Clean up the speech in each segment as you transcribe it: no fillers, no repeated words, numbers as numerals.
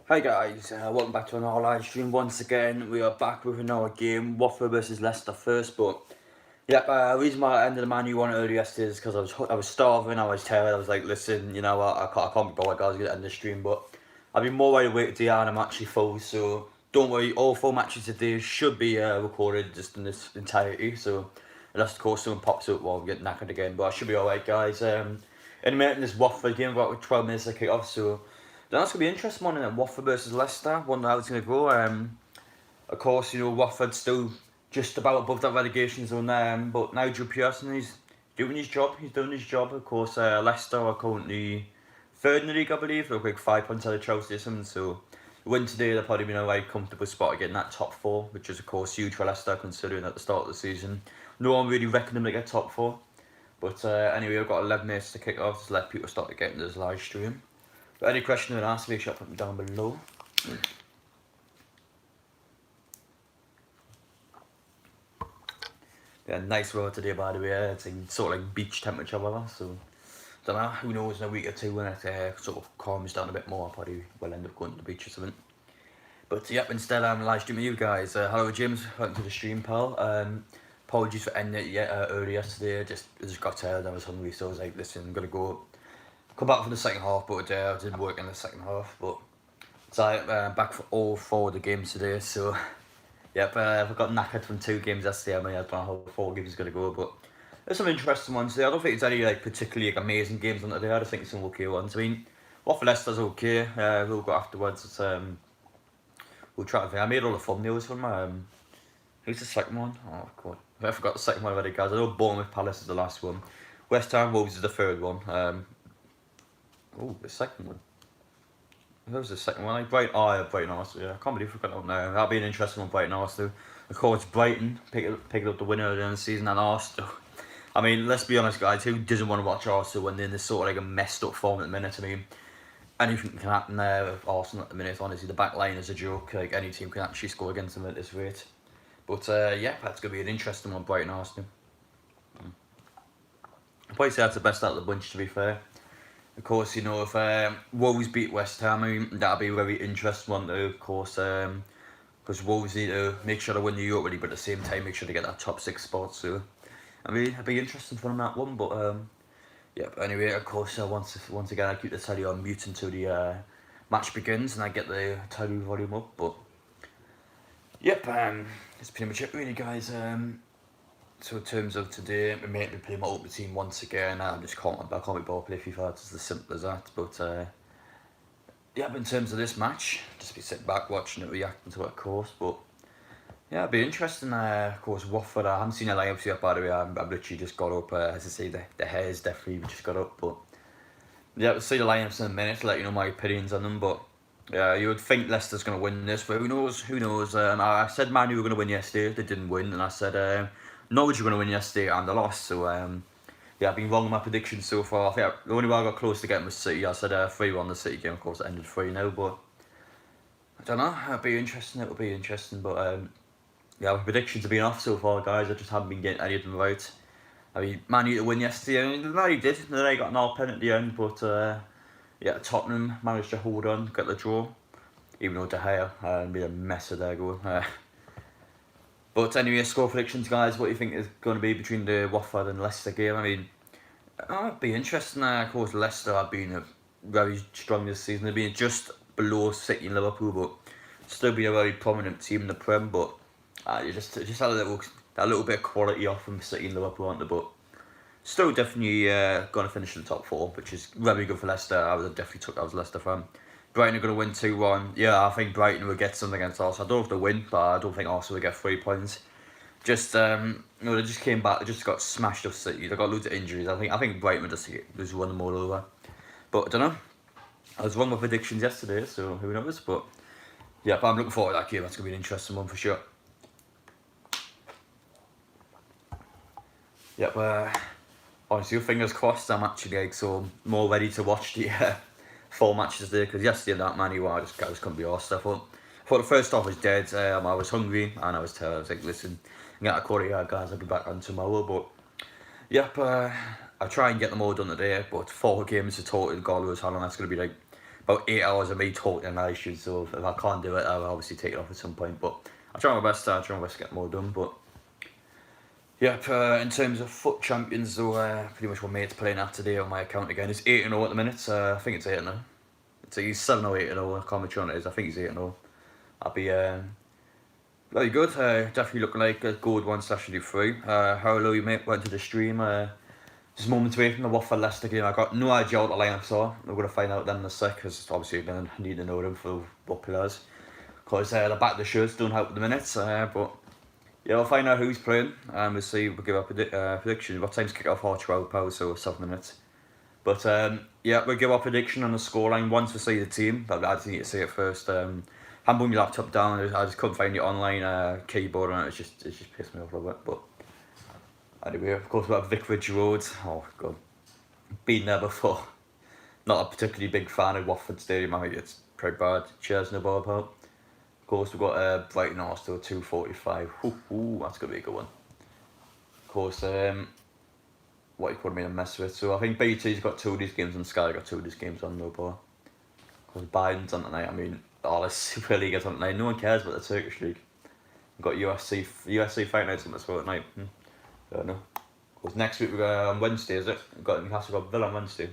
Hi guys, welcome back to another live stream once again. We are back with another game, Watford versus Leicester first, but the reason why I ended the Man U one earlier yesterday is because I was starving, I was tired, I was like, listen, you know what, I can't be bothered guys, I'm going to end the stream, but I've been more wide awake today and I'm actually full, so don't worry, all 4 matches today should be recorded just in this entirety, so unless of course someone pops up while I'm getting knackered again, but I should be alright guys. In a minute in this Watford game, about 12 minutes to kick off, so that's going to be an interesting one, in Watford versus Leicester. Wonder how it's going to go. Of course, you know, Watford's still just about above that relegation zone there, but Nigel Pearson, he's doing his job. He's doing his job. Of course, Leicester are currently third in the league, I believe. They're like 5 points out of Chelsea or something, so win today, they'll probably be in a very comfortable spot to get in that top 4, which is, of course, huge for Leicester, considering at the start of the season, no one really reckoned them to get top 4. But anyway, I've got 11 minutes to kick off, just let people start to get into this live stream. But any question you want to ask, make sure to put them down below. Yeah, nice weather today by the way. It's in sort of like beach temperature weather, so don't know, who knows, in a week or two when it sort of calms down a bit more, I probably will end up going to the beach or something. But yep, instead I'm live streaming you guys. Hello James, welcome to the stream, pal. Apologies for ending it early yesterday, I just got tired, I was hungry, so I was like, listen, I'm gonna go come back for the second half, but I didn't work in the second half. But so I'm back for all 4 of the games today. So yep, I got knackered from 2 games yesterday. I mean, I don't know how 4 games is gonna go, but there's some interesting ones today. I don't think it's any like particularly like amazing games on today. I just think it's some okay ones. I mean, Watford Leicester's okay. We'll go afterwards. It's, we'll try to think. I made all the thumbnails from who's the second one? Oh god, I forgot the second one already, guys. I know Bournemouth Palace is the last one. West Ham Wolves is the third one. Oh, the second one. Who was the second one? Like Brighton Arsenal. Yeah, I can't believe we got that now. That'll be an interesting one, Brighton Arsenal. Of course, Brighton picking up the winner of the season, and Arsenal. I mean, let's be honest, guys. Who doesn't want to watch Arsenal when they're in this sort of like a messed up form at the minute? I mean, anything can happen there with Arsenal at the minute. Honestly, the back line is a joke. Like any team can actually score against them at this rate. But yeah, that's gonna be an interesting one, Brighton Arsenal. I'd probably say that's the best out of the bunch, to be fair. Of course, you know, if Wolves beat West Ham, I mean, that'll be a very interesting one too, of course, because Wolves need to make sure they win the Europe really, but at the same time make sure they get that top 6 spot, so I mean, it'll be interesting for them, that one, but yeah, but anyway, of course, once again, I keep the telly on mute until the match begins and I get the telly volume up, but yep, that's pretty much it really, guys. So in terms of today, we may be playing my ultimate team once again. I can't be bothered play FIFA, it's as simple as that. But yeah, but in terms of this match, just be sitting back watching it, reacting to it, of course. But yeah, it'll be interesting. Of course, Watford. I haven't seen the lineups yet, by the way. I've literally just got up. As I say, the hair's definitely just got up. But yeah, we'll see the lineups in a minute to let you know my opinions on them. But yeah, you would think Leicester's going to win this, but who knows? Who knows? I said Man U were going to win yesterday. They didn't win, and I said Norwich were going to win yesterday, and they lost. So yeah, I've been wrong on my predictions so far. I think the only way I got close to getting was City. I said 3-1 the City game. Of course, it ended 3-0, but I don't know. It'll be interesting. It'll be interesting, but yeah, my predictions have been off so far, guys. I just haven't been getting any of them right. I mean, Man U to win yesterday. I mean, they did. They got an all pen at the end, but yeah, Tottenham managed to hold on, get the draw, even though De Gea made a mess of their goal. But anyway, score predictions, guys. What do you think is going to be between the Watford and Leicester game? I mean, it'd be interesting. Of course, Leicester have been very strong this season. They've been just below City and Liverpool, but still been a very prominent team in the Prem. But you just had a little bit of quality off from City and Liverpool, aren't they? But still definitely going to finish in the top 4, which is very good for Leicester. I would have definitely took that as a Leicester fan. Brighton are going to win 2-1. Yeah, I think Brighton will get something against Arsenal. I don't know if they win, but I don't think Arsenal will get 3 points. Just, you know, they just came back. They just got smashed off City. They got loads of injuries. I think Brighton will just run them all over. But I don't know. I was wrong with predictions yesterday, so who knows? But yeah, but I'm looking forward to that game. That's going to be an interesting one for sure. Yep, honestly, fingers crossed. I'm actually like so more ready to watch the 4 matches today, because yesterday that Man U, I just couldn't be arsed. I thought the first half was dead. I was hungry and I was tired. I was like, listen, I'm going to call it out, guys. I'll be back on tomorrow. But yep, I'll try and get them all done today. But 4 games to total, God knows how long that's going to be like. about 8 hours of me talking and I should, so if I can't do it, I'll obviously take it off at some point. But I'll try my best. I'll try my best to get more done. But yep, in terms of FUT Champions, though, pretty much what mate's playing at today on my account again. It's 8-0 at the minute. I think it's 8-0. It's either 7 or 8-0. I can't remember which one it is. I think it's 8-0. I'll be very good. Definitely looking like a good one slash do 3. How low you mate went to the stream. Just moments away from the Watford Leicester game. I got no idea what the lineups are. We're going to find out then in a sec, because obviously you're going to need to know them for what players. Because the back of the shirts don't help at the minute. But yeah, we'll find out who's playing and we'll see. We'll give our prediction. What time's kick off? 12 pounds, so 7 minutes. But yeah, we'll give our prediction on the scoreline once we see the team. But I just need to see it first. I haven't put my laptop down. I just couldn't find the online keyboard and it just pissed me off a little bit. But anyway, of course, we have Vicarage Road. Oh, God. Been there before. Not a particularly big fan of Watford Stadium. I think it's pretty bad. Cheers, no ball about. Of course, we've got Brighton Arsenal 2:45. Ooh, that's going to be a good one. Of course, what you call me a mess with. So I think BT's got 2 of these games and Sky got 2 of these games on no ball. Because Biden's on tonight. I mean, all the Super League is on tonight. No one cares about the Turkish League. We've got UFC Fight Nights on the sport tonight. I don't know. Because next week we're going on Wednesday, is it? We've got Newcastle got Villa on Wednesday.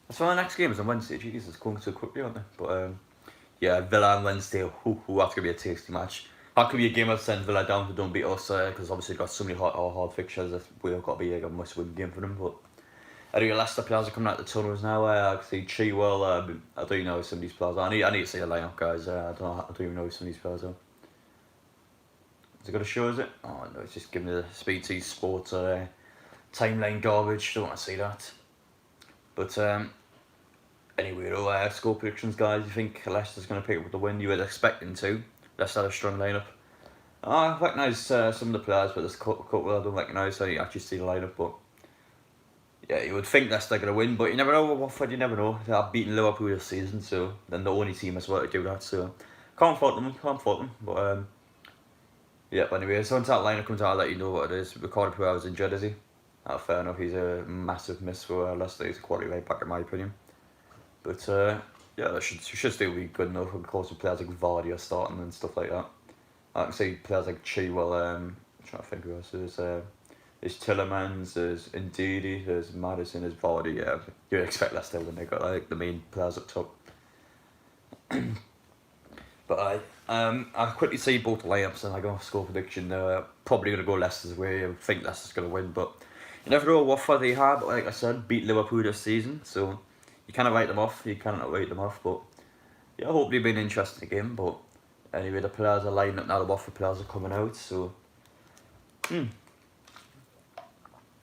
That's why the next game is on Wednesday. Jeez, it's going so quickly, aren't they? But yeah, Villa on Wednesday. That's going to be a tasty match. That could be a game I'll send Villa down to don't beat us, because obviously we've got so many hard fixtures that we've got to be a must-win game for them. But anyway, Leicester players are coming out the tunnels now. I see Chilwell. I don't even know some of these players are. I need to see the lineup, guys. I don't even know who some of these players are. Is it going to show, is it? Oh no, it's just giving me the Speed T Sports timeline garbage. Don't want to see that. But anyway, score predictions, guys. You think Leicester's going to pick up with the win? You were expecting to. Leicester had a strong lineup. I recognise some of the players, but there's a couple I don't recognise. So you actually see the lineup, but yeah, you would think Leicester going to win, but you never know with Watford. You never know. They have beaten Liverpool this season, so they're the only team as well to do that. So can't fault them. But yeah. But anyway, so once that lineup comes out, I'll let you know what it is. Ricardo Pereira's injured, is he? Fair enough. He's a massive miss for Leicester. He's a quality right back in my opinion. But yeah, that should still be good enough. Of course, with players like Vardy are starting and stuff like that. I can see players like Chilwell. I'm trying to think who else there's Tillemans, there's Ndidi, there's Maddison, there's Vardy. Yeah, you'd expect Leicester when they got like the main players up top. But I'll quickly see both the lineups and I go score prediction. Probably gonna go Leicester's way. I think Leicester's gonna win, but you never know what Watford they have. But like I said, beat Liverpool this season, so you cannot write them off. You cannot write them off. But yeah, hopefully it'll be an interesting game. But anyway, the players are lining up now. The Watford players are coming out. So who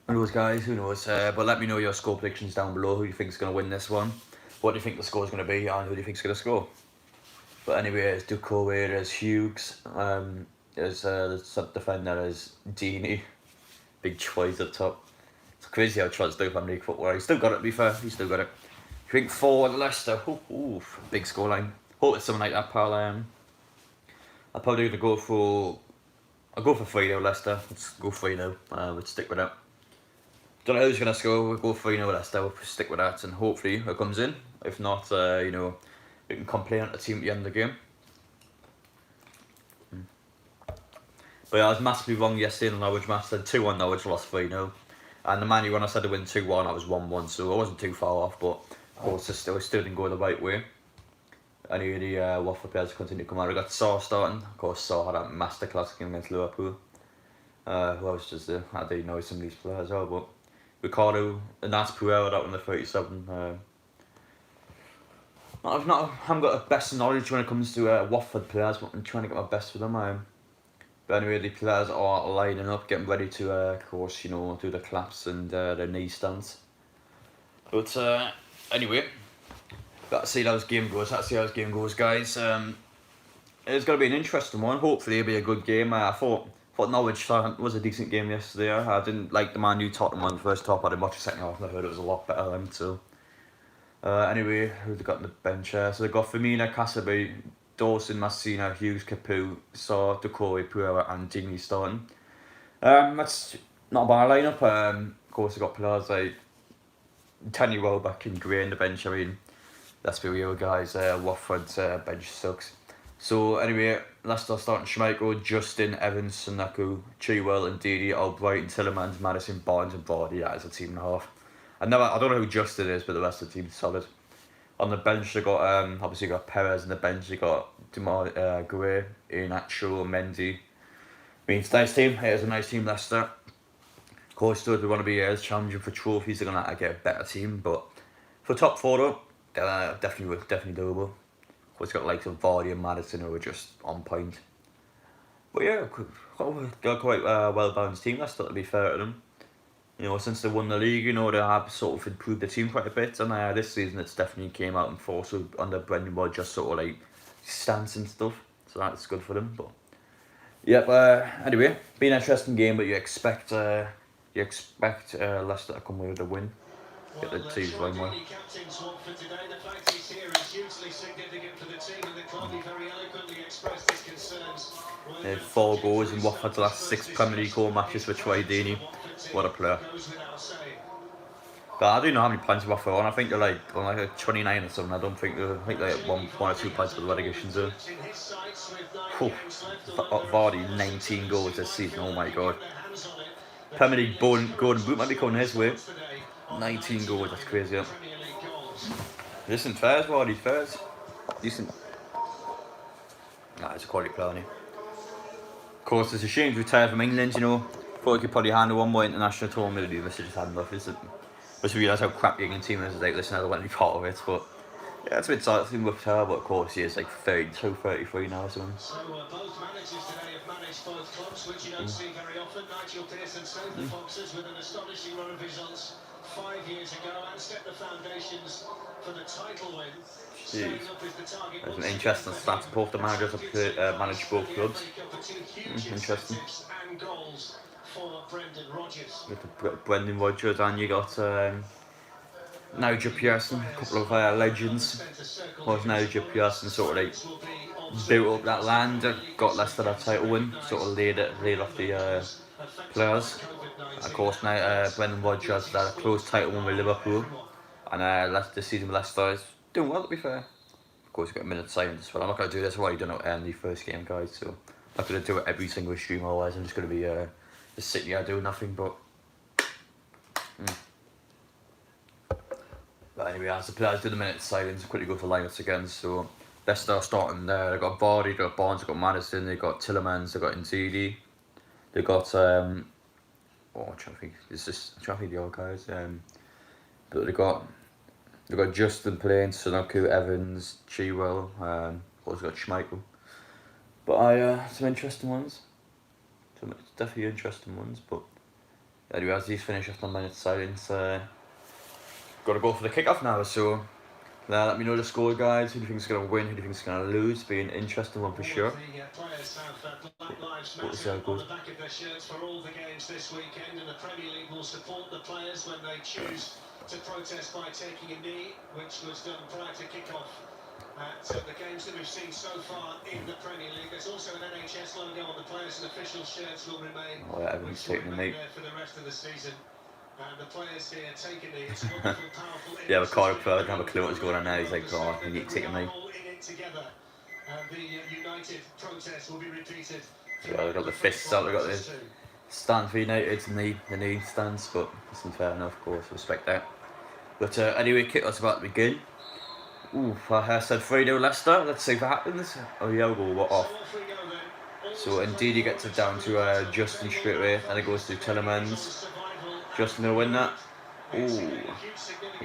knows, guys? Who knows? But let me know your score predictions down below. Who you think is going to win this one? What do you think the score is going to be? And who do you think is going to score? But anyway, there's Ducouré, there's Hughes, there's the sub-defender, there's Deeney. Big choice up top. It's crazy how Trott's do from league football. He's still got it, to be fair. He's still got it. I think 4 Leicester. Big scoreline. Hope it's something like that, pal. I'll probably gonna go for. I'll go for 3-0 Leicester. Let's go 3-0. We'll stick with that. Don't know who's gonna score. We'll go 3-0 Leicester. We'll stick with that, and hopefully it comes in. If not, you know, we can complain at the team at the end of the game. But yeah, I was massively wrong yesterday in the Norwich match. I said 2-1 Norwich, lost 3-0. And the Man U, when I said to win 2-1, I was 1-1, so I wasn't too far off. But of course, it still didn't go the right way. Anyway, the Watford players continue to come out. I got Saw starting. Of course, Saw had a masterclass game against Liverpool. Who else just there? I didn't know some of these players as well, but Ricardo, and that's Pereira, that one, the 37. I haven't got the best knowledge when it comes to Watford players, but I'm trying to get my best for them. But anyway, the players are lining up, getting ready to, of course, you know, do the claps and the knee stands. But anyway, let's see how this game goes. Guys. It's going to be an interesting one. Hopefully, it'll be a good game. I thought Norwich was a decent game yesterday. I didn't like the Man U Tottenham one first half. I didn't watch the second half and I heard it was a lot better. So anyway, who they got on the bench? So they got Firmino, Casaby, Dawson, Massina, Hughes, Capu, Saw, Ducouré, Pereira and Deeney starting. That's not a bad lineup. Of course, they got players like Danny Welbeck and Gray on the bench. I mean, let's be real, guys. Watford's bench sucks. So anyway, Leicester starting Schmeichel, Justin, Evans, Sanaku, Chilwell, and Didi, Albright, Tillemans, Madison, Barnes, and Vardy. That is a team and a half. I don't know who Justin is, but the rest of the team's solid. On the bench, they got obviously got Perez. On the bench, they got Gray, Iheanacho, Mendy. I mean, it's a nice team. It is a nice team, Leicester. Of course, though, they want to be challenging for trophies. They're gonna have to get a better team, but for top four, though, definitely doable. Of course, got like Vardy and Madison who are just on point. But yeah, got quite a well-balanced team. Leicester, to be fair to them. You know, since they won the league, you know, they have sort of improved the team quite a bit. And this season, it's definitely came out in force under Brendan Rodgers, sort of like stance and stuff. So that's good for them. But yep. Anyway, been an interesting game, but you expect Leicester to come away with a win. Get the teams going well. They had 4 goals in Watford's last 6 Premier League home matches for Troy Deeney. What a player. But I don't know how many points Watford on. I think they're like on like 29 or something. I think they're at one or 2 points for the relegation zone. Vardy 19 goals this season. Oh my god. Premier League golden boot might be coming his way. 19 goals. That's crazy. Yeah. Decent fairs, Vardy fairs. Decent. Nah, it's a quality player. Of course, it's a shame to retire from England, you know. Thought he could probably handle one more international tournament, but he must have just had enough, isn't it? Must realise how crap the England team is, like, listen, I don't want to be part of it, but yeah, it's a bit sad to with her, but of course he is like 32, 33 now or something. So both managers today have managed both clubs, which you don't see very often. Nigel Pearson saved the Foxes with an astonishing run of results 5 years ago and set the foundations for the title win. There's an interesting stat. Both the managers have managed both clubs. Interesting. You got Brendan Rodgers and you got Nigel Pearson, a couple of legends. Was Nigel Pearson sort of like built up that land, got Leicester that title win, sort of laid off the players. And of course now Brendan Rodgers had a close title win with Liverpool, and this season with Leicester is doing well, to be fair. Of course, we've got a minute silence, but I'm not going to do this. I've already done it in the first game, guys, so I'm not going to do it every single stream, otherwise I'm just going to be just sitting here doing nothing. But anyway, as the players do the minute silence, I'll quickly go for lineups again. So Leicester starting there. They've got Vardy, they've got Barnes, they've got Madison, they've got Tillemans, they've got Ndidi, they've got I'm trying to think. It's just I'm trying to think the old guys. But they've got Justin playing, Sanaku, Evans, Chilwell, also got Schmeichel. But some interesting ones. Some definitely interesting ones. But anyway, as these finish after a minute's silence, got to go for the kick-off now. So let me know the score, guys. Who do you think is going to win? Who do you think is going to lose? Be an interesting one for sure. What was that goes? For all the games this weekend, and the Premier League will support the players when they choose to protest by taking a knee, which was done prior to kick-off at the games that we've seen so far in the Premier League. There's also an NHS logo on the players, and official shirts will remain, which will remain there for the rest of the season. And the players here take a knee. It's wonderful, powerful. Yeah, but Cardiff player doesn't have a clue what's going on now. He's like, oh, you need to take a knee. The united protest will be repeated. Yeah, we've got the fists out, we've got the stand for United, the knee stands, but that's unfair enough, of course, respect that. But anyway, kick-off's about to begin. Ooh, I said 3-0 Leicester, let's see if it happens. Oh yeah, we'll go off. So indeed he gets it down to Justin straight away, and it goes to Tillemans. Justin will win that. Ooh,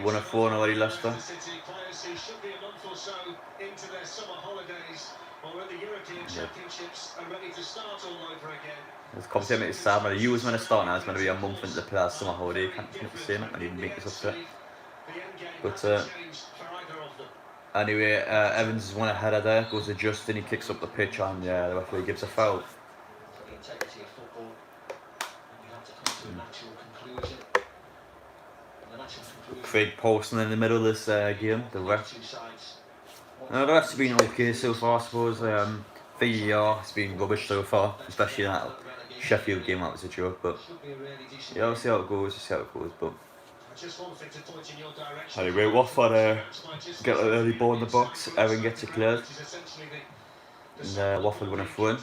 won a 4-0 already, Leicester. This competition is sad, but you was meant to start now. It's meant to be a month into the players' summer holiday. Can't say it. I didn't make this upset. But anyway, Evans is one ahead of there. Goes to Justin. He kicks up the pitch, and the referee gives a foul. Craig Paulson in the middle of this game. The ref. The ref's been okay so far, I suppose. VAR has been rubbish so far, especially in that Sheffield game. That was a joke, but yeah, we'll see how it goes. But Anyway, Watford get an early ball in the box. Evan gets it cleared. And Watford win a throw-in.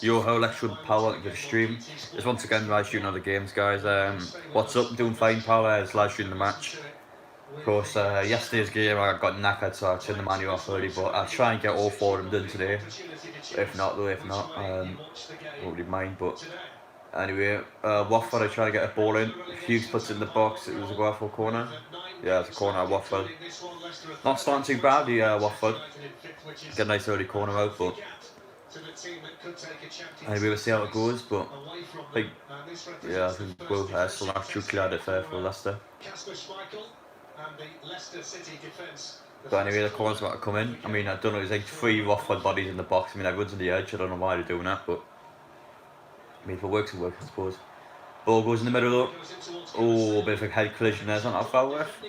Yo-ho, let's run power into the stream. It's once again live streaming other games, guys. What's up? Doing fine, power. It's live streaming the match. Of course, yesterday's game I got knackered, so I turned the menu off early. But I'll try and get all 4 of them done today. If not, won't really mind. But anyway, Watford are trying to get a ball in. Hughes puts it in the box. It was a Watford corner. Yeah, it's a corner at Watford. Not starting too badly, Watford. Get a nice early corner out, but anyway, we'll see how it goes. But I think we'll still have to clear it fair for Leicester. But anyway, the corner's about to come in. I mean, I don't know, there's like 3 Watford bodies in the box. I mean, everyone's on the edge. I don't know why they're doing that, but I mean, if it works, it works, I suppose. Ball goes in the middle though. Oh, a bit of a head collision there. Is that not a foul ref?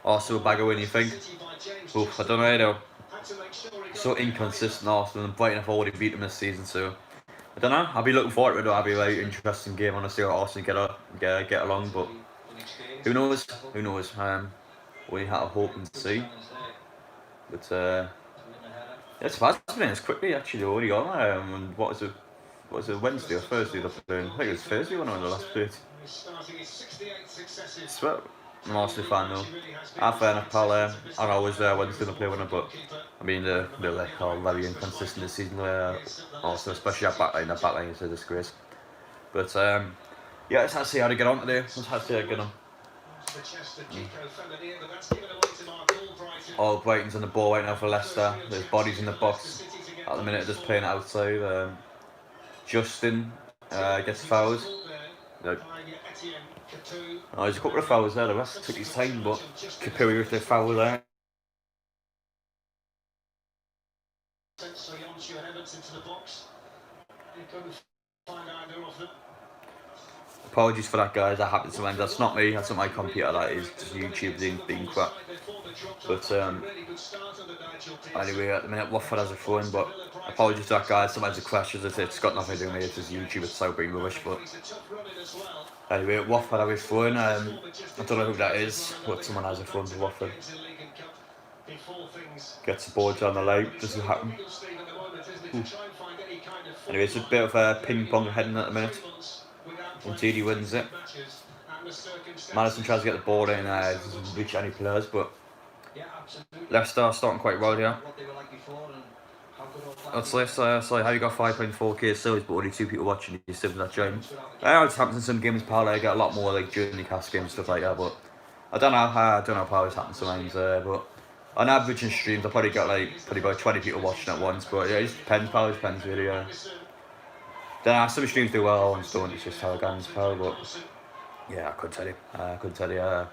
Also a bag of win, you think? Oof, I don't know though. So inconsistent Arsenal, and Brighton have already beat them this season, so I don't know. I'll be looking forward to it though. I'll be a very interesting game. I want to see how Arsenal get along, but who knows? Who knows? We have to hope and see. But yeah, it's fast minutes quickly actually already on. What was it, Wednesday or Thursday? I think it was Thursday when I won the last bit. I'm Arsenal fan though. Fair enough, pal. I know I was Wednesday to play winner, but I mean they're like all very inconsistent this season. Also, especially our backline. Their backline is a disgrace. But yeah, let's have to see how they get on today. Let's have to see how they get on. Oh, Brighton's on the ball right now for Leicester. There's bodies in the box at the minute, just playing it outside. Justin gets fouled. No. Oh, there's a couple of fouls there. The rest took his time, but Kapuri with the foul there. Apologies for that, guys. That happens sometimes. That's not me. That's not my computer. That is just YouTube being crap. But anyway, at the minute, Watford has a throw-in, but apologies to that, guys. Sometimes it crashes. It's got nothing to do with me. It's just YouTube. It's so being rubbish. But anyway, Watford have a throw-in. I don't know who that is, but someone has a throw-in to Watford. Gets the ball down the line. Doesn't happen. Anyway, it's a bit of a ping-pong heading at the minute. Indeed, he wins it. Madison tries to get the ball in, doesn't reach any players, but Leicester are starting quite well here. That's Leicester. Sorry, how you got 5.4k subs, but only 2 people watching. You still that join. It's happens in some games, pal. I get a lot more like during the cast games stuff like that, but I don't know how it's happened sometimes. But on average in streams, I probably got like about 20 people watching at once. But yeah, it just depends, pal. It depends really. Then some streams do well, and don't. It's just how it goes, pal. But yeah, I couldn't tell you.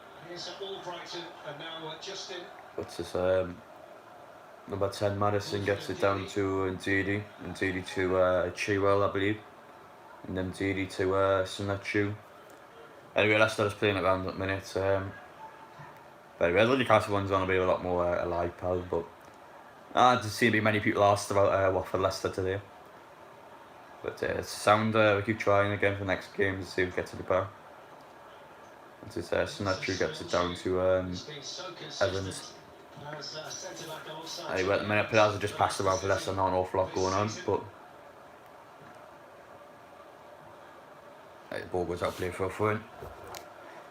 What's this? Number 10, Madison gets it down to Ndidi. Ndidi to Chilwell, I believe. And then Ndidi to Sanachu. Anyway, Leicester's playing around at the minute. But anyway, the Newcastle one's going to be a lot more alive, pal. But there seem to be many people asked about Watford Leicester today. But it's sound. We keep trying again for the next game to see who gets to the bar. And it's Sanachu gets it down to Evans. Anyway, at the minute, players are just passed around for Leicester, not an awful lot going on, but the ball goes out play for a throw-in.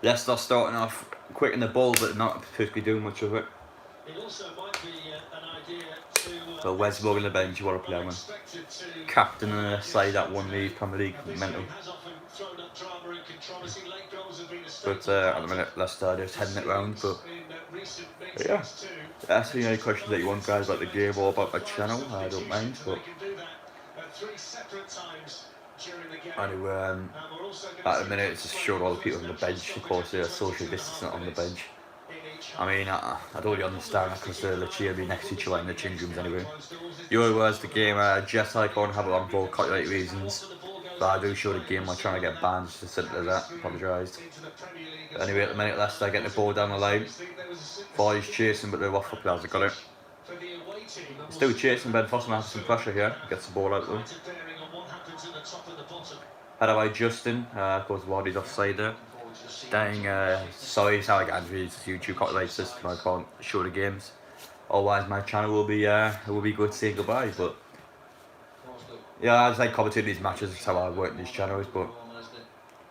Leicester starting off quick in the ball, but not particularly doing much of it. So Wes Morgan on the bench, you want to play him. Captain on the side that won the Premier League, mental. But at the minute, Leicester are just heading it round, but yeah. Ask me any questions that you want, guys, about the game or about my channel, I don't mind. But anyway, at the minute, it's just showing all the people on the bench. Of course, they're social distancing on the bench. I mean, I don't really understand that because they're literally next to each other in the change rooms anyway. Yours the game, Jess I can't have it on for copyright reasons. But I do show the game, I'm trying to get banned, just as simple as that. Apologised. Anyway, at the minute, Leicester getting the ball down the line. Boys chasing, but the Watford players have got it. Still chasing, Ben Foster has some pressure here. Gets the ball out though. Header by Justin. Of course, Wardy's offside there. Dang, sorry, it's how I get Andrew's YouTube copyright system. I can't show the games. Otherwise, my channel will be good to say goodbye. But yeah, I just like commentating these matches. That's how I work these channels. But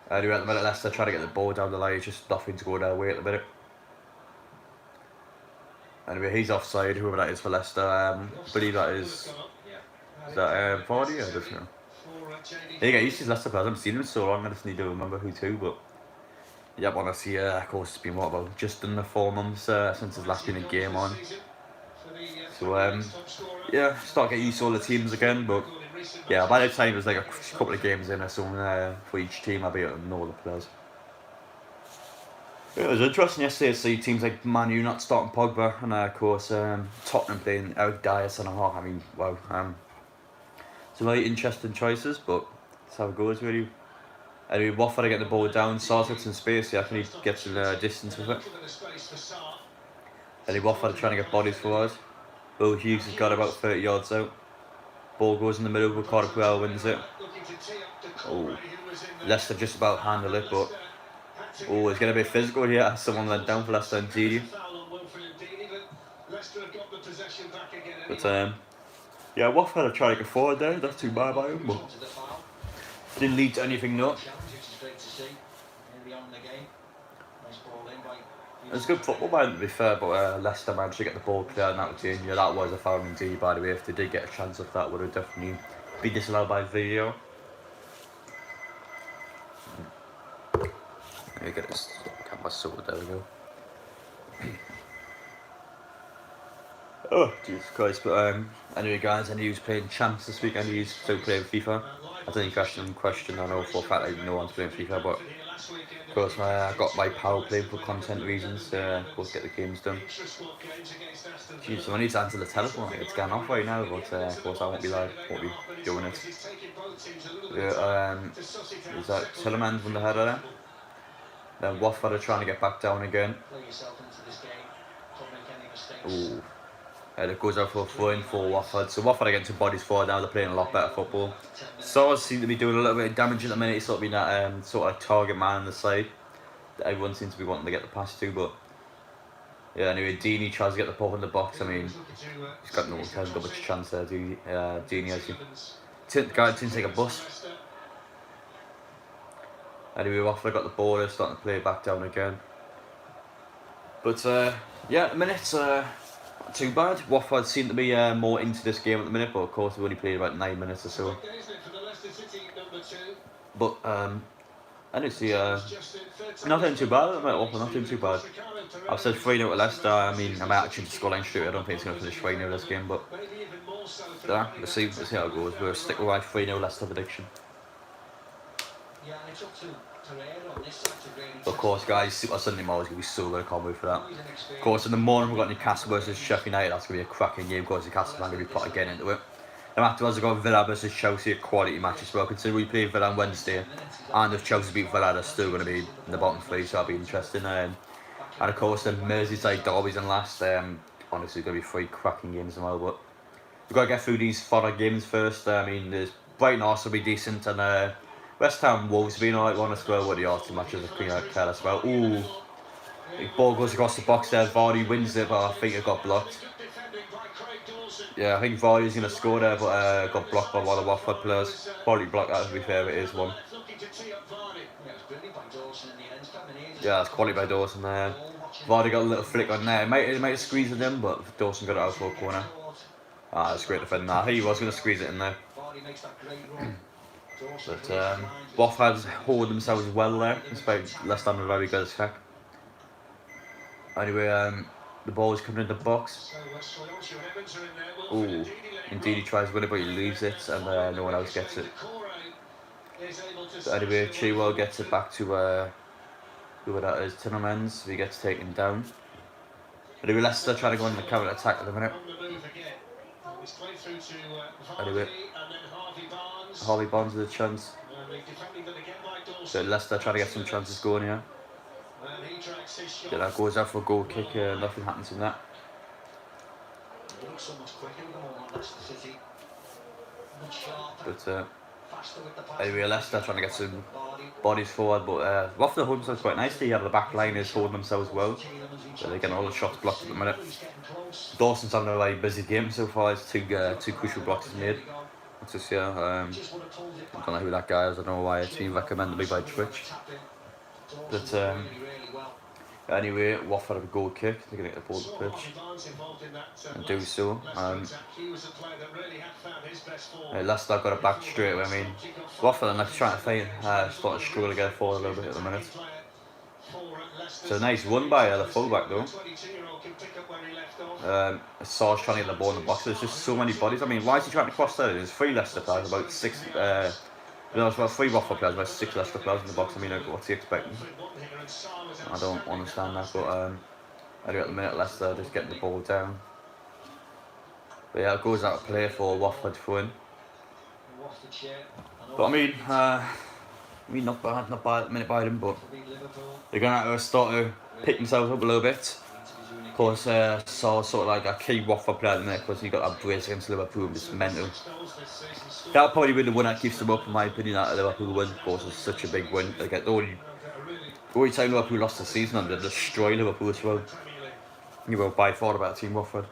anyway, at the minute, Leicester trying to get the ball down the line. It's just nothing to go their way at the minute. Anyway, he's offside. Whoever that is for Leicester, I believe that is that Vardy? I don't know. There you go. He's just Leicester players. I haven't seen him so long. I just need to remember who to. But yeah, honestly, of course, it's been what, about just under 4 months since his last been a game on. So yeah, start getting used to all the teams again. But yeah, by the time there's like a couple of games in or something for each team, I'll be able to know all the players. It was interesting yesterday to see teams like Man U not starting Pogba, and of course Tottenham playing Eric Dyer centre half. I mean, wow, some very interesting choices, but that's how it goes really. Anyway, Watford are getting the ball down, Sar's got some space, yeah, I think he gets some distance with it. Anyway, Watford are trying to get bodies forward. Will Hughes has got about 30 yards out. Ball goes in the middle, Ricardo Puel wins it. Oh, Leicester just about handle it, but oh, it's going to be physical here. Someone went down for Leicester and Didi. But yeah, Watford are trying to get forward there. That's too bad by him, but didn't lead to anything, no. It was good football, man, to be fair, but Leicester managed to get the ball clear and that was it. Yeah, that was a foul indeed, by the way. If they did get a chance of that, would have definitely been disallowed by video. Let me get this camera sorted, there we go. Oh, Jesus Christ, but anyway guys, I knew he was playing Champs this week, and he's still playing FIFA. I don't think question, I know for a fact that no one's playing FIFA, but of course I got my pal playing for content reasons, of course get the games done. Jeez, I need to answer the telephone, it's going off right now, but of course I won't be doing it. Yeah, is that Tillerman's won the header there? Then Watford are trying to get back down again. Ooh. It goes out for a throw-in for Watford. So Watford are getting some bodies forward now. They're playing a lot better football. Sars seem to be doing a little bit of damage at the minute. He's sort of been that sort of target man on the side that everyone seems to be wanting to get the pass to. But yeah, anyway, Dini tries to get the ball in the box. I mean, he's got no much chance there, Dini has he? Guy didn't take a bus. Anyway, Watford got the ball. They're starting to play back down again. But yeah, at the minute, not too bad. Watford seem to be more into this game at the minute, but of course we've only played about 9 minutes or so. But I didn't see nothing too bad at the minute. Watford, nothing too bad. I've said 3-0 to Leicester. I mean, I might actually scoreline straight. I don't think it's going to finish 3-0 this game, but yeah, let's see how it goes. We'll stick with my 3-0 Leicester prediction. But of course, guys, Super Sunday morning is going to be so good. I can't wait for that. Of course, in the morning we've got Newcastle versus Sheffield United. That's going to be a cracking game. Of course, Newcastle are going to be put again into it. Then afterwards, we've got Villa versus Chelsea, a quality match as well. Considering we play Villa on Wednesday, and if Chelsea beat Villa, they're still going to be in the bottom 3, so that'll be interesting. And of course, the Merseyside derbies and last. Honestly, going to be 3 cracking games as well. But we've got to get through these fodder games first. I mean, there's Brighton Arsenal will be decent, and West Ham Wolves being alright one as well. What the Arsenal matches are pretty like as well. Ooh, the ball goes across the box there. Vardy wins it, but I think it got blocked. Yeah, I think Vardy's going to score there, but got blocked by one of the Watford players. Probably blocked that, to be fair, it is one. Yeah, that's quality by Dawson there. Vardy got a little flick on there. It might have squeezed it in, but Dawson got it out for a corner. Ah, that's great defending there. He was going to squeeze it in there. But Watford hold themselves well there, despite Leicester having a very good attack. Anyway, the ball is coming in the box. Ooh, indeed he tries with it, but he leaves it, and no one else gets it. But anyway, Chilwell gets it back to whoever that is, Tillerman's. He gets taken down. Anyway, Leicester trying to go on the counter attack at the minute. Anyway, Harvey Barnes with a chance. So Leicester trying to get some chances going here. Yeah, that goes out for a goal kick. Nothing happens from that. But Anyway, Leicester trying to get some bodies forward, but Watford hold themselves quite nicely. The back line is holding themselves well. So they're getting all the shots blocked at the minute. Dawson's having a very busy game so far. It's two crucial blocks he's made. What's this here? I don't know who that guy is. I don't know why it's been recommended to me by Twitch. But anyway, Watford have a goal kick. They're going to get the ball to the pitch and do so. Leicester got it back straight away. I mean, Watford are trying to fight, starting to struggle to get forward a little bit at the minute. So nice run by the fullback though. Sarge trying to get the ball in the box. There's just so many bodies. I mean, why is he trying to cross there? There's 3 Leicester players, about 6. There's about 3 Watford players, about 6 Leicester players in the box. I mean, what's he expecting? I don't understand that. But anyway, at the minute, Leicester just getting the ball down. But yeah, it goes out of play for Watford to win. But I mean, not bad at the minute by them, but they're going to have to start to pick themselves up a little bit. Of course, Saul sort of like a key Watford player at the minute because he got that brace against Liverpool. It's mental. That'll probably be the one that keeps them up, in my opinion. That Liverpool win, of course, is such a big win. They get the only time Liverpool lost the season and they destroy Liverpool as well. You were by far a better team, Watford.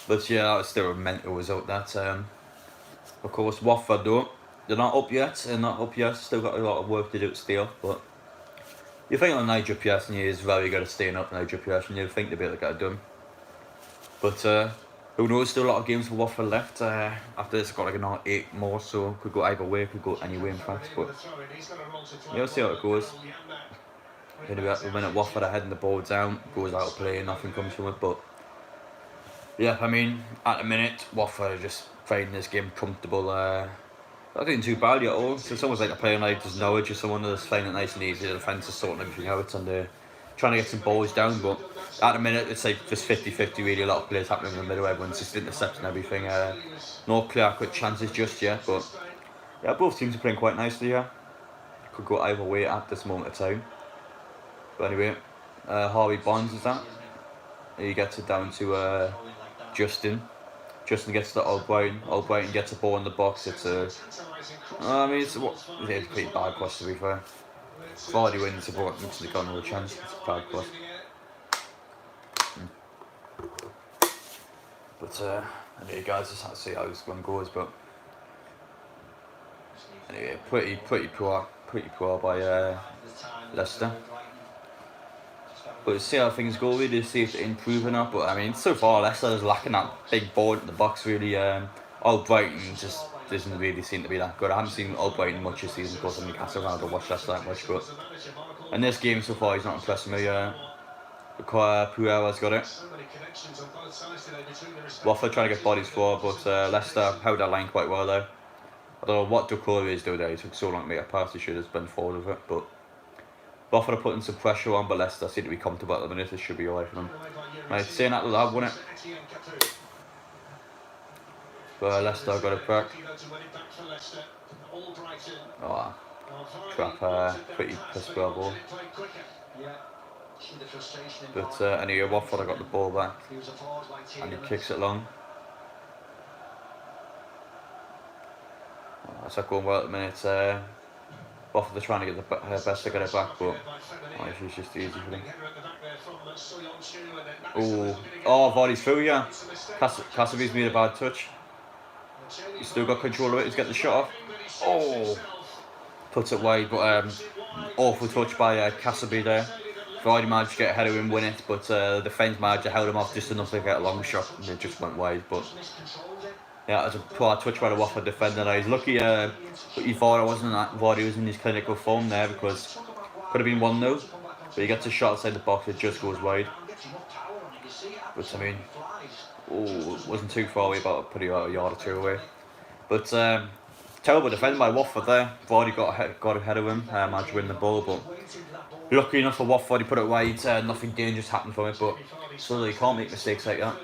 But yeah, that was still a mental result. That of course, Watford though, they're not up yet. Still got a lot of work to do to stay up. But you think on Nigel Pearson, he is very good at staying up. Nigel Pearson, you'd think they'd be able to get it done. But who knows? Still a lot of games for Watford left. After this, got like another 8 more, so could go either way. Could go any way, in fact. But yeah, we'll see how it goes. Anyway, at the minute, Watford are heading the ball down. Goes out of play, nothing comes from it. But yeah, I mean, at the minute, Watford are just playing this game comfortable. Not doing too badly at all. So it's almost like they're playing like there's Norwich or someone that's playing it nice and easy. The defence is sorting everything out and they're trying to get some balls down. But at the minute, it's like just 50-50 really. A lot of plays happening in the middle. Everyone's just intercepting everything. No clear cut chances just yet. But yeah, both teams are playing quite nicely here. Could go either way at this moment of time. But anyway, Harvey Bonds is that. He gets it down to Justin. Justin gets to Albrighton. Albrighton gets a ball in the box. It's it's a pretty bad cross to be fair. Vardy wins the ball. Looks like got no chance. It's a bad cross. But anyway, guys, just have to see how this one goes. But anyway, pretty poor by Leicester. But see how things go, really, see if they improve or not. But I mean, so far Leicester is lacking that big ball in the box, really. Albrighton just doesn't really seem to be that good. I haven't seen Albrighton much this season, of course. I'm Newcastle, I don't watch Leicester that much. But in this game so far, he's not impressing me. Puera's got it. Watford trying to get bodies forward, but Leicester held that line quite well there. I don't know what Doucouré is doing there. He took so long to make a pass. He should have been forward with it, but Watford are putting some pressure on, but Leicester seem to be comfortable at the minute. It should be alright for them. Right, saying that, they'll have won it. But Leicester got it back. Oh, crap, pretty pissed well ball. But anyway, Watford have got the ball back. And he kicks it long. That's not going well at the minute. Watford are trying to get the best to get it back, but it's just easy for them. Oh, Vardy's through, yeah. Casaby's made a bad touch. He's still got control of it, he's getting the shot off. Oh! Puts it wide, but awful touch by Casaby there. Vardy managed to get ahead of him, win it, but the defence manager held him off just enough to get a long shot, and it just went wide. But yeah, it was a poor touch by the Watford defender. He's lucky Vardy was in his clinical form there, because could have been 1-0, but he gets a shot outside the box, it just goes wide. But I mean, it wasn't too far away, about a yard or two away. But terrible defending by Watford there. Vardy got ahead of him, managed to win the ball, but lucky enough for Watford, he put it wide. Nothing dangerous happened from it, but still, you can't make mistakes like that.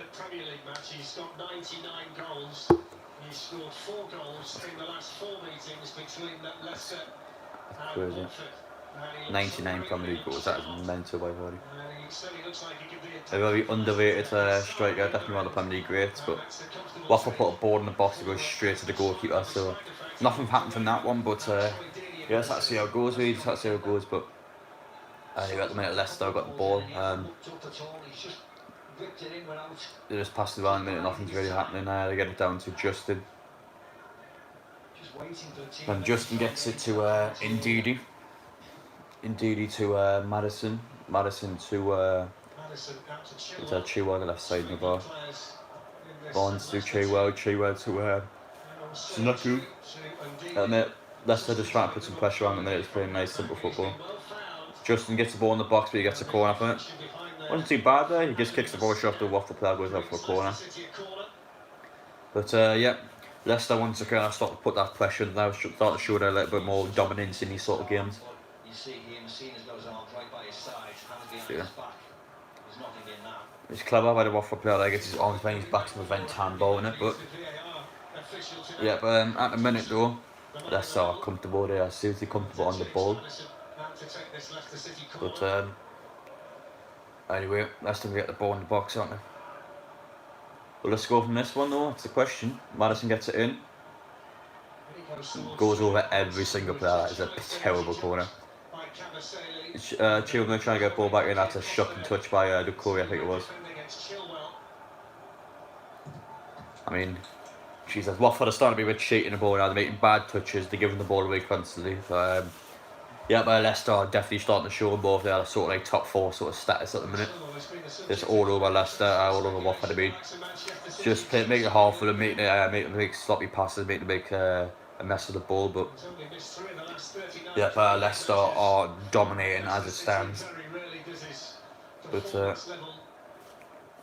He's got 99 goals. He's scored 4 goals in the last 4 meetings between Leicester and Watford. 99 Premier League goals, that is mental by Vardy. A very underrated striker, definitely one of the Premier League greats, but Watford put a ball in the box, it goes straight to the goalkeeper, so nothing happened from that one, but yeah, just have to see how it goes, really, just have to see how it goes, but at the minute Leicester got the ball, they just passed it around a minute, nothing's really happening, they get it down to Justin, and Justin gets it to Ndidi to Madison to Chilwell on the left side of the bar. Barnes to Chilwell to Snuku. At the minute, Leicester just trying to put some pressure on the minute, it's playing nice simple football. Justin gets the ball in the box, but he gets a corner from it. Wasn't too bad there, he just kicks the ball short, the Watford player goes out for a corner. But yeah, Leicester wants to kind of start to put that pressure and now start to show a little bit more dominance in these sort of games. Yeah. It's clever by the Watford player, like, gets his arms behind his back to prevent handball in it, but yeah, but at the minute though, Leicester are comfortable, they are seriously comfortable on the ball. But anyway, Leicester will get the ball in the box, aren't they? Well, let's go from this one though, that's the question. Madison gets it in. Goes over every single player, that is a terrible corner. Chilwell trying to get the ball back in, that's a shocking touch by Ducouri, I think it was. I mean, Jesus, Watford are starting to be a bit cheating the ball now, they're making bad touches, they're giving the ball away constantly. Yeah, but Leicester are definitely starting to show both their sort of like top four sort of status at the minute. It's all over Leicester, all over Watford. I mean, just make it hard for them, make sloppy passes, make them make a mess of the ball. But yeah, Leicester are dominating as it stands. But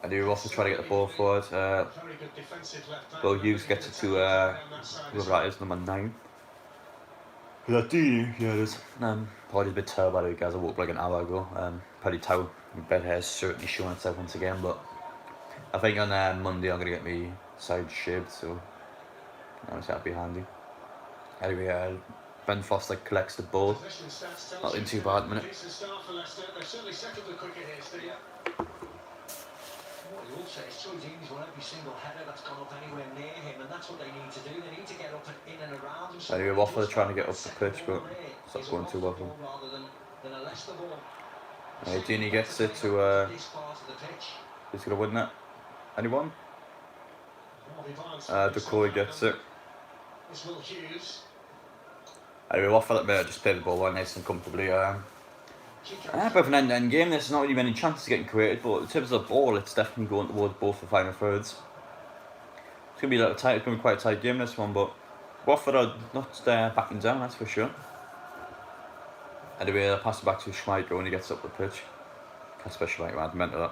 and they're also trying to get the ball forward. Well, Hughes gets it to whoever that is, number 9. Yeah, it is. Probably a bit tired by the guys I walked like an hour ago. Probably tired. My bed hair is certainly showing itself once again, but I think on Monday I'm gonna get me side shaved, so that'll be handy. Anyway, Ben Foster collects the ball. Not in too bad at the minute. What he will say is Troy Deeney's won every single header that's gone up anywhere near him, and that's what they need to do. They need to get up and in and around him. Anyway, Watford are trying to get up the pitch, but it's not going too well for them. Deeney gets it to who's going to win that? Anyone? Ducouri gets it. Anyway, Watford at the minute just play the ball well, nice and comfortably. A bit of an end-to-end game. There's not really many chances getting created, but in terms of the ball, it's definitely going towards both the final thirds. It's going to be a little tight. It's going to be quite a tight game, this one, but Watford are not backing down, that's for sure. Anyway, I'll pass it back to Schmeichel when he gets up the pitch. Especially like I meant that.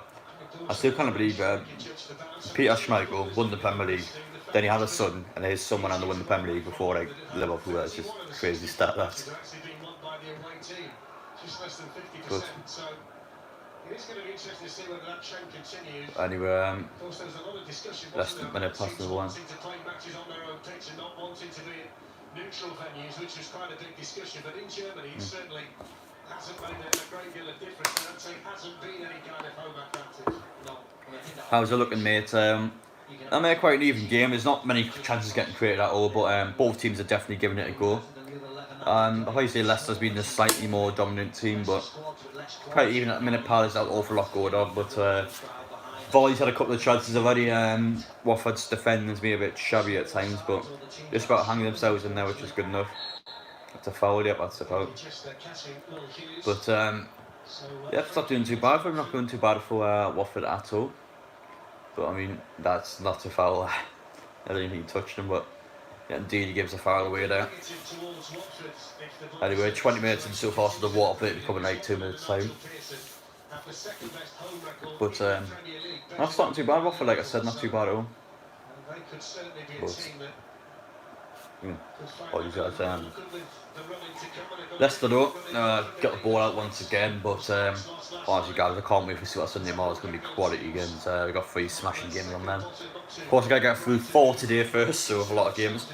I still can't believe Peter Schmeichel won the Premier League, then he had a son, and his son went on to win the Premier League before like Liverpool. It's just crazy stat, that. Good. Anyway, that's when I passed the one. Neutral venues, which was quite a big discussion, but in Germany it certainly hasn't made a great deal of difference. And I'd say hasn't been any kind of home advantage. No. How's it looking, mate? I mean, quite an even game. There's not many chances getting created at all, but both teams are definitely giving it a go. Obviously Leicester's been the slightly more dominant team, but quite even at the minute. Palace had an awful lot going on, but Volley's had a couple of chances already. Watford's defending's been a bit shabby at times, but just about hanging themselves in there, which is good enough. That's a foul, yep, that's a foul. But yeah, it's not doing too bad for them, not going too bad for Watford at all. But I mean, that's not a foul. I don't even touch them, but yeah, indeed he gives a foul away there. Anyway, 20 minutes and so far, so the water plate becoming like 2 minutes time. But that's not too bad, Watford, like I said, not too bad at all. But Leicester though, got the ball out once again, but honestly guys, I can't wait to see what Sunday tomorrow is going to be quality games. We've got 3 smashing games on them. Of course, I got to get through 4 today first, so we have a lot of games.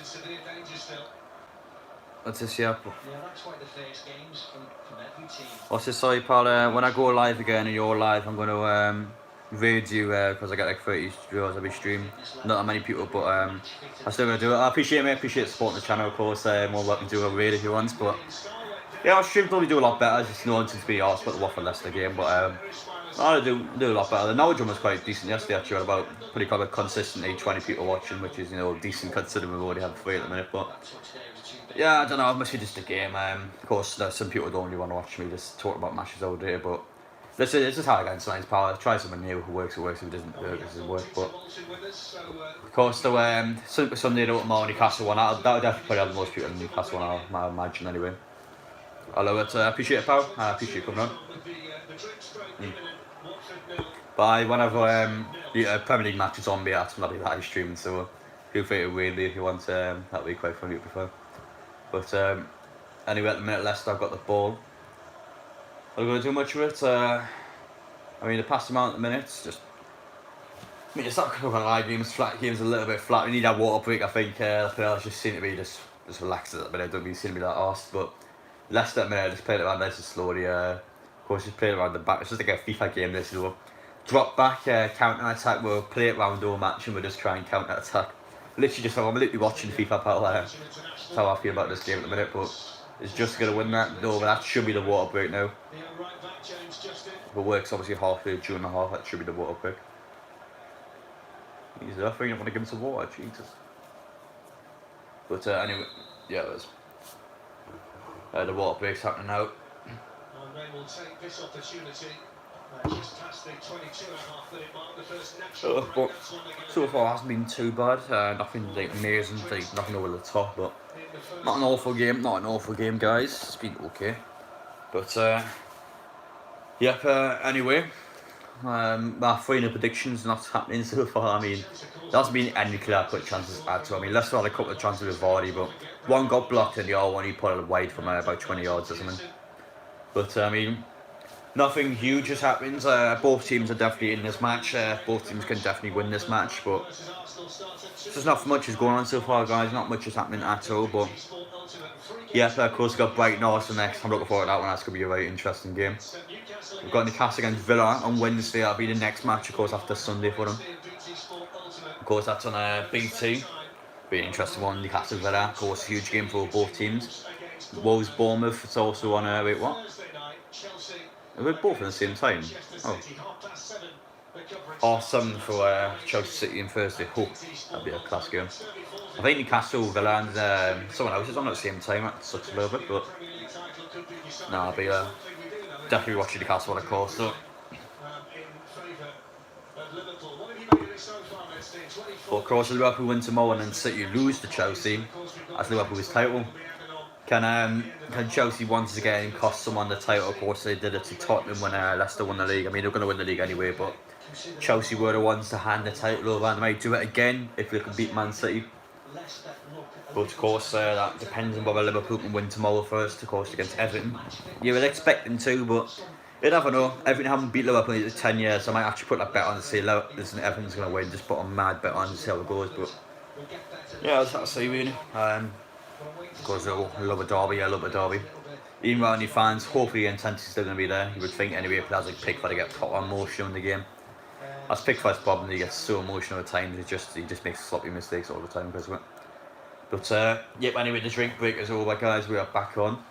What's this here? Yeah, that's why the first games from every team. What's this, sorry pal, when I go live again and you're live, I'm going to raid you because I get like 30 viewers every stream. Not that many people, but I'm still going to do it. I appreciate it, mate. I appreciate supporting the channel, of course. More welcome to do a raid if you want, but yeah, our stream probably do a lot better. Just no one seems to be asked about the Watford Leicester game, but I do a lot better. The knowledge one was quite decent yesterday, actually. Had about pretty kind of consistently 20 people watching, which is, you know, decent considering we've already had 3 at the minute, but yeah, I don't know, it must be just a game. Of course, some people don't really want to watch me just talk about matches all day, but this is how I get into tonight's power. Try something new. If it works, it works. If it doesn't work, it doesn't work. But of course, the Sunday tomorrow Newcastle one, that would definitely probably have the most people in Newcastle one, I imagine, anyway. I love it. I appreciate it, pal. I appreciate you coming on. But whenever Premier League matches on, me, that's not live streaming, so feel free to weirdly if you want. That'd be quite funny to prefer. But anyway, at the minute, Leicester have got the ball. I'm not going to do much of it. I mean, the past amount of minutes, just. I mean, it's not going to lie, flat games a little bit flat. We need that water break, I think. The players just seem to be just relaxed at the minute. Don't really seem to be that arsed. But Leicester at the minute, just playing around nice and slowly. Of course, just playing around the back. It's just like a FIFA game, this, you know. Drop back, counter attack. We'll play it round all match and we'll just try and counter attack. Literally, I'm literally watching FIFA Power. That's how I feel about this game at the minute, but it's just going to win that. No, but that should be the water break now. If it works, obviously, halfway during the half, that should be the water break. He's there, I think I want to give him some water, Jesus. But anyway, yeah, there's the water break's happening now. And they will take this opportunity. Just past the 22.5-minute mark, the first natural break. But so far, it hasn't been too bad. Nothing like amazing, like nothing over the top, but not an awful game. Not an awful game, guys. It's been okay. But yep. Anyway, my final predictions not happening so far. I mean, there hasn't been any clear-cut chances at all. I mean, Leicester had a couple of chances with Vardy, but one got blocked and the other one he put it wide from about 20 yards or something. But I mean, nothing huge has happened. Both teams are definitely in this match. Both teams can definitely win this match, but there's not much is going on so far, guys. Not much is happening at all. But yeah, of course, we've got Brighton Arsenal next. I'm looking forward to that one. That's going to be a very interesting game. We've got Newcastle against Villa on Wednesday. That'll be the next match, of course, after Sunday for them. Of course, that's on BT. Be an interesting one. Newcastle Villa, of course, huge game for both teams. Wolves Bournemouth. It's also on. Wait, what? Are we both at the same time? Oh. 7 for Chelsea City on Thursday. Oh, that'd be a class game. I think Newcastle, Villa and someone else is on at the same time. That sucks a little bit, but no, I'll be definitely watching Newcastle, of course. So. But of course, Liverpool win tomorrow and then City lose to Chelsea. That's Liverpool's title. Can Chelsea once again cost someone the title? Of course, they did it to Tottenham when Leicester won the league. I mean, they're going to win the league anyway, but Chelsea were the ones to hand the title over, and they might do it again if they can beat Man City. But of course, that depends on whether Liverpool can win tomorrow first, of course, against Everton. You would expect them to, but you never know. Everton haven't beat Liverpool in 10 years, so I might actually put that bet on to say listen, Everton's going to win. Just put a mad bet on to see how it goes. But yeah, that's what I say, really. Of course, I love a derby. I love a derby. Even without any fans, hopefully the intensity's still going to be there. You would think anyway, if players like Pickford get proper emotional in the game. That's Pickford's problem. He gets so emotional at times. He just makes sloppy mistakes all the time because of it. But yep. Anyway, the drink break is over, guys. We are back on.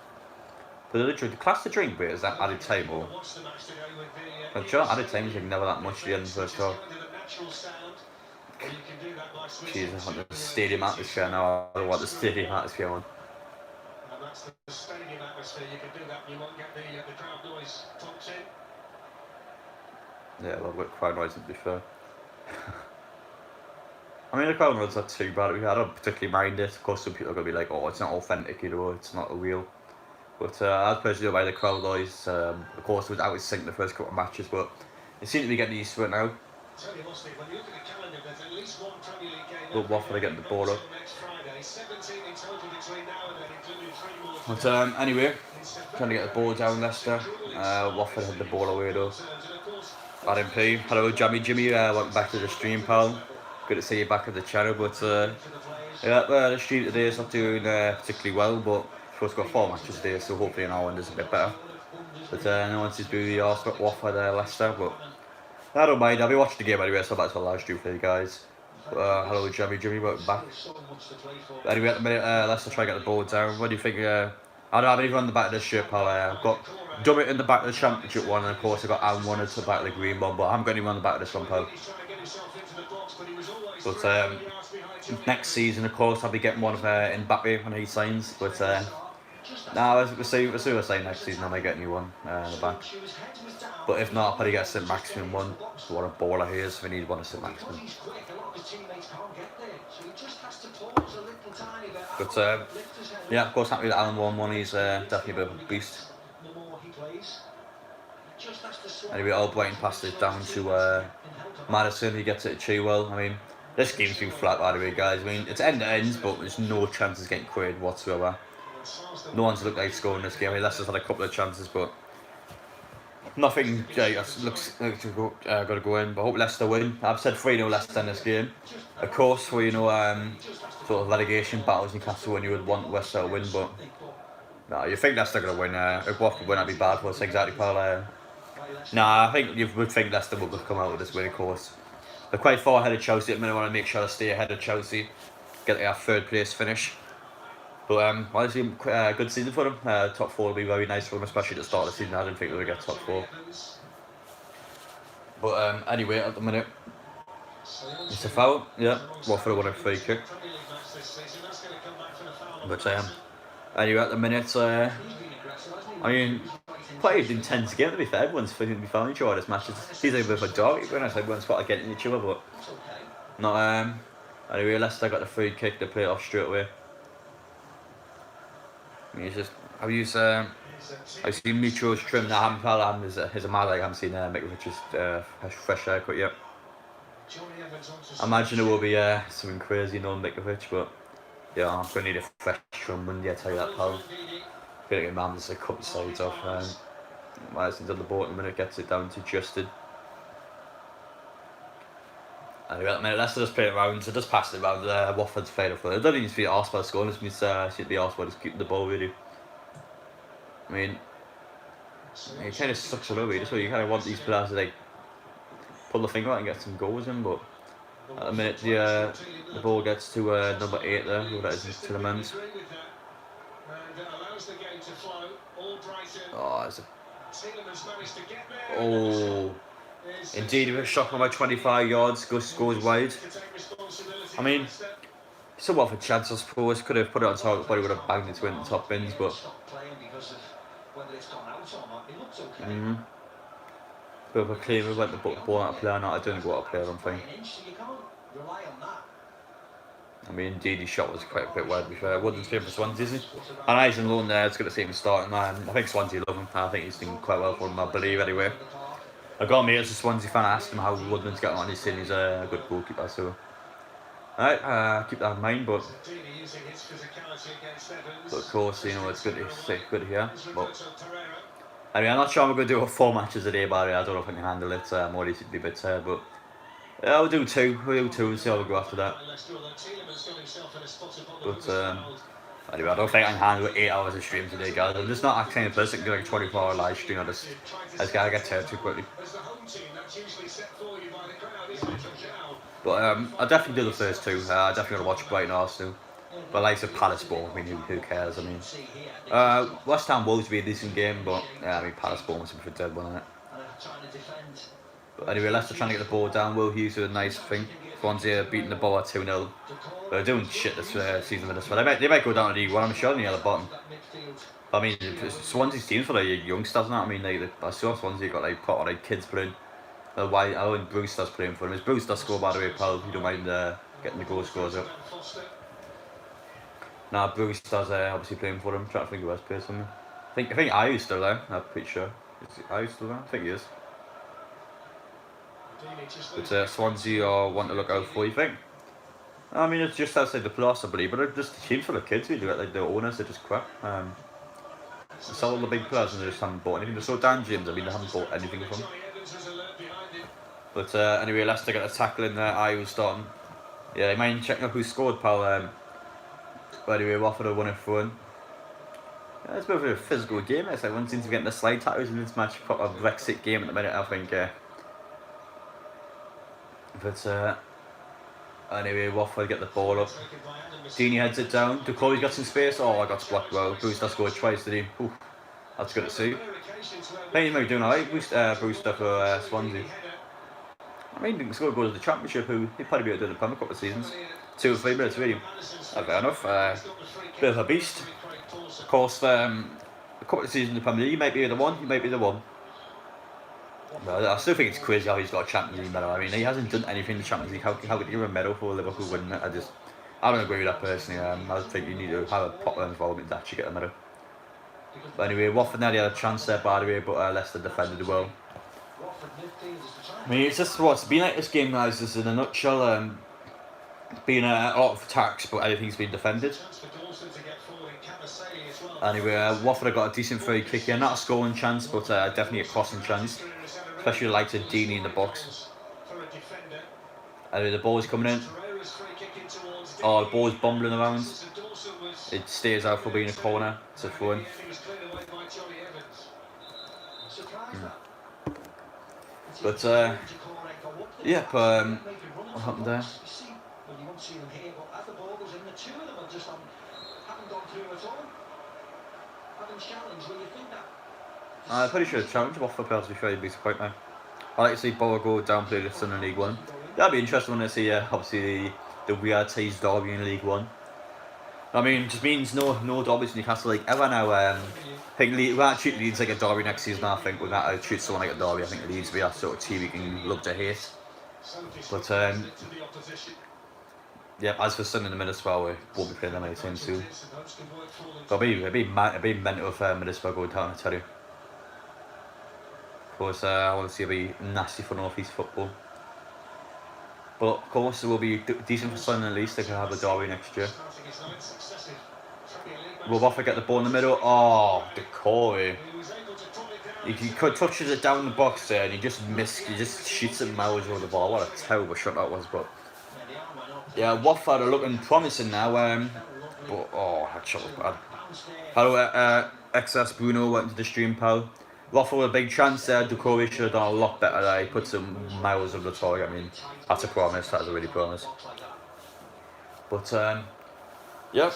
But the class the drink break is that added time or? I'm sure added time is like never that much at the end of the first half. Jesus, I want the stadium atmosphere now. I don't want the stadium atmosphere on. And that's the stadium atmosphere. You can do that. You won't get the crowd noise pumped in. Yeah, well, crowd noise to be fair. I mean, the crowd noise not too bad. I don't particularly mind it. Of course, some people are gonna be like, "Oh, it's not authentic, you know, it's not a real." But I personally don't mind the crowd noise. Of course, I was thinking the first couple of matches, but they seem to be getting used to it now. But Watford are getting the ball up. But anyway, trying to get the ball down Leicester. Watford had the ball away though. Adam P. Hello, Jimmy. Welcome back to the stream, pal. Good to see you back at the channel. But yeah, the stream today is not doing particularly well. But course, got 4 matches today, so hopefully an hour is a bit better. But no one's just be Watford, Leicester, but I don't mind. I'll be watching the game anyway, so that's what I'll live stream for you guys. Hello, Jimmy, welcome back. But anyway, at the minute, Leicester try to get the ball down. What do you think? I don't have anything on the back of this shirt, pal. I've got Dummett in the back of the Championship one, and of course I've got Aaron one at the back of the green one, but I haven't got anyone on the back of this one, pal. But next season, of course, I'll be getting one of Mbappe when he signs. But nah, we'll see what I say next season. I might get a new one in the back. But if not, I'll probably get a St Maximin one. So what a baller he is. We need one of St Maximin. But yeah, of course, happy with Alan one. He's definitely a bit of a beast. Anyway, Albrighton passes it down to Madison. He gets it to Chilwell. I mean, this game's been flat, by the way, guys. I mean, it's end to ends, but there's no chances getting created whatsoever. No one's looked like scoring this game. I mean, Leicester's had a couple of chances, but nothing looks like got to go in. But I hope Leicester win. I've said 3-0 Leicester in this game. Of course, for sort of relegation battles, Newcastle when you would want Leicester to win, but no, you think Leicester going to win. If Watford win, that'd be bad for us. Exactly, pal. Nah, I think you would think Leicester will come out with this win, of course. They're quite far ahead of Chelsea at the minute. I want to make sure they stay ahead of Chelsea, get their 3rd place finish. But honestly, a good season for them. Top 4 will be very nice for them, especially at the start of the season. I didn't think they would get top 4. But anyway, at the minute, it's a foul. Yeah, Watford won a free kick. But anyway, at the minute, I mean, quite an intense game to be fair. Everyone's feeling fouling each other this match. He's a bit of a dog. Everyone's quite getting each other, but not. Anyway, Leicester got the free kick. They play it off straight away. I mean, it's just I've seen Mitro's trim the ham, pal. Is a mad like I haven't seen Mikrovic's fresh haircut yet. I imagine it will be something crazy, Mitrovic, but yeah, I'm gonna need a fresh trim Monday. I tell you that, pal. I feel like your man just cut the sides off. Madison's on the board in a minute, gets it down to Justin. Anyway, at the minute, Leicester just play it around, so just pass it around. Watford's played off. It doesn't need to be Arsenal scoring, it means should be Arsenal just keeping the ball, really. I mean, it kind of sucks a little bit. That's why you kind of want these players to like pull the finger out and get some goals in, but at the minute, the ball gets to number 8 there, who that is, Tillemans. Oh, it's a... Oh... Indeed, a shot from about 25 yards, goes wide. I mean, somewhat of a chance, I suppose. Could have put it on top, probably would have banged into the top bins, but. Bit of a claim, we went the ball out of play or not. I don't know what a player, I don't think. I mean, indeed, his shot was quite a bit wide, to be fair. Woodland's playing for Swansea, isn't he? And he's in loan there, it's good to see him starting. I think Swansea love him. I think he's doing quite well for him, I believe, anyway. I got me as a Swansea fan. I asked him how Woodland's getting on. He's saying he's a good goalkeeper. So, alright, keep that in mind. But of course, it's good to hear. But anyway, I'm not sure I'm going to do 4 matches a day, but I don't know if I can handle it. I'm already a bit tired, but yeah, I'll do 2. We'll do 2 and see how we go after that. But anyway, I don't think I can handle 8 hours of stream today, guys. I'm just not that kind of person to do like a 24-hour live stream. I just gotta get tired too quickly. But I'll definitely do the first 2. I definitely want to watch Brighton Arsenal. But like the Palace ball, I mean, who cares? I mean, West Ham Wolves will be a decent game, but yeah, I mean, Palace ball must be for dead one, isn't it? But anyway, Leicester trying to get the ball down. Will Hughes with a nice thing. Swansea beating the ball at 2-0. They're doing shit this season with this one. They might go down to League One. I'm sure near the bottom. I mean, Swansea's teams for the youngsters now. I mean, I saw Swansea got like proper like kids playing. Why? I think Brewster's playing for them. Is Brewster score, by the way, pal? If you don't mind getting the goal scores up. Nah, Brewster's obviously playing for them. Trying to think who else plays for them. I think Ayu's still there. I'm pretty sure. Is Ayu still there? I think he is. But Swansea want to look out for, you think? I mean, it's just outside the plus, I believe, but it's just teams for the kids. We do it like the owners, they're just crap. I saw all the big players and they just haven't bought anything. They saw Dan James, I mean, they haven't bought anything from him. But anyway, Leicester got a tackle in there. I was starting. Yeah, you mind checking up who scored, pal? But anyway, Watford have won it for one. It's a bit of a physical game. It's like one seems to be getting the slide tackles in this match. Proper Brexit game at the minute, I think. But anyway, Watford get the ball up. Deeney heads it down. Ducroix's got some space. Oh, I got blocked well. Brewster scored twice, did he? Ooh, that's good to see. I think he might be doing alright, Brewster for Swansea. I mean, he can score goals at the Championship, he'd probably be able to do the Premier a couple of seasons. 2 or 3 minutes, really. Fair enough. Bit of a beast. Of course, a couple of seasons in the Premier League, he might be the one, But I still think it's crazy how he's got a Champions League medal. I mean, he hasn't done anything in the Champions League. How could he have a medal for Liverpool winning it? I don't agree with that personally. I think you need to have a proper involvement to actually get a medal. But anyway, Watford nearly had a chance there, by the way, but Leicester defended well. I mean, it's just what's been like this game, guys, just in a nutshell. Been a lot of attacks, but everything's been defended. Anyway, Watford have got a decent free kick here. Not a scoring chance, but definitely a crossing chance. Especially the likes of Deeney in the box. Anyway, the ball is coming in. Oh, the ball is bumbling around. It stays out for being a corner. It's a throw in. But, yep, what happened there? I'm pretty sure the challenge of Watford players will be fairly disappointing. I like to see Borough go down play Leicester in League One. That'd be interesting when I see obviously the weird tease derby in League One. I mean, it just means no derbies in Newcastle like ever now. I think we might treat Leeds like a derby next season. I think we might treat someone like a derby. I think Leeds will be that sort of team we can love to hate. But yeah, as for Sunday in the Middlesbrough, we won't be playing them anytime soon. But it'd be mental if Middlesbrough go down, I tell you. Of course, I want to see it be nasty for North East football. But of course, it will be decent for Sunday at least. They can have a derby next year. Will Watford get the ball in the middle? Oh, Ducroix. He touches it down the box there and he just shoots it miles over the ball. What a terrible shot that was, but yeah, Watford are looking promising now. But oh, that shot was bad. Hello, XS Bruno went into the stream, pal. Watford with a big chance there. Ducroix should have done a lot better there. He put some miles over the target. I mean, that's a promise. That's a really promise. But yep,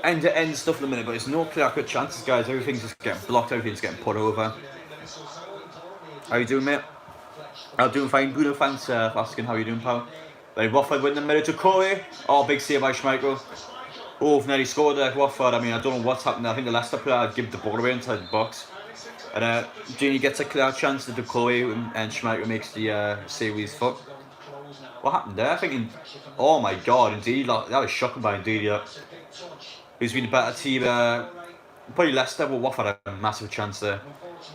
end-to-end stuff in a minute, but it's no clear-cut chances, guys. Everything's just getting blocked. Everything's getting put over. How you doing, mate? I'm doing fine. Bruno, thanks for asking. How you doing, pal? Like Watford win the middle to Ducroix. Oh, big save by Schmeichel. Oh, we've nearly scored there, Watford. I mean, I don't know what's happened. I think the Leicester player gave the ball away inside the box. And Genie gets a clear chance to Ducroix and Schmeichel makes the save with his foot. What happened there? I think, oh my god, indeed, that was shocking by Indeed. Who's been a better team? Probably Leicester, but Watford had a massive chance there.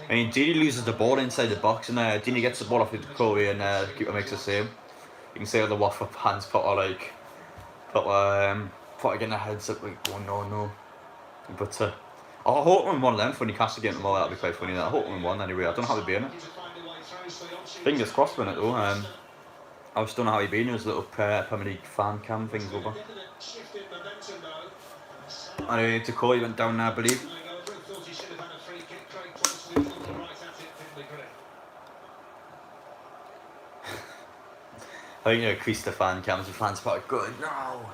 I mean, Deeney loses the ball inside the box, and Deeney gets the ball off with Ducroix, and keeper makes a save. You can see how the Watford fans put getting their heads up, like, oh no. But I hope we win one of them for Newcastle game tomorrow. That'll be quite funny. I hope we win one anyway. I don't know how we'll be in it. Fingers crossed for it though. I just don't know how he'd be in his little Premier League fan cam things over. Anyway, Ducroix went down there, I believe. I think increase the fan cams. The fans are good. No.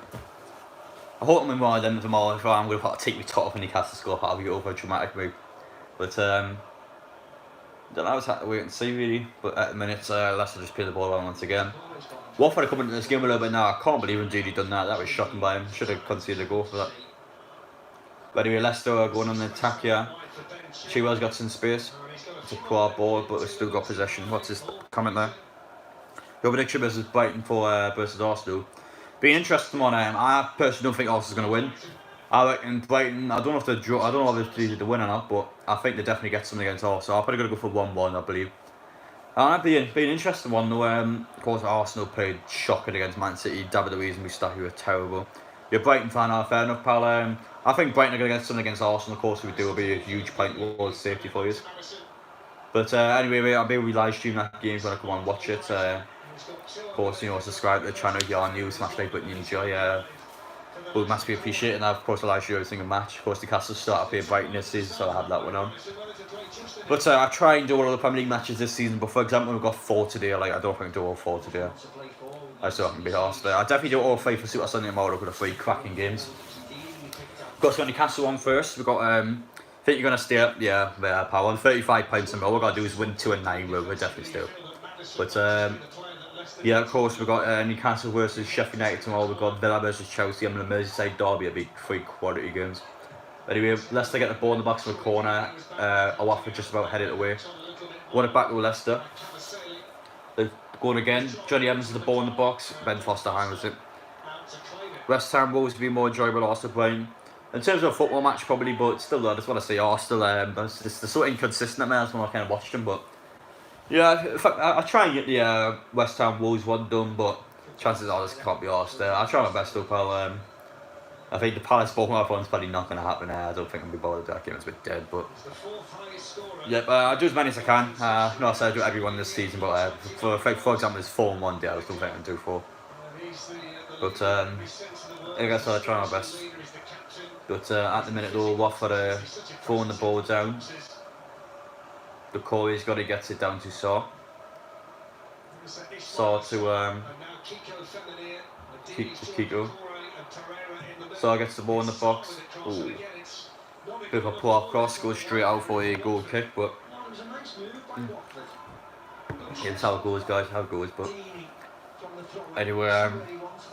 I hope I'm in one of them tomorrow. If I'm going to take my top off in Newcastle score. That'll be over a dramatic move. But don't know. It's had to wait and see really. But at the minute, Leicester just play the ball on once again. Watford are coming into this game a little bit now. I can't believe indeed he done that. That was shocking by him. Should have conceded a goal for that. But anyway, Leicester are going on the attack here. Chilwell's got some space. It's a poor ball, but they've still got possession. What's his comment there? Your prediction versus Brighton versus Arsenal. Be an interesting one. I personally don't think Arsenal's going to win. I reckon Brighton, I don't know if they're draw. I don't know if they're win or not, but I think they definitely get something against Arsenal. I'm probably going to go for 1-1, I believe. That'd be an interesting one though. Of course, Arsenal played shocking against Man City. David Luiz and Mustafi were terrible. You're a Brighton fan, fair enough, pal. I think Brighton are going to get something against Arsenal. Of course, if we do, it'll be a huge point towards safety for you. But anyway, I'll be able to live stream that game so I come on and watch it. Of course, subscribe to the channel if you're new, smash like button you enjoy. But massively appreciating that. Of course, I like every single match. Of course, the Castle started playing Brighton this season, so I had that one on. But I try and do all the Premier League matches this season. But for example, we've got 4 today. Like, I don't think I can do all 4 today. I still haven't been asked. I definitely do all 3 for Super Sunday tomorrow. We've got 3 cracking games. Of course, we've got Newcastle on first. We've got, I think you're going to stay up. Yeah, pal. On £35 and all we've got to do is win 2 and 9. We're definitely still. But, yeah, of course, we've got Newcastle versus Sheffield United tomorrow. We've got Villa versus Chelsea. And the Merseyside derby. A big 3 quality games. Anyway, Leicester get the ball in the box from the corner. Watford just about headed away. Won it back to Leicester. They're going again. Johnny Evans with the ball in the box. Ben Foster handles it. West Ham will always be more enjoyable Arsenal playing. In terms of a football match, probably, but still, I just want to say Arsenal. They're so inconsistent, man. That's when I kind of watched them, but yeah, in fact, I try and get the West Ham Wolves one done, but chances are this can't be arsed. I'll try my best though, pal. I think the Palace Bournemouth one's probably not going to happen. I don't think I'll be bothered. That game is a bit dead, but yep, I'll do as many as I can. No, I said I'll do every one this season, but for example, there's 4 in one day. I don't think I can do 4. But I guess I'll try my best. But at the minute though, Watford are throwing the ball down. The Corey's got to get it down to Saw. Saw to Kiko. Saw gets the ball in the box. Ooh. Bit of a pull-up cross, goes straight out for a goal kick, but yeah, that's how it goes, guys. How it goes, but anyway,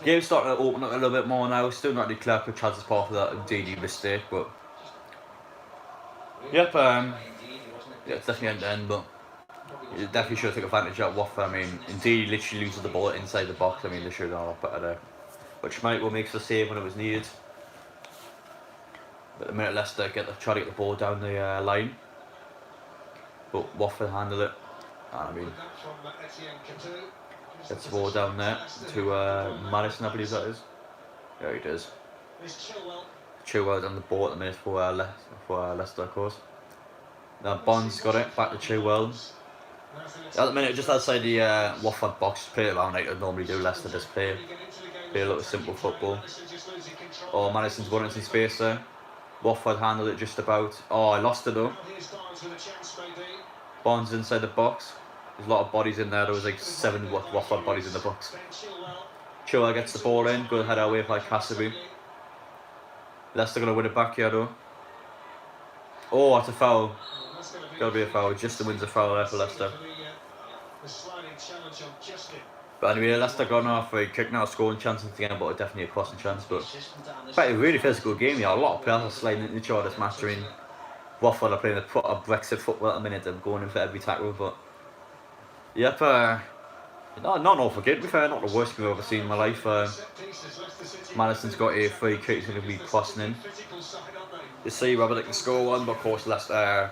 game's starting to open up a little bit more now. Still not declared for chances part of that DD mistake, but yep, yeah, it's definitely end to end, but you definitely should take advantage of Watford. I mean, indeed, he literally loses the ball inside the box. I mean, they should have done a lot better there. But Schmeichel makes the save when it was needed. But the minute Leicester try to get the ball down the line, but Watford handle it. And I mean, gets the ball down there to Madison, I believe that is. Yeah, he does. Chilwell on the ball at the minute for Leicester, of course. Now Bond's got it, back to Chilwell. At the minute, just outside the Watford box, play it around like they normally do. Leicester just play a little simple football. Oh, Madison's won it in space there. Watford handled it just about. Oh, I lost it though. Bond's inside the box. There's a lot of bodies in there. There was like 7 Watford bodies in the box. Chilwell gets the ball in, good header away by Cassidy. Leicester going to win it back here though. Oh, that's a foul. Got to be a foul. Justin wins a foul there for Leicester. But anyway, Leicester gone off a kick now, scoring chances again, but definitely a crossing chance. But a really physical game. Yeah, a lot of players are sliding into each other this match. I mean, Watford are playing a Brexit football at the minute. They're going in for every tackle, but yep, not awful game. To be fair, not the worst game I've ever seen in my life. Madison's got a free kick. He's going to be crossing in. You see whether they can score one, but of course Leicester,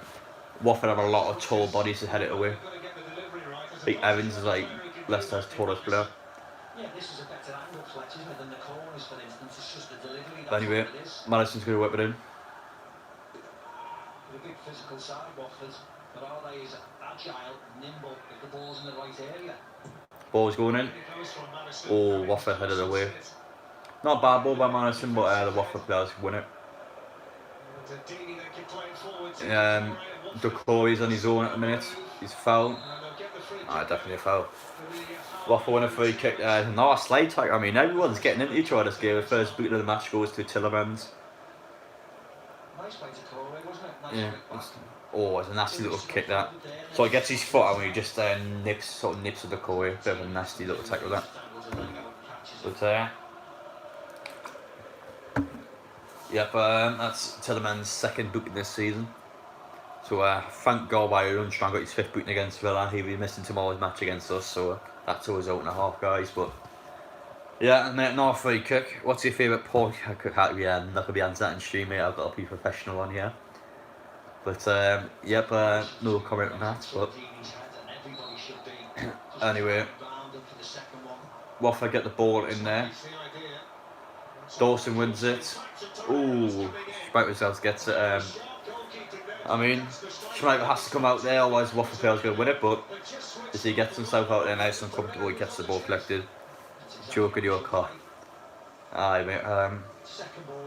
Watford have a lot of tall bodies to head it away. I think Evans is like Leicester's tallest player. But anyway, Madison's going to whip it in. Ball's going in. Oh, Watford headed away. Not a bad ball by Madison, but the Watford players win it. Corey's on his own at the minute. He's foul. Definitely a foul. Watford win a free kick. No, a slide tackle. I mean, everyone's getting into each other this game. The first boot of the match goes to Tillemans. Yeah. It's a nasty little kick that. So he gets his foot out and he just nips with the Corey. Bit of a nasty little tackle that. But yep, that's Tillemans' second booking this season. So thank God by Lundstrand got his 5th booting against Villa. He'll be missing tomorrow's match against us, so that's a result and a half, guys. But yeah, no free kick. What's your favourite pork? Yeah, I'm not gonna be answering that in stream, mate. I've got to be professional on here. But yep, no comment on that. But anyway, Watford get the ball in there. Dawson wins it. Ooh, Schmeichel gets it. I mean, Schmeichel has to come out there, otherwise Watford player's going to win it, but as he gets himself out there nice and comfortable, he gets the ball collected. Joke in your car. Aye, mate.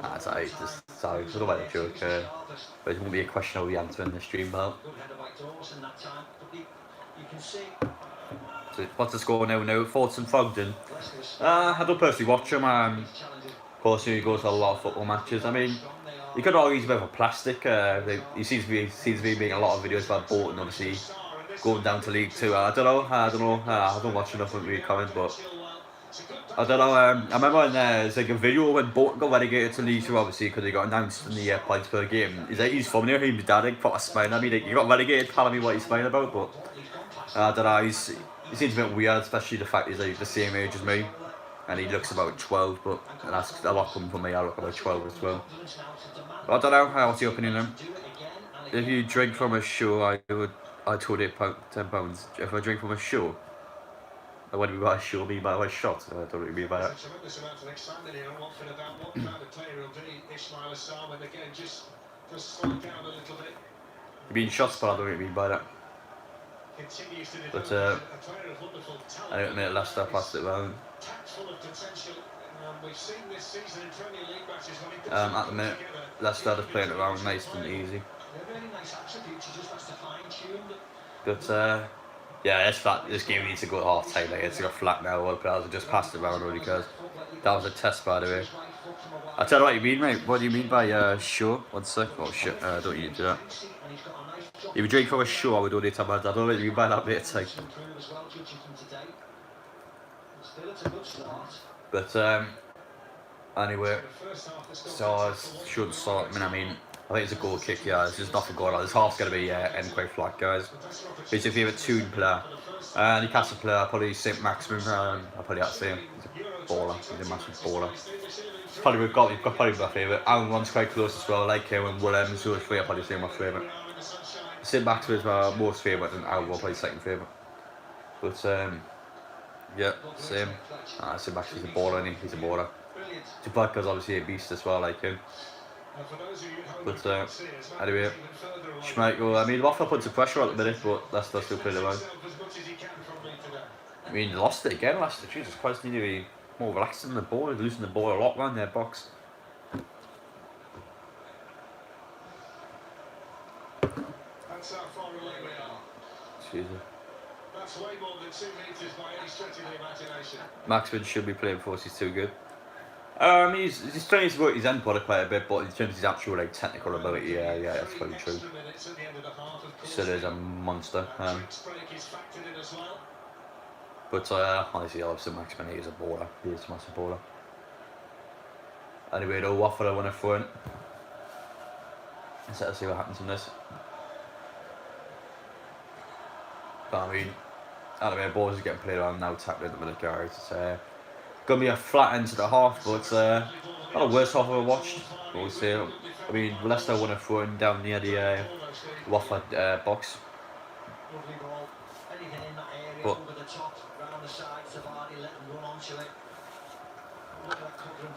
That's alright, just sorry, I don't like the joke, but it won't be a question I'll be answering in the stream about. So what's the score now? Thoughts and Fogden? I don't personally watch them. Of course, he goes to a lot of football matches. I mean, you could argue he's a bit of a plastic. He seems to be making a lot of videos about Bolton, obviously going down to League Two. I don't know. I don't watch enough of the comment, but I don't know. I remember when there's like a video when Bolton got relegated to League Two, obviously because they got announced in the points per game. He's from there. His dad like put a smile. I mean, like, you got relegated. Telling me what he's smiling about, but I don't know. He seems a bit weird, especially the fact he's like the same age as me, and he looks about 12. But that's a lot coming from me. I look about 12 as well. But I don't know. What's your opinion then? If you drink from a show, I'd donate £10. If I drink from a show, I wouldn't be by a show, I mean by a shot. I don't really mean by that. You mean shots, but I don't really mean by that. But I don't admit Leicester passed it round. At the minute, Leicester are playing it around nice and easy. But yeah, this game needs to go at half time. Like, it's got flat now. All the players have just passed it around already because that was a test, by the way. I'll tell you what you mean, mate. What do you mean by show? 1 sec. Oh shit, don't you do that. If you drink from a show, I would donate £10. I don't know what you mean by that, mate. It's like... But anyway, so I should start. I mean, I think it's a goal kick. Yeah, there's just nothing going on. This half's gonna be end quite flat, guys. Who's your favourite Toon player? Newcastle player, probably St. Maximin. I'll probably have to say him. He's a baller. He's a massive baller. Probably we've got probably my favourite. Aaron one's quite close as well. I like him and Willem. So it's I'll probably say my favourite. St. Maximin is my most favourite, and Aaron will probably second favourite. But yeah, same. St. Maximin's a baller, and he's a baller. Tupac's obviously a beast as well, like him. But anyway, Schmeichel, I mean, Watford put some pressure on at the minute, but Leicester still playing around. I mean, they lost it again, Leicester. Jesus Christ, they need to be more relaxed in the ball. They're losing the ball a lot around their box. That's how far away we are. Excuse me. That's way more than 2 metres by any stretch of the imagination. Maximin should be playing for us, he's too good. He's trying to work his end product quite a bit, but in terms of his actual like technical ability, yeah, that's probably true. Still is a monster. But honestly, I love St. Maximin. He is a baller. He is a massive baller. Anyway, though, Watford I want to throw in. Let's see what happens in this. But I mean, anyway, balls are getting played around now, tapped into the minute, guys. It's gonna be a flat end to the half, but not the worst half I've ever watched. We'll see. I mean, Leicester want to throw in down near the Watford box.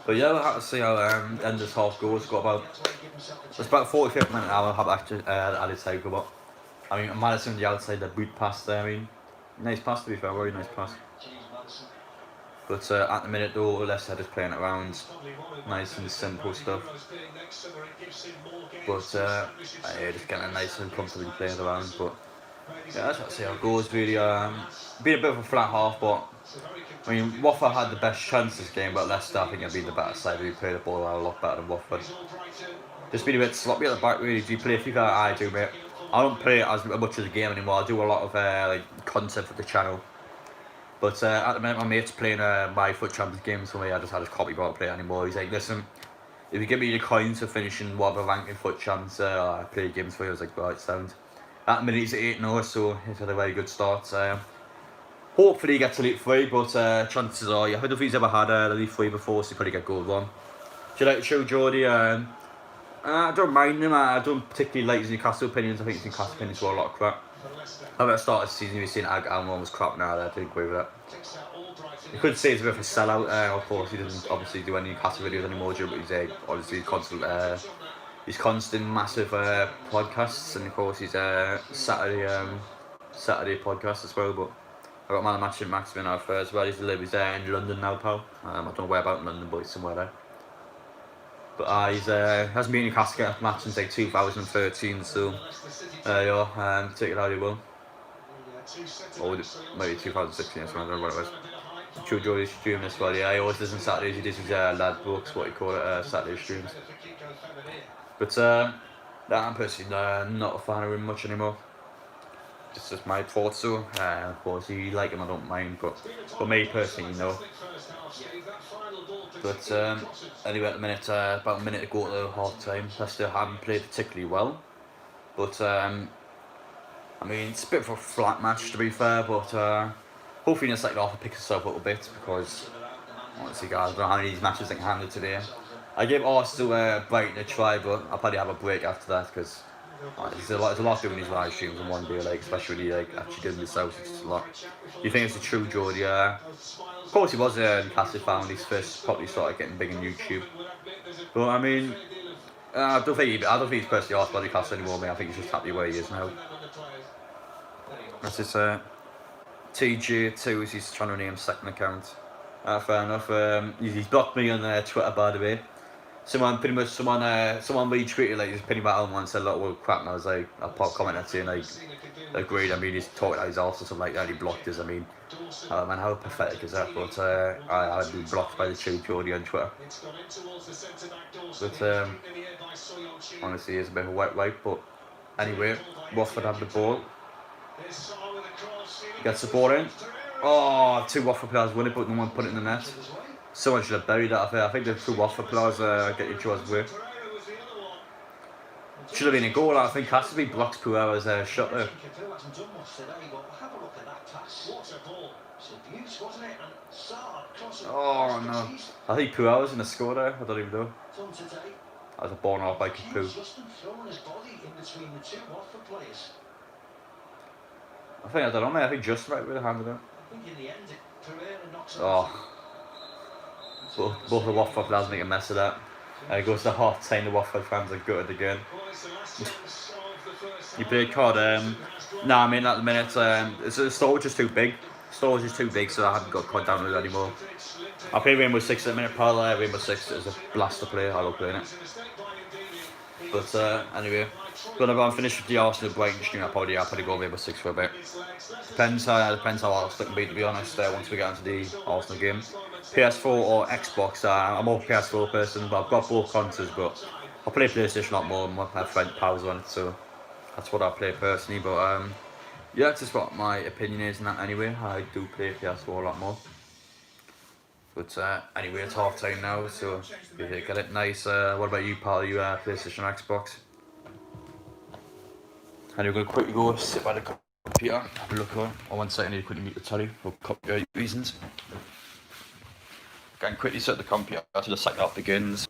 But yeah, we'll have to see how end this half goes. It's about 45th minute now. I'll have actually added time for, but I mean, Madison on the outside, the boot pass there. I mean, nice pass to be fair, very nice pass. But at the minute though, Leicester just playing it around, nice and simple stuff. But yeah, just getting nice and comfortably playing around. But yeah, that's what I say how it goes really. Been a bit of a flat half, but I mean, Watford had the best chance this game, but Leicester I think have been the better side. We played the ball a lot better than Watford. Just been a bit sloppy at the back really. Do you play FIFA? I do, mate. I don't play it as much as a game anymore. I do a lot of like content for the channel. But at the minute, my mate's playing my Foot Champions games for me. I just copy, but I don't play it anymore. He's like, listen, if you give me the coins for finishing whatever rank in Foot Champs, I play games for you. I was like, right, sound. At the minute, he's at 8-0, so he's had a very good start. Hopefully, he gets Elite 3, but chances are, I don't think he's ever had Elite 3 before, so he'll probably get Gold 1. Do you like the show, Geordie? I don't mind him. I don't particularly like his Newcastle opinions. I think his Newcastle opinions were a lot of crap. I at the start of the season, we've seen Almiron was crap now. I didn't agree with that. You could say he's a bit of a sellout. Of course, he doesn't obviously do any Newcastle videos anymore, but he's obviously constant. He's constant massive podcasts, and of course he's Saturday podcast as well. But I got Man of Match at Maximin out first. Well, he's in London now, pal. I don't know where about in London, but he's somewhere there. But he's hasn't been in Newcastle match since like 2013, so yeah, take it how you will. Or maybe 2016 or something, I don't know what it was. True Geordie's stream this one, yeah, he always does on Saturdays, he does his lad books, what you call it, Saturday streams. But I'm personally not a fan of him much anymore. It's just my thoughts though. Of course, if you like him, I don't mind, but for me personally, no. But anyway, at the minute, about a minute to go to the half time, Leicester haven't played particularly well. But I mean, it's a bit of a flat match to be fair, but hopefully in the second half I'll pick us up a little bit because honestly, guys, I don't know how many of these matches I can handle today. I gave Arsenal Brighton a try, but I'll probably have a break after that because there's a lot doing these live streams in one day, like especially when you like actually doing this out. It's just a lot. You think it's a true Geordie? Of course, he was a Newcastle fan when he first probably started getting big on YouTube. But I mean, I don't think he's personally asked about Newcastle anymore. Mate. I think he's just happy where he is now. That's his TG2 is he's trying to name second account. Fair enough. He's blocked me on Twitter, by the way. Someone retweeted like he's pinning back on one and said a lot of crap, and I was like, I popped comment at saying like, agreed. I mean, he's talking out his arse or something like that. And he blocked us. I mean, man, how pathetic is that? But I've been blocked by the True Geordie on Twitter. But honestly, it's a bit of a wet wipe. But anyway, Watford have the ball. Gets the ball in. Oh, 2 Watford players win it, but no one put it in the net. Someone should have buried that. I think the 2 Watford players get each other's way. Should have been a goal. I think has to be blocks Puera's shot there. Oh no! I think Puera's in the score there. I don't even know. That was a ball off by Capu. I don't know, mate. I think just right with the hand of it. Oh. Both the Watford players make a mess of that. It goes to half time, the Watford fans are gutted again. You played card, nah, I mean at the minute, the storage is too big. Storage is too big, so I haven't got COD downloaded anymore. I play Rainbow Six at the minute, pal. Rainbow Six is a blast to play, I love playing it. But anyway, when I'm finished with the Arsenal Brighton stream, I'll probably go Rainbow Six for a bit. Depends how Arsenal can be, to be honest, once we get into the Arsenal game. PS4 or Xbox, I'm more PS4 person, but I've got both consoles, but I play PlayStation a lot more, and my friend pals on it, so that's what I play personally. But yeah, that's just what my opinion is in that anyway. I do play PS4 a lot more. But anyway, it's half time now, so you get it nice. What about you, pal? You PlayStation or Xbox? And we're going to quickly go sit by the computer, have a look at it. Oh, 1 second, I need to quickly mute the telly for copyright reasons. Going quickly set the computer to the second half begins.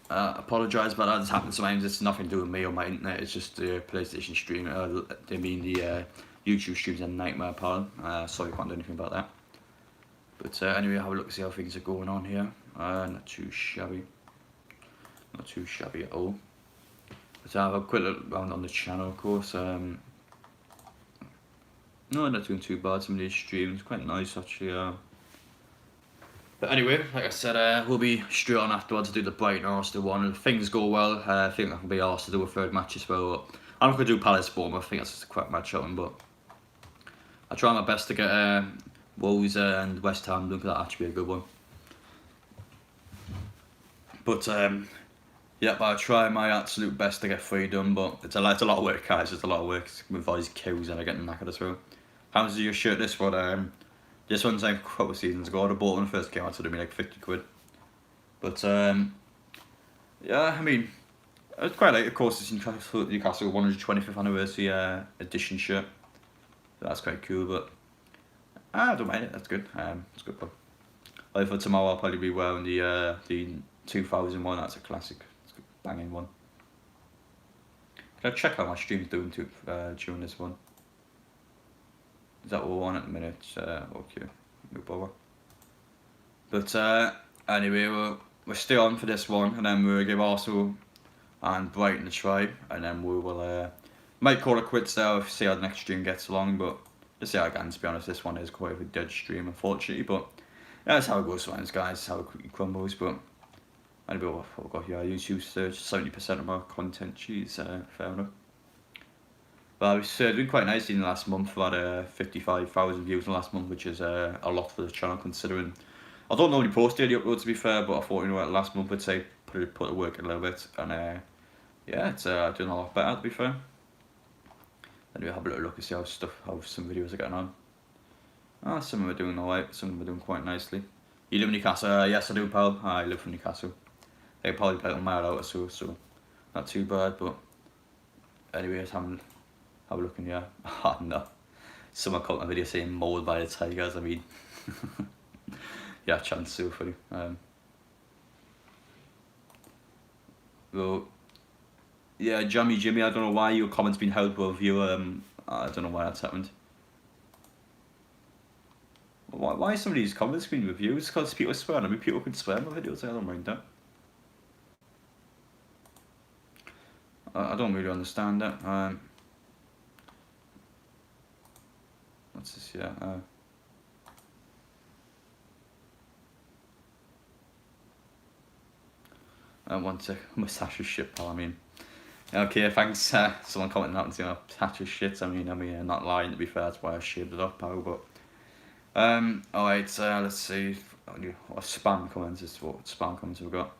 Apologise about that, this happens sometimes. It's nothing to do with me or my internet, it's just the PlayStation stream. The YouTube stream's a nightmare, pal. Sorry, I can't do anything about that. But anyway, have a look, see how things are going on here. Not too shabby. Not too shabby at all. But I have a quick look around on the channel, of course. No, not doing too bad. Some of these streams, quite nice actually. But anyway, like I said, we'll be straight on afterwards to do the Brighton Arsenal one. If things go well, I think that will be asked to do a third match as well. I'm not going to do Palace Bournemouth, I think that's just a crap match on, but I'll try my best to get Wolves and West Ham done, because that'll actually be a good one. But yeah, I'll try my absolute best to get 3 done, but it's a lot of work, guys. It's a lot of work with all these queues and I'm getting knackered as well. How much is your shirt this one? This one's like a couple of seasons ago. I bought when it first came out, so it'd be like 50 quid. But yeah, I mean, it's quite like, of course, it's Newcastle 125th anniversary edition shirt. So that's quite cool, but I don't mind it. That's good. It's good fun. Like for tomorrow, I'll probably be wearing the 2001. That's a classic. It's a banging one. Can I check how my stream's doing during this one? Is that what we're on at the minute? Okay, no bother. But anyway, we're still on for this one, and then we'll give Arsenal and Brighton a try, and then we will might call it quits there, see how the next stream gets along. But Just say again, to be honest, this one is quite a dead stream, unfortunately, but yeah, that's how it goes sometimes, guys. That's how it crumbles. But anyway, what I've got here, YouTube search 70% of my content. Jeez, fair enough. But I was doing quite nicely in the last month. We had 55,000 views in the last month, which is a lot for the channel considering I don't normally post daily uploads, to be fair, but I thought, you know what, last month I'd say put the work in a little bit, and yeah, it's doing a lot better, to be fair. Anyway, have a little look and see how some videos are getting on. Some of them are doing alright, some of them are doing quite nicely. You live in Newcastle? Yes, I do, pal. I live in Newcastle. They probably play a mile out or so not too bad, but anyways, have a look in here. Oh no. Someone caught my video saying mauled by the tigers, I mean. Yeah, chance so funny. Well, yeah, Jimmy, I don't know why your comments been held above you. I don't know why that's happened. Why some of these comments been reviewed? It's because people swear. I mean, people can swear in my videos. I don't mind that. I don't really understand that. What's this? Yeah. One sec. Moustache is shit, pal. I mean. Okay, thanks. Someone commenting that and saying, "Oh, moustache is shit." I mean, not lying, to be fair. That's why I shaved it off, pal. But alright. Let's see. What spam comments is what spam comments we've got.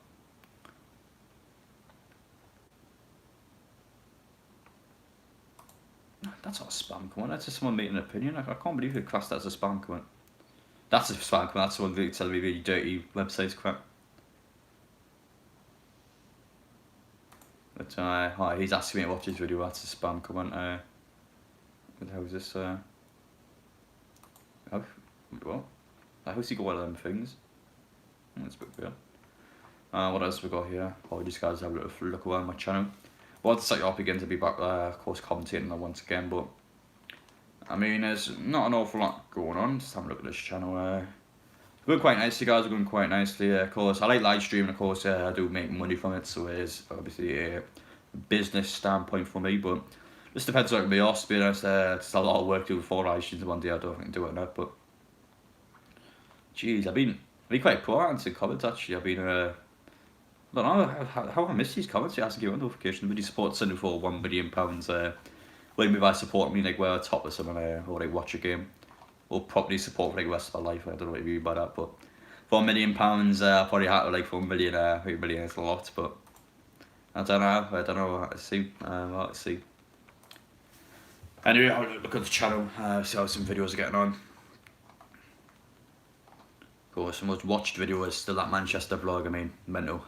That's not a spam comment. That's just someone making an opinion. I can't believe they classed that as a spam comment. That's a spam comment. That's someone really telling me really dirty websites crap. But he's asking me to watch his video. That's a spam comment. What the hell is this? What? How's he got one of them things? That's a bit weird. What else we got here? These guys have a little look around my channel. Well, to set you up again to be back, of course, commentating once again, but I mean, there's not an awful lot going on. Just have a look at this channel. We're going quite nicely, guys. We're going quite nicely. Of course, I like live streaming. Of course, I do make money from it, so it is obviously a business standpoint for me. But this depends on me. To be honest, it's a lot of work to do before live streams. One day I don't think I can do it enough, but jeez, I've been quite poor at answering comments. Actually, I've been I don't know how I miss these comments. It hasn't given a notification. Would you support sending for £1 million? When if I support me like we're top of someone or like watch a game, or properly support for like the rest of my life. I don't know what you mean by that, but for £1 million, I probably had to like for £1 million. £1 million is a lot, but I don't know. Let's see. Let's see. Anyway, I'll look at the channel. See how some videos are getting on. Of course, the most watched video is still that Manchester vlog. I mean, mental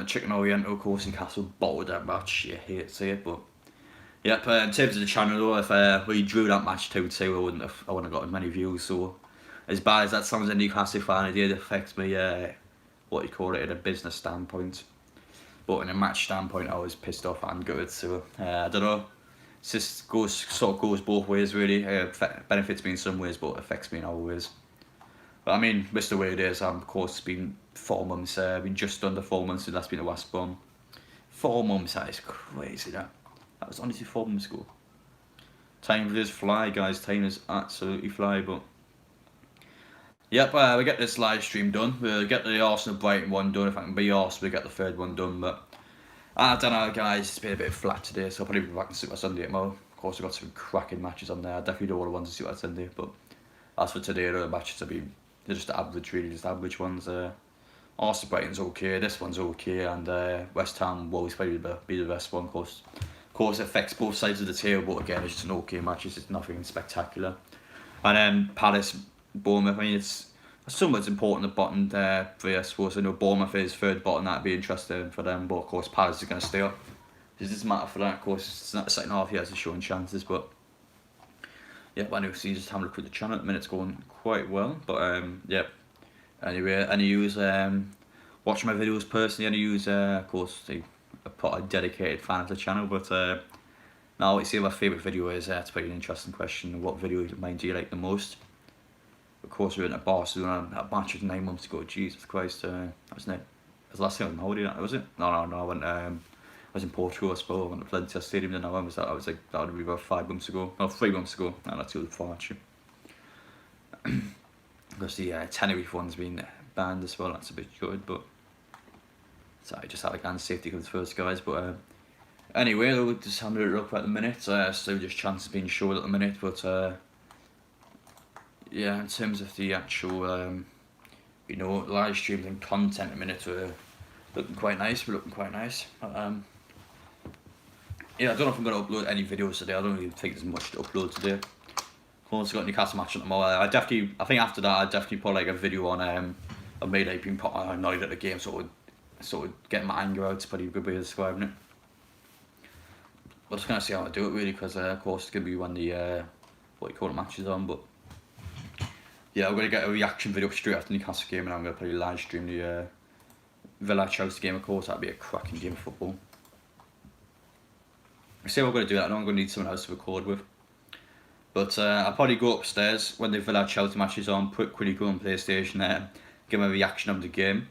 chicken oriental. Of course, Newcastle bottled that match. You hate to see it, but yep. In terms of the channel, though, if we drew that match 2-2, I wouldn't have got as many views. So, as bad as that sounds, a Newcastle fan, it did affect me. What you call it, in a business standpoint, but in a match standpoint, I was pissed off and gutted. So, I don't know. It just goes both ways, really. Benefits me in some ways, but affects me in other ways. But I mean, just the way it is, of course, it's been 4 months, been just under 4 months since that's been the last one. 4 months, that is crazy, that was honestly 4 months ago. Time does fly, guys, time does absolutely fly, but yep, we get this live stream done, we'll get the Arsenal Brighton one done. If I can be Arsenal, we'll get the third one done, but I don't know, guys, it's been a bit flat today, so I'll probably be back to Super Sunday tomorrow. Of course, I've got some cracking matches on there. I definitely don't want to see Super Sunday, but as for today, the matches have been, they're just average, really, just average ones. Arsenal Brighton's okay, this one's okay, and West Ham will always probably be the best one, of course. Of course, it affects both sides of the table, but again, it's just an okay match, it's just nothing spectacular. And then Palace, Bournemouth, I mean, it's somewhat important the bottom there for you, I suppose. I know Bournemouth is third bottom, that'd be interesting for them, but of course, Palace is going to stay up. It doesn't matter for that, of course, it's not the second half, he has showing chances, but yeah, well, anyway, so you just having a look at the channel at the minute, it's going quite well, but yeah. Anyway, any use watch my videos personally, any use of course a dedicated fan of the channel, but now let's see what my favourite video is. It's quite an interesting question. What video of mine do you like the most? Of course, we went to Barcelona, that match was 9 months ago. Jesus Christ, that was the last time I was on holiday, was it? No, I went was in Portugal, I suppose. I went to Valencia Stadium, then I was that. That would be about 5 months ago. No, 3 months ago. No, that's too far actually. Because the Tenerife one's been banned as well. That's a bit good, but sorry, just Alacant safety comes first, guys. But anyway, we'll just have a little look at the minute. Still just chances being short at the minute, but yeah, in terms of the actual you know, live streams and content at the minute, we're looking quite nice. We're looking quite nice. But, yeah, I don't know if I'm going to upload any videos today. I don't really think there's much to upload today. I've also got Newcastle match on tomorrow. I think after that I'd definitely put like a video on of me like being annoyed at the game, sort of getting my anger out. It's probably a good way of describing it. We're just gonna see how I do it really, because of course it's gonna be when the what you call it matches on. But yeah, I'm gonna get a reaction video straight after the Newcastle game, and I'm gonna probably live stream the Villa Chelsea game. Of course, that'd be a cracking game of football. I say I'm gonna do that. I know I'm gonna need someone else to record with. But I'll probably go upstairs when the Villa Chelsea match is on, quickly go on PlayStation there, give my reaction of the game,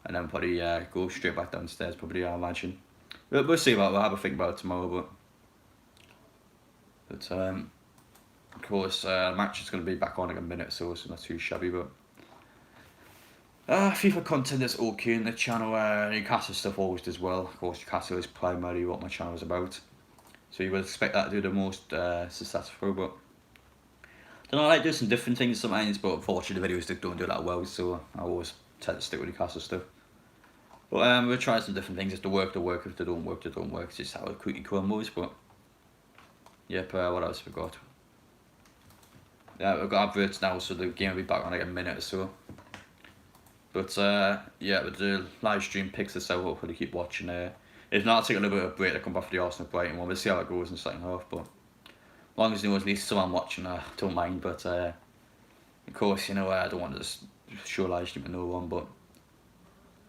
and then probably go straight back downstairs, probably, I imagine. We'll see what we'll have a think about it tomorrow, but of course, the match is going to be back on in a minute, so it's not too shabby, but FIFA content is okay in the channel. Newcastle stuff always does well. Of course, Newcastle is primarily what my channel is about. So you would expect that to do the most successful, but I don't know, I like doing some different things sometimes, but unfortunately the videos don't do that well, so I always tend to stick with the Newcastle stuff. But we'll try some different things. If they work, they work. If they don't work, they don't work. It's just how it quickly crumbles. But yep, what else have we got? Yeah, we've got adverts now, so the game will be back on like a minute or so. But yeah, with the live stream picks this out, hopefully keep watching. If not, I'll take a little bit of a break to come back for the Arsenal Brighton one. We'll see how it goes in the second half. But as long as there was at least someone watching, I don't mind. But of course, you know, I don't want to just show live stream to no one. But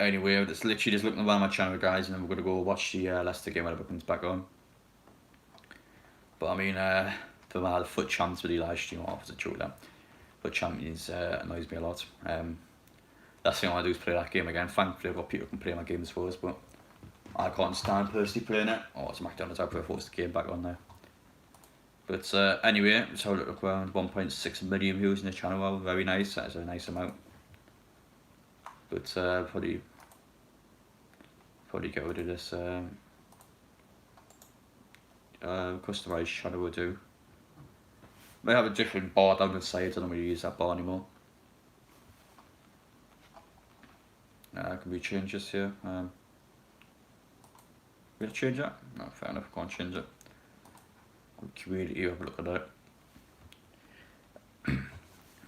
anyway, it's literally just looking around my channel, guys, and then we're going to go watch the Leicester game whenever it comes back on. But I mean, for my foot champs with the live stream off, it's a joke that. But champions annoys me a lot. That's the thing I do is play that game again. Thankfully, I've got people who can play my games for us, but I can't stand personally playing it. Oh, it's McDonald's. I prefer the game back on there. But anyway, let's have a look around. 1.6 million views in the channel. Well, very nice. That is a nice amount. But probably get rid of this customised channel will do. May have a different bar down the side. I don't really use that bar anymore. Can we change this here? Will I change that? No, fair enough, I can't change it. Community, have a look at that.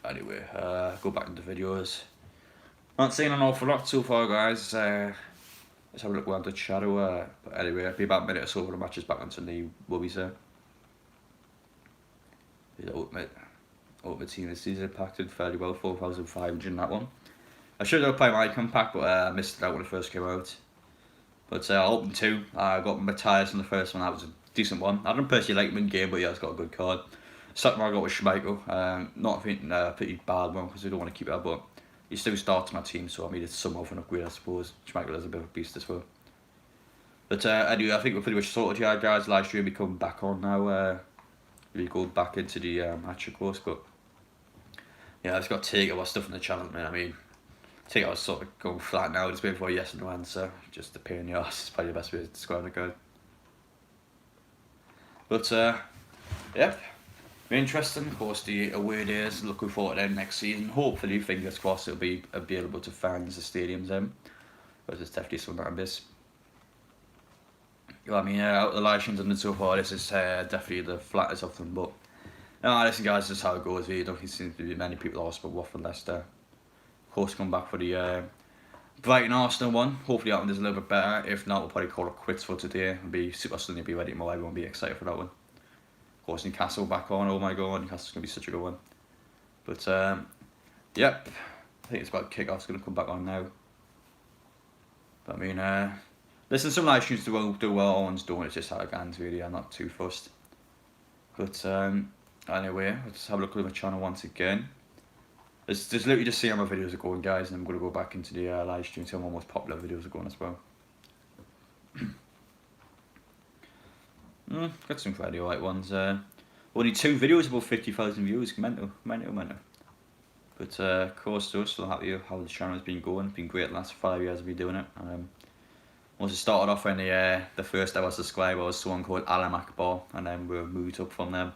Anyway, go back into videos. Not seeing an awful lot so far, guys. Let's have a look around the shadow. But anyway, it'll be about a minute or so for the matches back onto the Wubbies there. The ultimate team this season impacted fairly well, 4,500 in that one. I should have played my icon pack, but I missed it out when it first came out. But I opened 2. I got Matthias in the first one. That was a decent one. I don't personally like him in game, but yeah, it's got a good card. Second one I got was Schmeichel. Not a pretty bad one because I don't want to keep it, but he still starts my team, so I needed some of an upgrade, I suppose. Schmeichel is a bit of a beast as well. But anyway, I think we're pretty much sorted here, guys. Live stream will be coming back on now. We go back into the match, of course, but yeah, I've just got to take our stuff on the channel, man. I mean, take I was sort of going flat now, just waiting for a yes and no answer. Just a pain in the arse is probably the best way to describe the guy. But yep, very interesting. Of course, the away days, looking forward to them next season. Hopefully, fingers crossed, it'll be available to fans, the stadiums, but it's definitely something that I miss. I mean, out of the live streams I've done so far, this is definitely the flattest of them. But no, listen, guys, this is how it goes. Really, don't seem to be many people ask about Watford, Leicester. Of course, come back for the Brighton Arsenal one. Hopefully that one is a little bit better. If not, we'll probably call it quits for today. It'll be super Sunday, be ready tomorrow. Everyone will be excited for that one. Of course, Newcastle back on. Oh my god, Newcastle's going to be such a good one. But yep, I think it's about kick-off's going to come back on now. But I mean, listen, some live streams do well, ones don't. It's just how it goes, really. I'm not too fussed. But anyway, let's have a look at my channel once again. Just literally just see how my videos are going, guys, and I'm going to go back into the live stream, see how my most popular videos are going as well. Got some fairly alright ones. Only 2 videos above 50,000 views. Mental. But of course, still happy with how the channel has been going. It's been great the last 5 years I've been doing it. Once it started off when the first ever subscriber was someone called Alam Akbar, and then we moved up from them.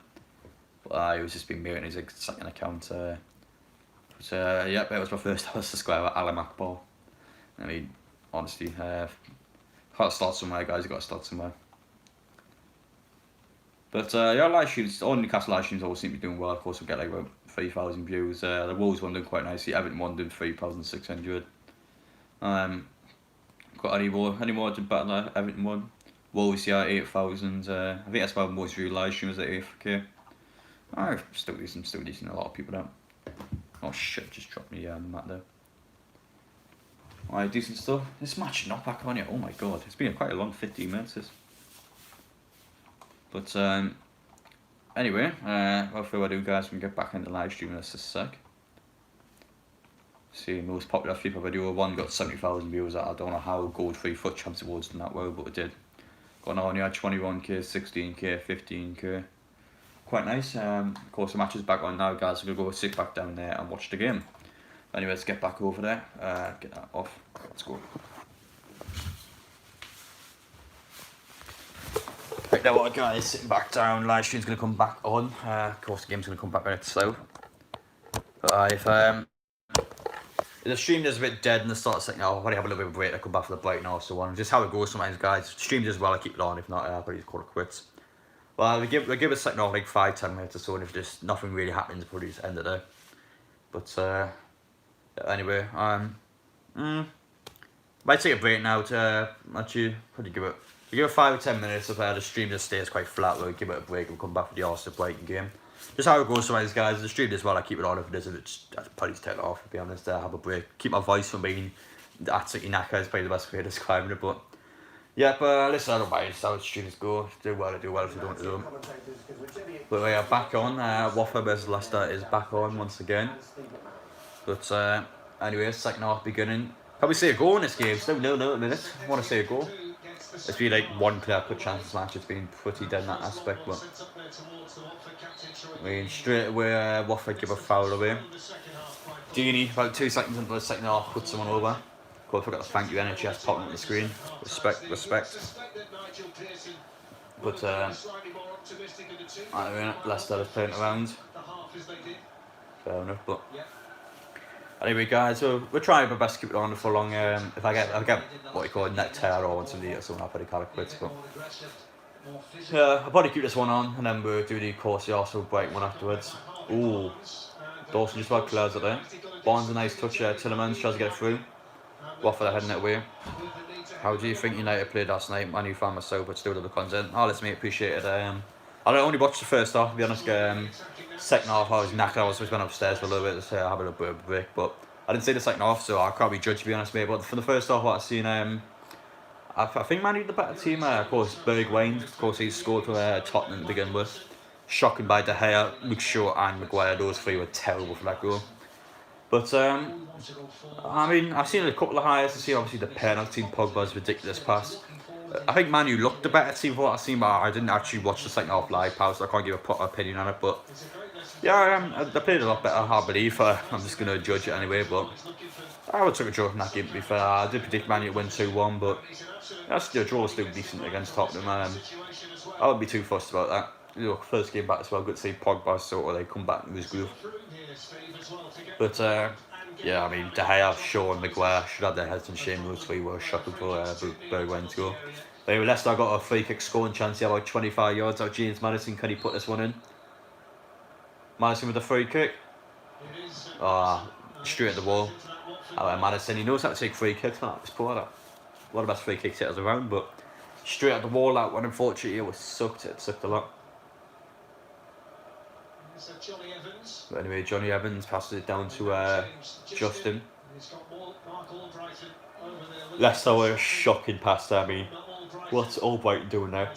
But it was just been making his second account. Yep, it was my first ever subscriber, Alam Akbar. I mean, honestly, got to start somewhere, guys. You got to start somewhere. But yeah, live streams, all Newcastle live streams always seem to be doing well. Of course, we get like about 3,000 views. The Wolves one did quite nicely. Everton one did 3,600. Got any more to battle? Everton one. Wolves, yeah, 8,000. I think that's my most viewed live stream, is at 8K. Still decent. A lot of people don't. Oh shit! Just dropped me on the mat there. Alright, decent stuff. This match not back on yet. Oh my god, it's been quite a long 15 minutes. This. But anyway, without further ado, guys, we can get back into live streaming this a sec. See, most popular FIFA video one got 70,000 views. I don't know how Gold 3 foot champs awards done that well, but it did. Got on here 21k, 16k, 15k. Quite nice. Of course, the match is back on now, guys. So we're gonna go sit back down there and watch the game. Anyway, let's get back over there. Get that off. Let's go. Right now, guys, sitting back down. Live stream's gonna come back on. Of course, the game's gonna come back when it's slow. But if the stream is a bit dead in the start of the second half, I'll probably have a little bit of a break. I come back for the break and so on. Just how it goes sometimes, guys. Stream does well, I keep it on. If not, I'll probably just call it quits. Well, we give it a second half like 5-10 minutes or so, and if just nothing really happens, probably just end it there. But anyway, might take a break now to actually probably give it 5 or 10 minutes. If the stream just stays quite flat, we'll give it a break. We'll come back for the Arsenal Brighton game. Just how it goes sometimes, guys. The stream does well, I keep it on. If it doesn't, I'll probably just take it off, to be honest. Have a break. Keep my voice from being absolutely knackered is probably the best way of describing it. But yeah, listen, I don't mind how the streams go. Do well if you don't do them. But we are back on. Watford versus Leicester is back on once again. But anyway, second half beginning. Probably see a goal in this game. Still 0-0 at the minute. I want to see a goal. It's been like one player per chance this match. It's been pretty dead in that aspect. But I mean, straight away, Watford give a foul away. Deeney, about 2 seconds into the second half, puts someone over. Of course, I forgot to thank you, NHS, popping on the screen. Respect. But I mean, Leicester is playing around. Fair enough, but anyway, guys, so we're trying our best to keep it on for long. If I get what you call a neck tear or something or something, I'll probably call it quits. But I'll probably keep this one on, and then we'll do the course the Arsenal break one afterwards. Ooh, Dawson just about clears it there. Barnes a nice touch. Tillemans tries to get through. Watford are heading that way. How do you think United played last night? I knew found myself, but still did the content. Oh, listen, mate, appreciate it. I only watched the first half, to be honest. Second half, I was knackered. I was just went upstairs for a little bit to have a little bit of a break, but I didn't see the second half, so I can't be judged, to be honest, mate. But for the first half, what I've seen, I think Man U the better team. Of course, Bergwijn, of course, he's scored for Tottenham to begin with. Shocking by De Gea, Luke Shaw and Maguire. Those three were terrible for that goal. But I mean, I've seen a couple of highlights. I've seen obviously the penalty, Pogba's ridiculous pass. I think Man U looked the better team for what I've seen, but I didn't actually watch the second half live, pal, so I can't give a proper opinion on it. But yeah, they played a lot better, I believe. I'm just going to judge it anyway, but I would take a draw from that game, to be fair. I did predict Man U to win 2-1, but that's the draw was still decent against Tottenham. I wouldn't be too fussed about that. You know, first game back as well, good to see Pogba sort of they come back in this group. But yeah, I mean, De Gea, Shaw and Maguire should have their heads in shame. Those three were shocking for Bergwijn to go. But anyway, Leicester got a free kick scoring chance here, about 25 yards out. James Maddison, can he put this one in? Maddison with a free kick. Straight at the wall. Maddison, he knows how to take free kicks. It's poor, that. One of the best free kick hitters around, but straight at the wall, that one, unfortunately, it sucked a lot. But anyway, Johnny Evans passes it down to Justin. Leicester were a shocking pass there. I mean, what's Albrighton doing now?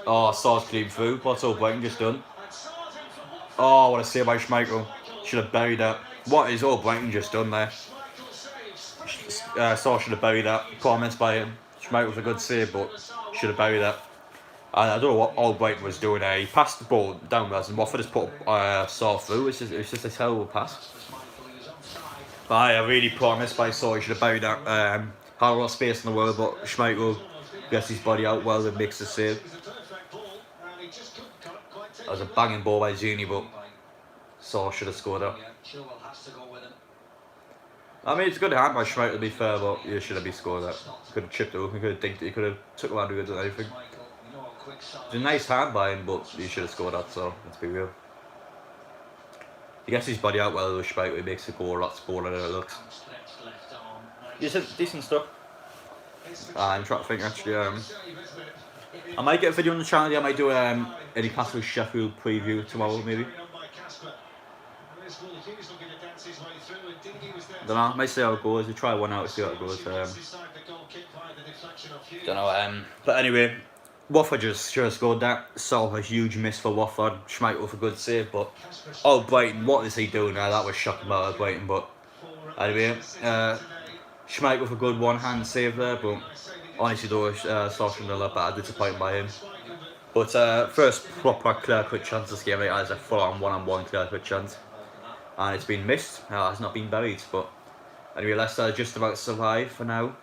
Oh, Sar's clean through. What's Albrighton just done? Oh, what a save by Schmeichel. Should have buried that. What is Albrighton just done there? Sar should have buried that. Poor miss by him. Schmeichel's a good save, but should have buried that. And I don't know what Albright was doing. He passed the ball downwards, and Watford just put Saw through. It's just a terrible pass. But I really promised by Saw he should have buried that. Had a lot of space in the world, but Schmeichel gets his body out well and makes the save. That was a banging ball by Zuni, but Saw should have scored it. I mean, it's a good hand by Schmeichel to be fair, but he should have been scored that. Could have chipped it up, he could have dinked it, he could have took him out of it and everything. It's a nice hand by him, but he should have scored that, so let's be real. He gets his body out well with Schmeichel, he makes the goal a lot smaller than it looks. Decent stuff. I'm trying to think actually, I might get a video on the channel, I might do any Castle Sheffield preview tomorrow maybe. Don't know, I might see how it goes, we'll try one out to see how it goes. Don't know, but anyway, Watford just scored that. So a huge miss for Watford. Schmeichel with a good save, but Brighton, what is he doing now? That was shocking about Brighton, but anyway, Schmeichel with a good one-hand save there, but honestly though, starting a lot bad, disappointed by him. But first proper clear-cut chance this game, as a full-on one-on-one clear-cut chance, and it's been missed. It's not been buried, but anyway, Leicester just about survive for now.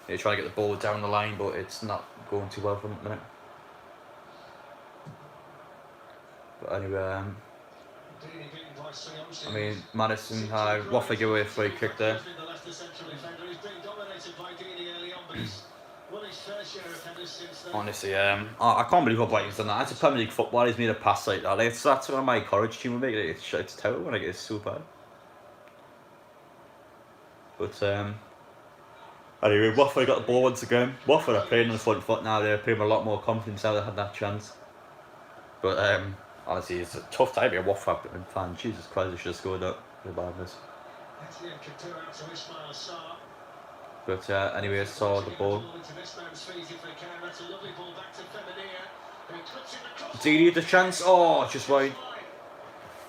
They're trying to get the ball down the line, but it's not going too well for them at the minute. But anyway, I mean, Madison, Watford give away a free kick there. Honestly, I can't believe what Brighton's done that. It's a Premier League football, he's made a pass like that. That's what my courage team would make. It's terrible when I get it so bad. But anyway, Watford got the ball once again. Watford are playing on the front foot now. They're playing with a lot more confidence now they had that chance. But honestly, it's a tough time to be a Watford fan. Jesus Christ, they should have scored that. But anyway, saw the ball. Didi had the chance. Oh, just wide.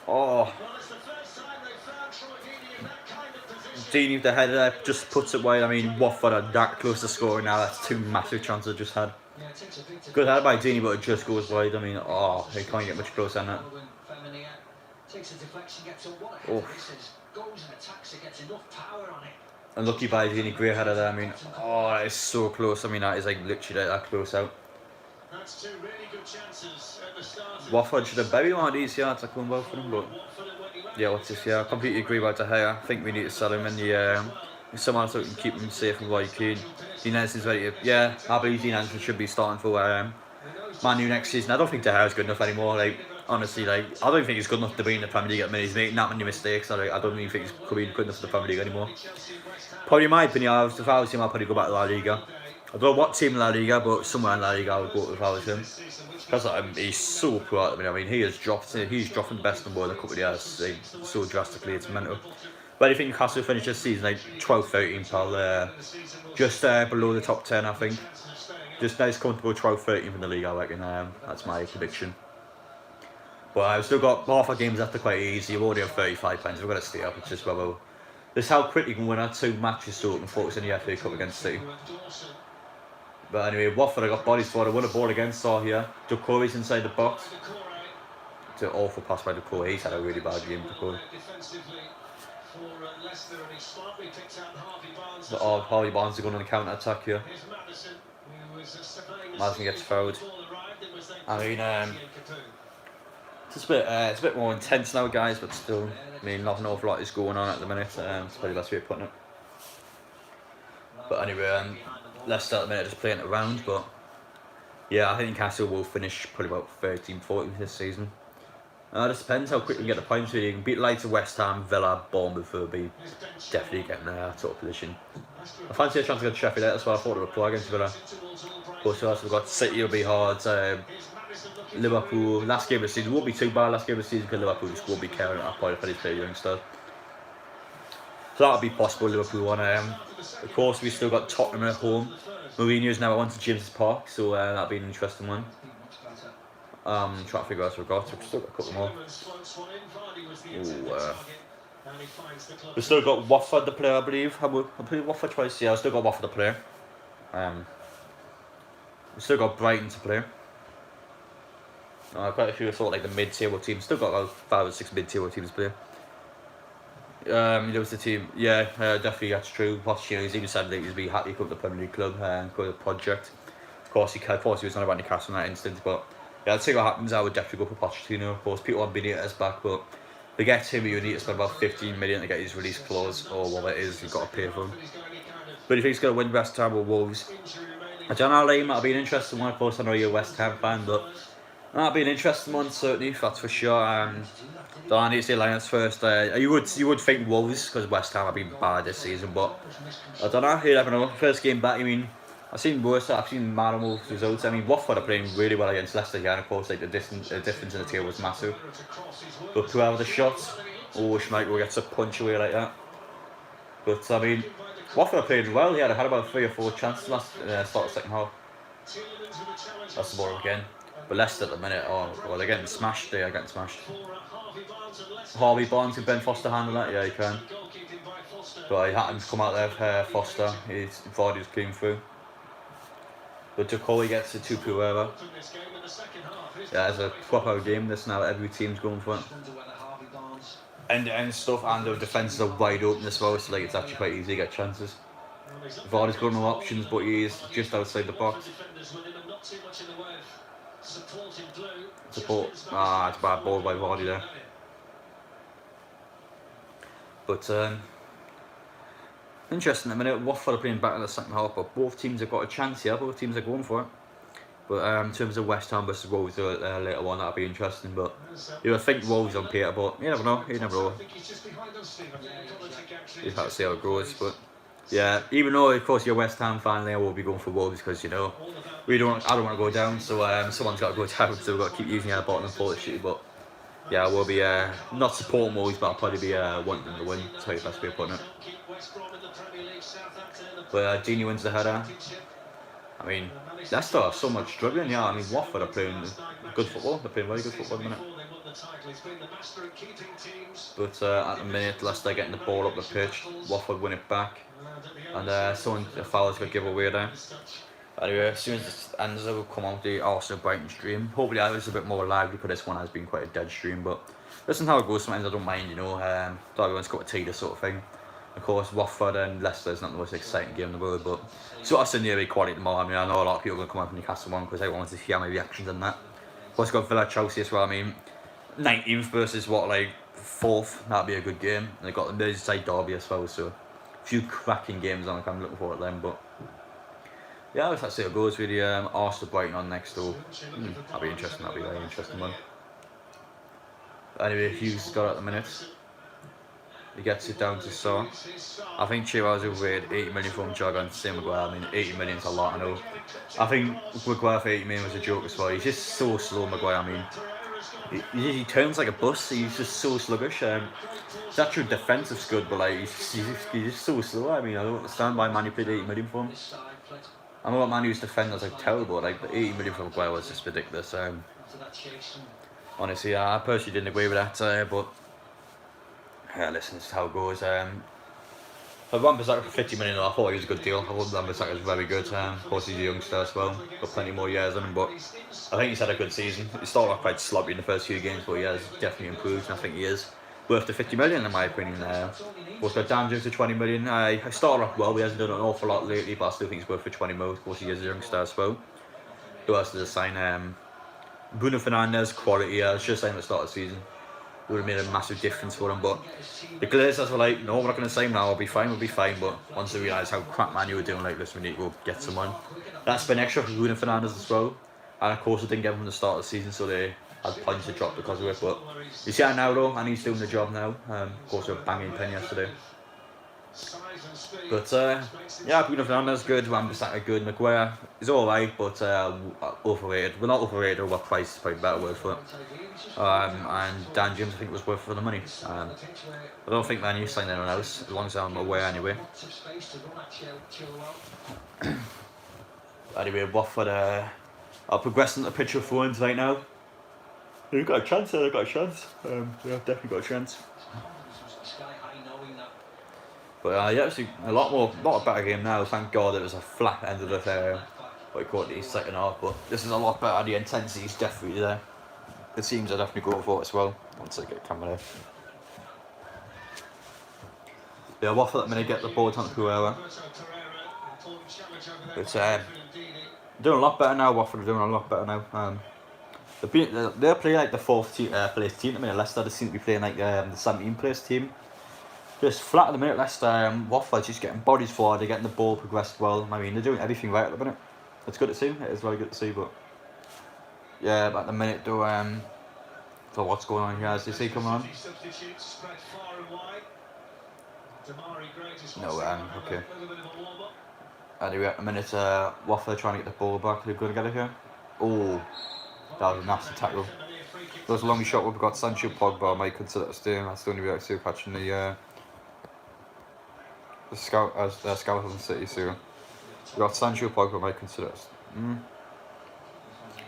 Oh. Dini with the header there, just puts it wide. I mean, Watford are that close to scoring now. That's two massive chances I just had. Good header by Dini, but it just goes wide. I mean, oh, he can't get much closer than that. Oh. Unlucky by Dini, great header there. I mean, oh, that is so close. I mean, that is like literally that close out. Watford should have buried one of these yards. I couldn't vote for them, but yeah, what's this? Yeah, I completely agree about De Gea. I think we need to sell him in the someone so we can keep him safe and what he can. Dean Anderson's ready to, yeah, I believe Dean Anderson should be starting for Man U next season. I don't think De Gea's good enough anymore. Like, honestly, like, I don't think he's good enough to be in the Premier League at the minute. He's making that many mistakes. I don't even think he's good enough for the Premier League anymore. Probably in my opinion, if I was him, I'd probably go back to La Liga. I don't know what team in La Liga, but somewhere in La Liga I would go if I was him. Because he's so poor at the minute. I mean, he's dropping the best number in a couple of years, like, so drastically, it's mental. But I think Newcastle finished this season like 12-13, pal. Just below the top 10, I think. Just nice, comfortable 12-13 from the league, I reckon. That's my prediction. But I've still got half our games after quite easy. We're already on 35 points. We've got to stay up. It's just whether this is how quick you can win our 2 matches so we can focus on the FA Cup against City. But anyway, Watford I got bodies for. I won a ball against Saw here. Doucouré's inside the box. It's an awful pass by Doucouré. He's had a really bad game, Doucouré. But Harvey Barnes is going on a counter attack here. Madison gets fouled. I mean, it's a bit more intense now, guys, but still, I mean, not an awful lot is going on at the minute. It's probably the best way of putting it. But anyway, Leicester at the minute just playing it around, but yeah, I think Newcastle will finish probably about 13-14 this season. It just depends how quick we can get the points. Really, you can beat likes of West Ham, Villa, Bournemouth will be definitely getting their top position. I fancy a chance to get Sheffield out, that's why I thought it would play against Villa. But so we've got City will be hard. Liverpool, last game of the season won't be too bad. Last game of the season because Liverpool just won't be caring at that point if they play youngsters. So that'll be possible. Liverpool one. Of course, we've still got Tottenham at home. Mourinho's now on to James's Park, so that'll be an interesting one. Trying to figure out what we've got. We've still got a couple more. We've still got Watford to play, I believe. I played Watford twice. Yeah, I've still got Watford to play. We've still got Brighton to play. Quite a few sort of like the mid-table teams. Still got about 5 or 6 mid-table teams to play. There was the team. Yeah, definitely that's true. Pochettino, he's even said that he'd be happy to come to the Premier League club and go to the project. Of course, he was not about Newcastle in that instance, but yeah, I'd see what happens. I would definitely go for Pochettino. Of course, people want Benitez back, but to get him, you need to spend about 15 million to get his release clause, or what it is, you've got to pay for him. But if he's going to win West Ham or Wolves, I don't know, Liam, that'll be an interesting one. Of course, I know you're a West Ham fan, but that'll be an interesting one, certainly, that's for sure. I need to say Lions first. You would think Wolves, because West Ham have been bad this season, but I don't know, you never know. First game back, I mean, I've seen worse, I've seen mad results. I mean, Watford are playing really well against Leicester here, and of course, like the difference in the table was massive. But whoever the shots, Schmeichel gets a punch away like that. But I mean, Watford are playing well. Yeah, they had about 3 or 4 chances last start of the second half. That's the ball again. But Leicester at the minute, they're getting smashed. They are getting smashed. Harvey Barnes, can Ben Foster handle that? Yeah, he can. But he happened to come out there, Foster. He thought he was clean through. But Jokowi gets a 2-2 wherever. Yeah, it's a proper game this now. Every team's going for it. And stuff, and the defences are wide open as well, so like it's actually quite easy to get chances. Vardy's got no options, but he is just outside the box. Support. It's a bad ball by Vardy there. But interesting at the minute. Watford are playing back in the second half, but both teams have got a chance here. Both teams are going for it. But in terms of West Ham versus Wolves later on, that'll be interesting. But you would think Wolves on paper, but you never know. You never know. You have to see how it goes. But yeah, even though of course you're a West Ham fan, I will be going for Wolves because you know I don't want to go down. So someone's got to go down. So we've got to keep using our bottom unfortunately. But yeah, we'll be not supporting Wolves, but I'll probably be wanting them to win. That's the best way of putting it. But Gini wins the header. I mean, Leicester are so much struggling, yeah. I mean, Watford are playing good football. They're playing very good football at the minute. But at the minute, Leicester getting the ball up the pitch. Watford win it back. And a foul's going to give away there. Anyway, as soon as this ends, we'll come on the Arsenal Brighton stream. Hopefully, that was a bit more lively because this one has been quite a dead stream. But listen how it goes. Sometimes I don't mind, you know. Everyone's got a tea, this sort of thing. Of course, Watford and Leicester is not the most exciting game in the world, but sort of seen the equality tomorrow. I mean, I know a lot of people are going to come up from Newcastle one because everyone wants to hear my reactions on that. Plus, got Villa Chelsea as well. I mean, 19th versus like 4th. That'd be a good game. And they've got the Merseyside derby as well, so a few cracking games on. I'm looking forward to them. But yeah, that's how it goes. Really, Arsenal Brighton on next door. That'll be interesting. That'll be a very interesting one. Anyway, Hughes got it at the minute. He gets it down to Saw. I think Chilwell's overrated. 80 million from Jog same Maguire. I mean, 80 million's a lot, I know. I think Maguire for 80 million was a joke as well. He's just so slow, Maguire. I mean, he turns like a bus. He's just so sluggish. His actual defensive good, but like he's just so slow. I mean, I don't understand why Man U paid 80 million for him. I know what Man U's defenders are terrible. Like the 80 million for Maguire was just ridiculous. Honestly, I personally didn't agree with that, but. Yeah, listen, this is how it goes. I Wan-Bissaka for 50 million, I thought he was a good deal. I thought Wan-Bissaka was very good. Of course, he's a youngster as well. Got plenty more years on him, but I think he's had a good season. He started off quite sloppy in the first few games, but he has definitely improved, and I think he is worth the 50 million in my opinion. Also got Dan Jones for 20 million. I started off well, he hasn't done an awful lot lately, but I still think he's worth for 20 million. Of course, he is a youngster as well. Who else did I sign? Bruno Fernandes, quality. I was just saying at the start of the season. It would have made a massive difference for them, but the Glazers were like, no, we're not going to sign him now, we'll be fine, but once they realised how crap Man U were doing, like, listen, we need to go get someone. That's been extra for Bruno Fernandes as well, and of course they didn't get him from the start of the season, so they had points to drop because of it, but you see how now though, and he's doing the job now. Of course they were banging pen yesterday. But yeah, Bruno Fernandes good, Wan-Bissaka good, Maguire is alright, but overrated. Well, not overrated, overpriced is probably a better word for it. And Dan James I think was worth for the money. I don't think Man U signed anyone else, as long as I'm aware anyway. Anyway, Watford are progressing the pitch of phones right now. They've got a chance, they've definitely got a chance. But yeah, actually a lot better game now. Thank God it was a flat end of the what you call it, the second half. But this is a lot better. The intensity is definitely there. the teams I definitely go for as well once I get camera. Yeah, Watford at the minute get the ball down to whoever. But doing a lot better now. Watford are doing a lot better now. They're playing like the fourth place team at the minute. Leicester they seem to be playing like the 17th place team. Just flat at the minute. Leicester, Watford just getting bodies forward. They're getting the ball progressed well. I mean, they're doing everything right at the minute. It's good to see. It is very good to see. But yeah, at the minute though, so what's going on here? As you see coming on? No, okay. Anyway, at the minute, Watford trying to get the ball back. They're going to get it here. Oh, that was a nasty tackle. There was a long shot where we got Sancho Pogba. I might consider it staying. That's the only way I see catching the Skeleton City. So we got Sancho Pogba. I might consider it.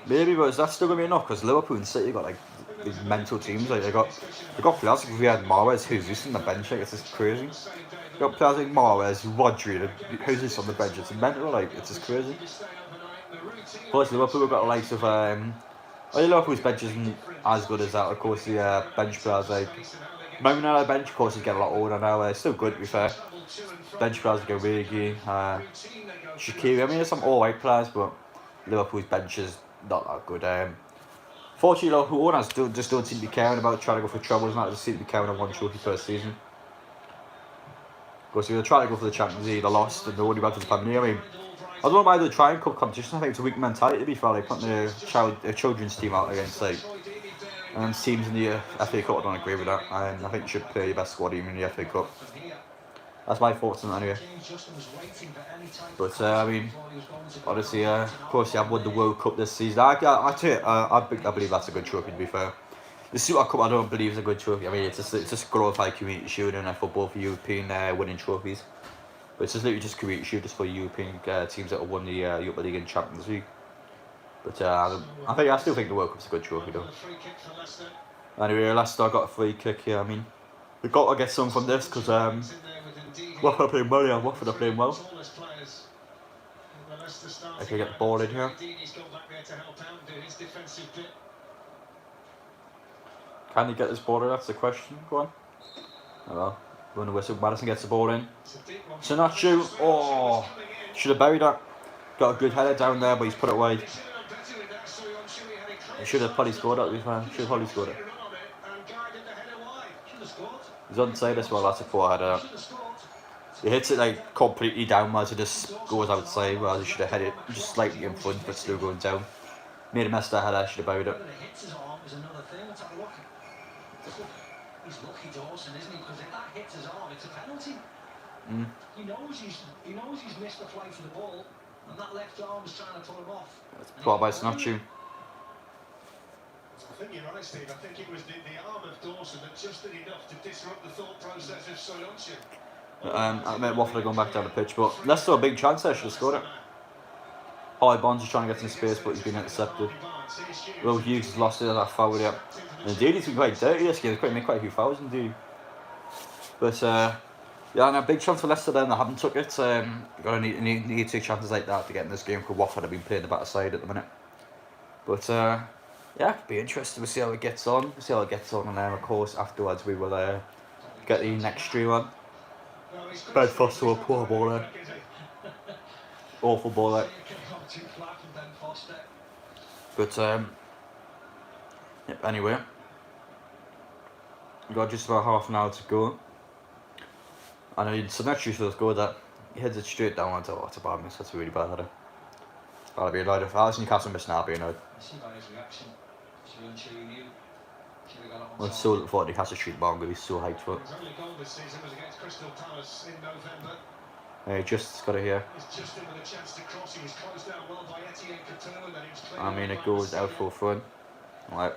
Maybe, but is that still gonna be enough? Because Liverpool and City got like these mental teams. Like they got players. Like, we had Mahrez, Jesus on the bench. Like it's just crazy. We got players like Mahrez, Rodri, Jesus on the bench. It's mental. Like it's just crazy. Plus Liverpool have got the likes of Liverpool's bench isn't as good as that. Of course, the bench players like Mourinho bench, of course, he's getting a lot older now. It's still good to be fair. Bench players like Origi, Shaqiri. I mean, there's some alright players, but Liverpool's bench is not that good. Fortunately, Liverpool owners just don't seem to be caring about trying to go for trebles. Not just seem to be caring on one trophy per season. Of course, if they're trying to go for the Champions League, they lost and they're only back to the Premier League. I mean, I don't know why they're trying cup competition. I think it's a weak mentality to be fair. Like putting the children's team out against like teams in the FA Cup. I don't agree with that. I think you should play your best squad even in the FA Cup. That's my thoughts on that anyway. But I mean, honestly, of course, I've won the World Cup this season. I believe that's a good trophy to be fair. The Super Cup I don't believe is a good trophy. I mean, it's just glorified community shield and football for European winning trophies. But it's just literally just community shield just for European teams that have won the Europa League and Champions League. But I still think the World Cup's a good trophy though. Anyway, Leicester got a free kick here. I mean, we've got to get some from this because Watford are playing well here. Watford are playing well. I can get the ball in here. Can you get this ball in? That's the question. Go on. Oh well. When the whistle, Madison gets the ball in. Sinachu, oh, should have buried that. Got a good header down there, but he's put it wide. He should have probably scored it, to be fair. Should have probably scored it. He's onside as well, that's a poor header. He hits it like completely downwards, it just goes outside, whereas he should have headed it just slightly in front, but still going down. Made a mess that header, should have buried it. He's lucky Dawson, isn't he? Because if that hits his arm, it's a penalty. He knows he's missed the flight for the ball, and that left arm is trying to pull him off. It's brought by Sinachu. I think you're right, Steve. I think it was the arm of Dawson that just did enough to disrupt the thought process of Soyuncu. I meant Watford going back down the pitch, but Leicester a big chance there, should have scored it. Holly Bonds is trying to get some space, but he's been intercepted. Will Hughes has lost it, that foul there. And indeed, he's been quite dirty this game. He's made quite a few fouls indeed. But yeah, and a big chance for Leicester then. They haven't took it. Got to need to take chances like that to get in this game because Watford have been playing the better side at the minute. But yeah, it'll be interesting to see how it gets on. And then of course afterwards we will get the next stream on. Ben Foster, a poor ball there. Awful ball there. But anyway, we've got just about half an hour to go. And I mean, Sinachu should have scored that. He heads it straight down onto it's a bad miss. That's a really bad header. I'll be annoyed if I was Newcastle missing. I'll be annoyed. I'm so looking forward to Newcastle shoot the ball. I'm going to be so hyped for it. He just got it here. I mean, it goes out for fun. Right.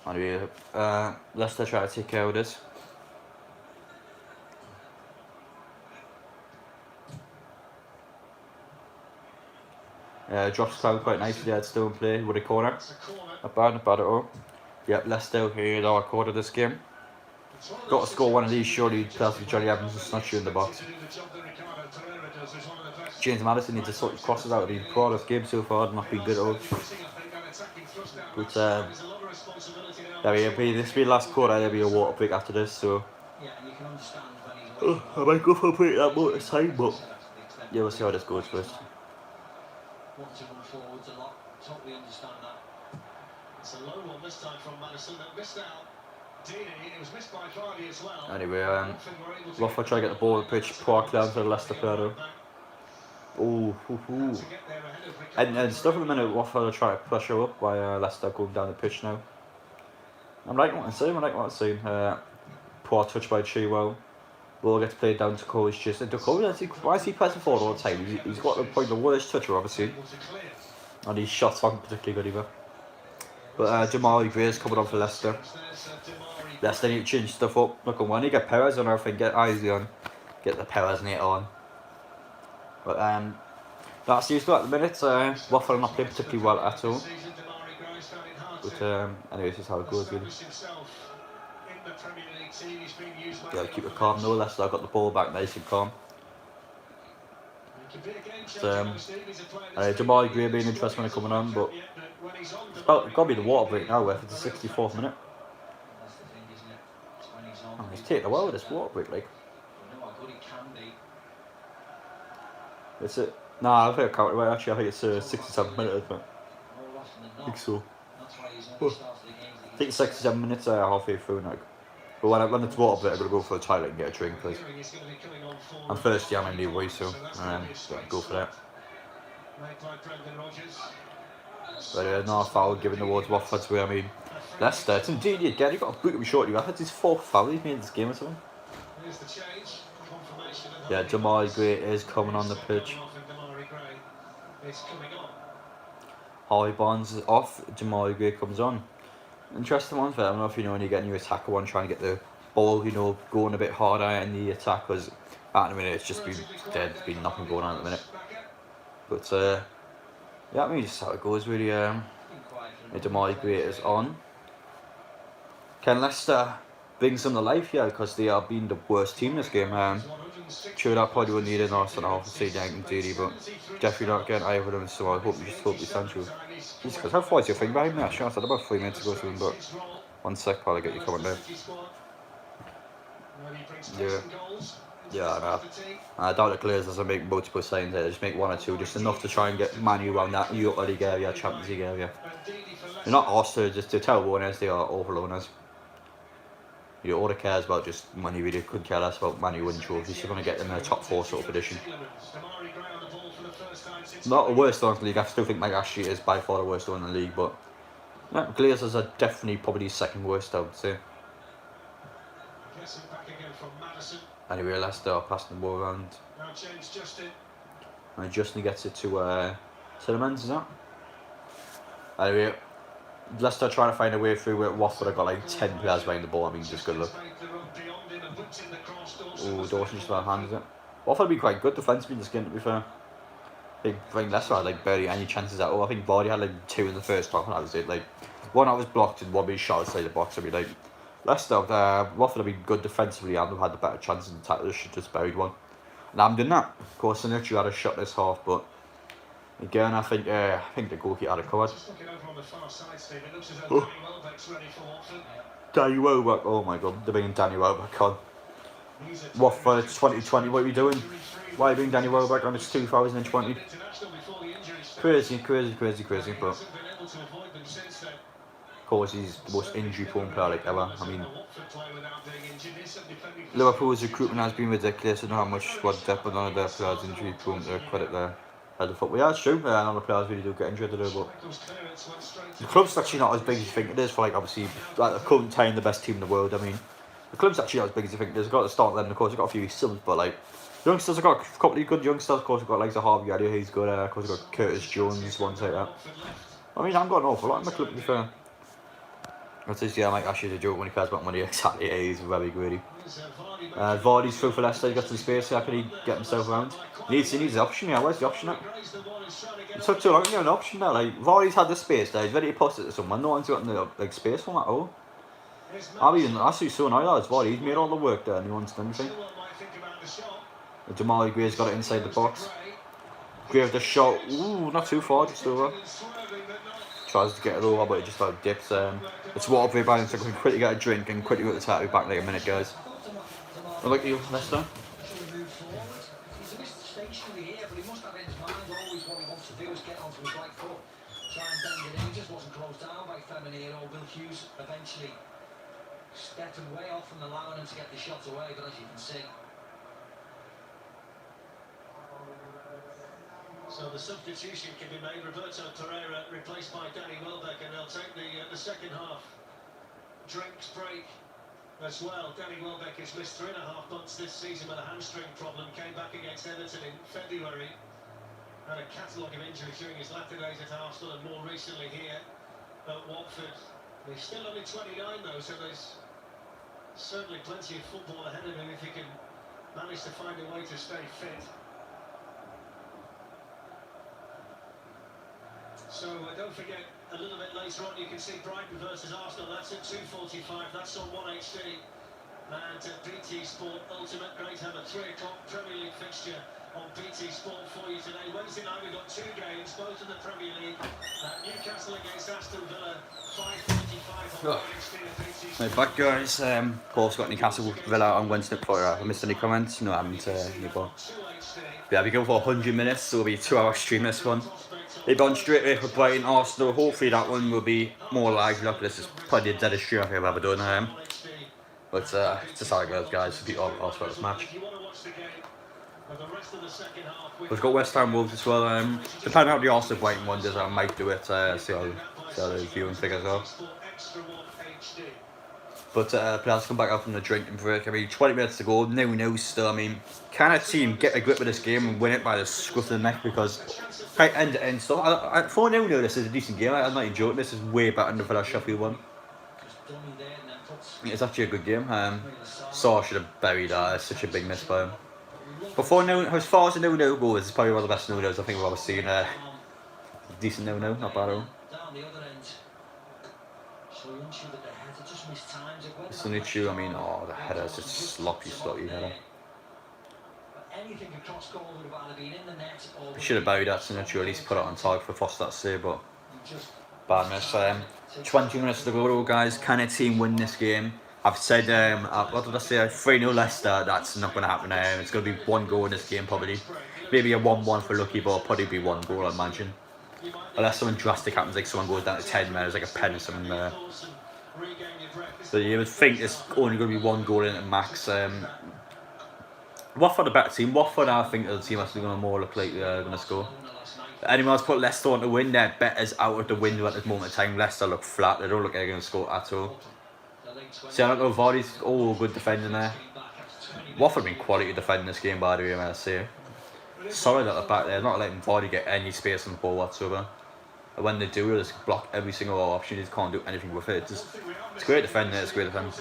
Anyway, Leicester try to take care of this. Drops cloud quite nicely there, it's still in play with a corner. Not bad at all. Yep, Leicester here in our quarter this game. Got to score one of these, surely. Pass to Johnny Evans and snatch you in the box. James Maddison needs to sort his crosses out of the pro of game so far, not been good at all. But this will be the last quarter, there'll be a water break after this, so I might go for a break that more time, but yeah, we'll see how this goes first. Want to run forwards a lot, totally understand that. It's a low one this time from Madison that missed out. It was missed by Vardy as well. Anyway, Watford try to get the ball at the pitch, Park down to the Leicester player though. And stuff at the minute, Watford are trying to pressure up by Leicester going down the pitch now. I'm liking what I'm seeing. Poor touch by Chilwell. Ball gets played down to Cole's chest. And why is he pressing forward all the time? He's got the worst toucher, obviously. And his shots aren't particularly good either. But Jamal Gray's coming on for Leicester. Leicester need to change stuff up. Look, when you get Perez on, I think get Isley on. Get the Perez net on. But that's used to at the minute. Watford are not playing particularly well at all. But anyway, this is how it goes really. Gotta keep it calm though. Leicester got the ball back nice and calm. Jamal Gray being interesting when they're coming on, but it's got to be the water break now. If it's the 64th minute. Oh, he's taking a while with this water break, like. Is it? Nah, I think I counted right. Actually, I think it's 67 minutes, isn't it? I think so. I think 67 minutes halfway through now. But when it's water break, I'm going to go for a toilet and get a drink, please. I'm thirsty, I'm in the way, so go for that. But no foul given towards Watford's way. I mean, Leicester, it's indeed again, you've got a boot to be short. I had his 4th foul he's made in this game or something. Yeah, Jamal Gray is coming on the pitch. Harvey Barnes is off, Jamal Gray comes on. Interesting one for I don't know if you know when you get a new attacker one trying to get the ball, going a bit harder in the attack, because at the minute it's just been dead, there's been nothing going on at the minute. But yeah, I mean just how it goes really. Jamal Gray is on. Can Leicester bring some to life here, because they are being the worst team this game. Sure, that probably would need an Arsenal half to say Yankton duty, but definitely not getting either of them, so I hope we stand true. Because how far is your thing behind me? Actually, I said about 3 minutes ago soon, but 1 sec while I get you coming down. Yeah, I know. I doubt the Glazers will make multiple signs there, they just make 1 or 2, just enough to try and get Man U around that Europa League area, Champions League area. They're not Arsenal, just to tell owners, they are awful owners. All they cares about just money, really couldn't care less about Man U winning trophies. You're going to get them in a top 4 sort of position. Not the worst one in the league, I still think Mike Ashley is by far the worst one in the league, but yeah, Glazers are definitely probably 2nd worst, I would say. Anyway, Leicester are passing the ball around. And Justin gets it to Tillemans, is that? Anyway, Leicester trying to find a way through it. Watford have got like 10 players behind the ball. I mean, just good luck. Oh, Dawson just about handed it. Watford have been quite good defensively in this game, to be fair. I think Leicester had like barely any chances at all. I think Vardy had like 2 in the first half, and that was it. Like, one that was blocked and one being shot outside the box. I mean, like, Leicester, Watford have been good defensively and they've had the better chances in the attack. They should just buried one. And I'm doing that. Of course, they literally had a shot this half, but again, I think the goalkeeper had it covered. Oh. Danny Welbeck, oh my god, they're bringing Danny Welbeck on. Watford, it's 2020, what are you doing? Why are you bringing Danny Welbeck on? It's 2020. Crazy, but of course he's the most injury prone player like ever. I mean, Liverpool's recruitment has been ridiculous. I don't know how much squad depth, but none of their players injury prone to credit there. The football. Yeah, it's true. None of the players really do get injured today, but the club's actually not as big as you think it is for, like, obviously at the current time the best team in the world. I mean, the club's actually not as big as you think it is. They've got to start them, of course they've got a few subs, but like youngsters have got a couple of good youngsters, of course we've got like Harvey Elliott, he's good, of course we've got Curtis Jones, ones like that. I mean, I've got an awful lot in the club, to be fair. That's just, yeah, Mike Ashley's a joke when he cares about money. Exactly, he's very greedy. Vardy's through for Leicester, he got some space, how can he get himself around? He needs the option, yeah, where's the option at? It took too long to get an option now, like, Vardy's had the space there, he's ready to pass it to someone, no one's got the like, space for him at all. I'll be actually so annoyed as well. He's made all the work there and he wants done anything. Jamal Gray's got it inside the box. Gray with the shot. Ooh, not too far, just over. Tries to get it over, but it just about dips. It's Watford balance, so I can quickly get a drink and quickly go to the tattoo back in like a minute, guys. I'd like you, Leicester. He's a bit stationary here, but he must have in his mind always what he wants to do is get onto his right foot. Try and bend it in. He just wasn't closed down by Feminine or Will Hughes eventually stepping way off and allowing him to get the shot away, but as you can see. So the substitution can be made. Roberto Pereira replaced by Danny Welbeck, and they'll take the second half drinks break as well. Danny Welbeck has missed 3.5 months this season with a hamstring problem. Came back against Everton in February. Had a catalogue of injuries during his latter days at Arsenal and more recently here at Watford. He's still only 29 though, so there's certainly plenty of football ahead of him if he can manage to find a way to stay fit. So don't forget, a little bit later on you can see Brighton versus Arsenal. That's at 2:45, that's on 1HD. And BT Sport Ultimate, great to have a 3 o'clock Premier League fixture on BT Sport for you today. Wednesday night we've got 2 games, both in the Premier League. Newcastle against Aston Villa, 5:45 on 1HD at BT Sport. Right, back guys, of course got Newcastle Villa on Wednesday. Before I missed any comments, no I haven't, yeah, we go for 100 minutes, so it'll be a 2-hour stream this one. They've gone straight away for Brighton Arsenal. Hopefully that one will be more lively. Look, this is probably the deadest stream I think I've ever done. But it's just how it goes, guys. Beat Arsenal for this match. We've got West Ham Wolves as well. Depending on how the Arsenal Brighton one does, I might do it. See how the viewing figures are. But players come back out from the drinking break. I mean, 20 minutes to go. No still. I mean, can a team get a grip of this game and win it by the scruff of the neck? Because end to end stuff. For now, this is a decent game. I'm not even joking. This is way better than the Villa Sheffield one. It's actually a good game. Saw should have buried that. It's such a big miss by him. But for now, as far as the no goes, it's probably one of the best no-nos I think we've ever seen. Decent no-no, not bad at all. Sonichu, I mean, oh, the header's just sloppy header. He should have buried that Sonichu, at least put it on target for Foster's save, but bad miss. 20 minutes to go, guys. Can a team win this game? I've said, what did I say? 3-0 Leicester. That's not going to happen. It's going to be 1 goal in this game, probably. Maybe a 1-1 for lucky, but probably be 1 goal, I imagine. Unless something drastic happens, like someone goes down to 10 minutes, like a pen or something there. So you would think it's only going to be 1 goal in at max. Watford a better team. Watford, I think, are the team that's going to more look like they're going to score. Anyone else put Leicester on to win, their bet is out of the window at this moment in time. Leicester look flat. They don't look like they're going to score at all. See, I don't know, Vardy's all good defending there. Watford have been quality defending this game, by the way, I say. Sorry that the back there, not letting Vardy get any space on the ball whatsoever. And when they do, they just block every single option. They just can't do anything with it. It's great defending, it's great defending.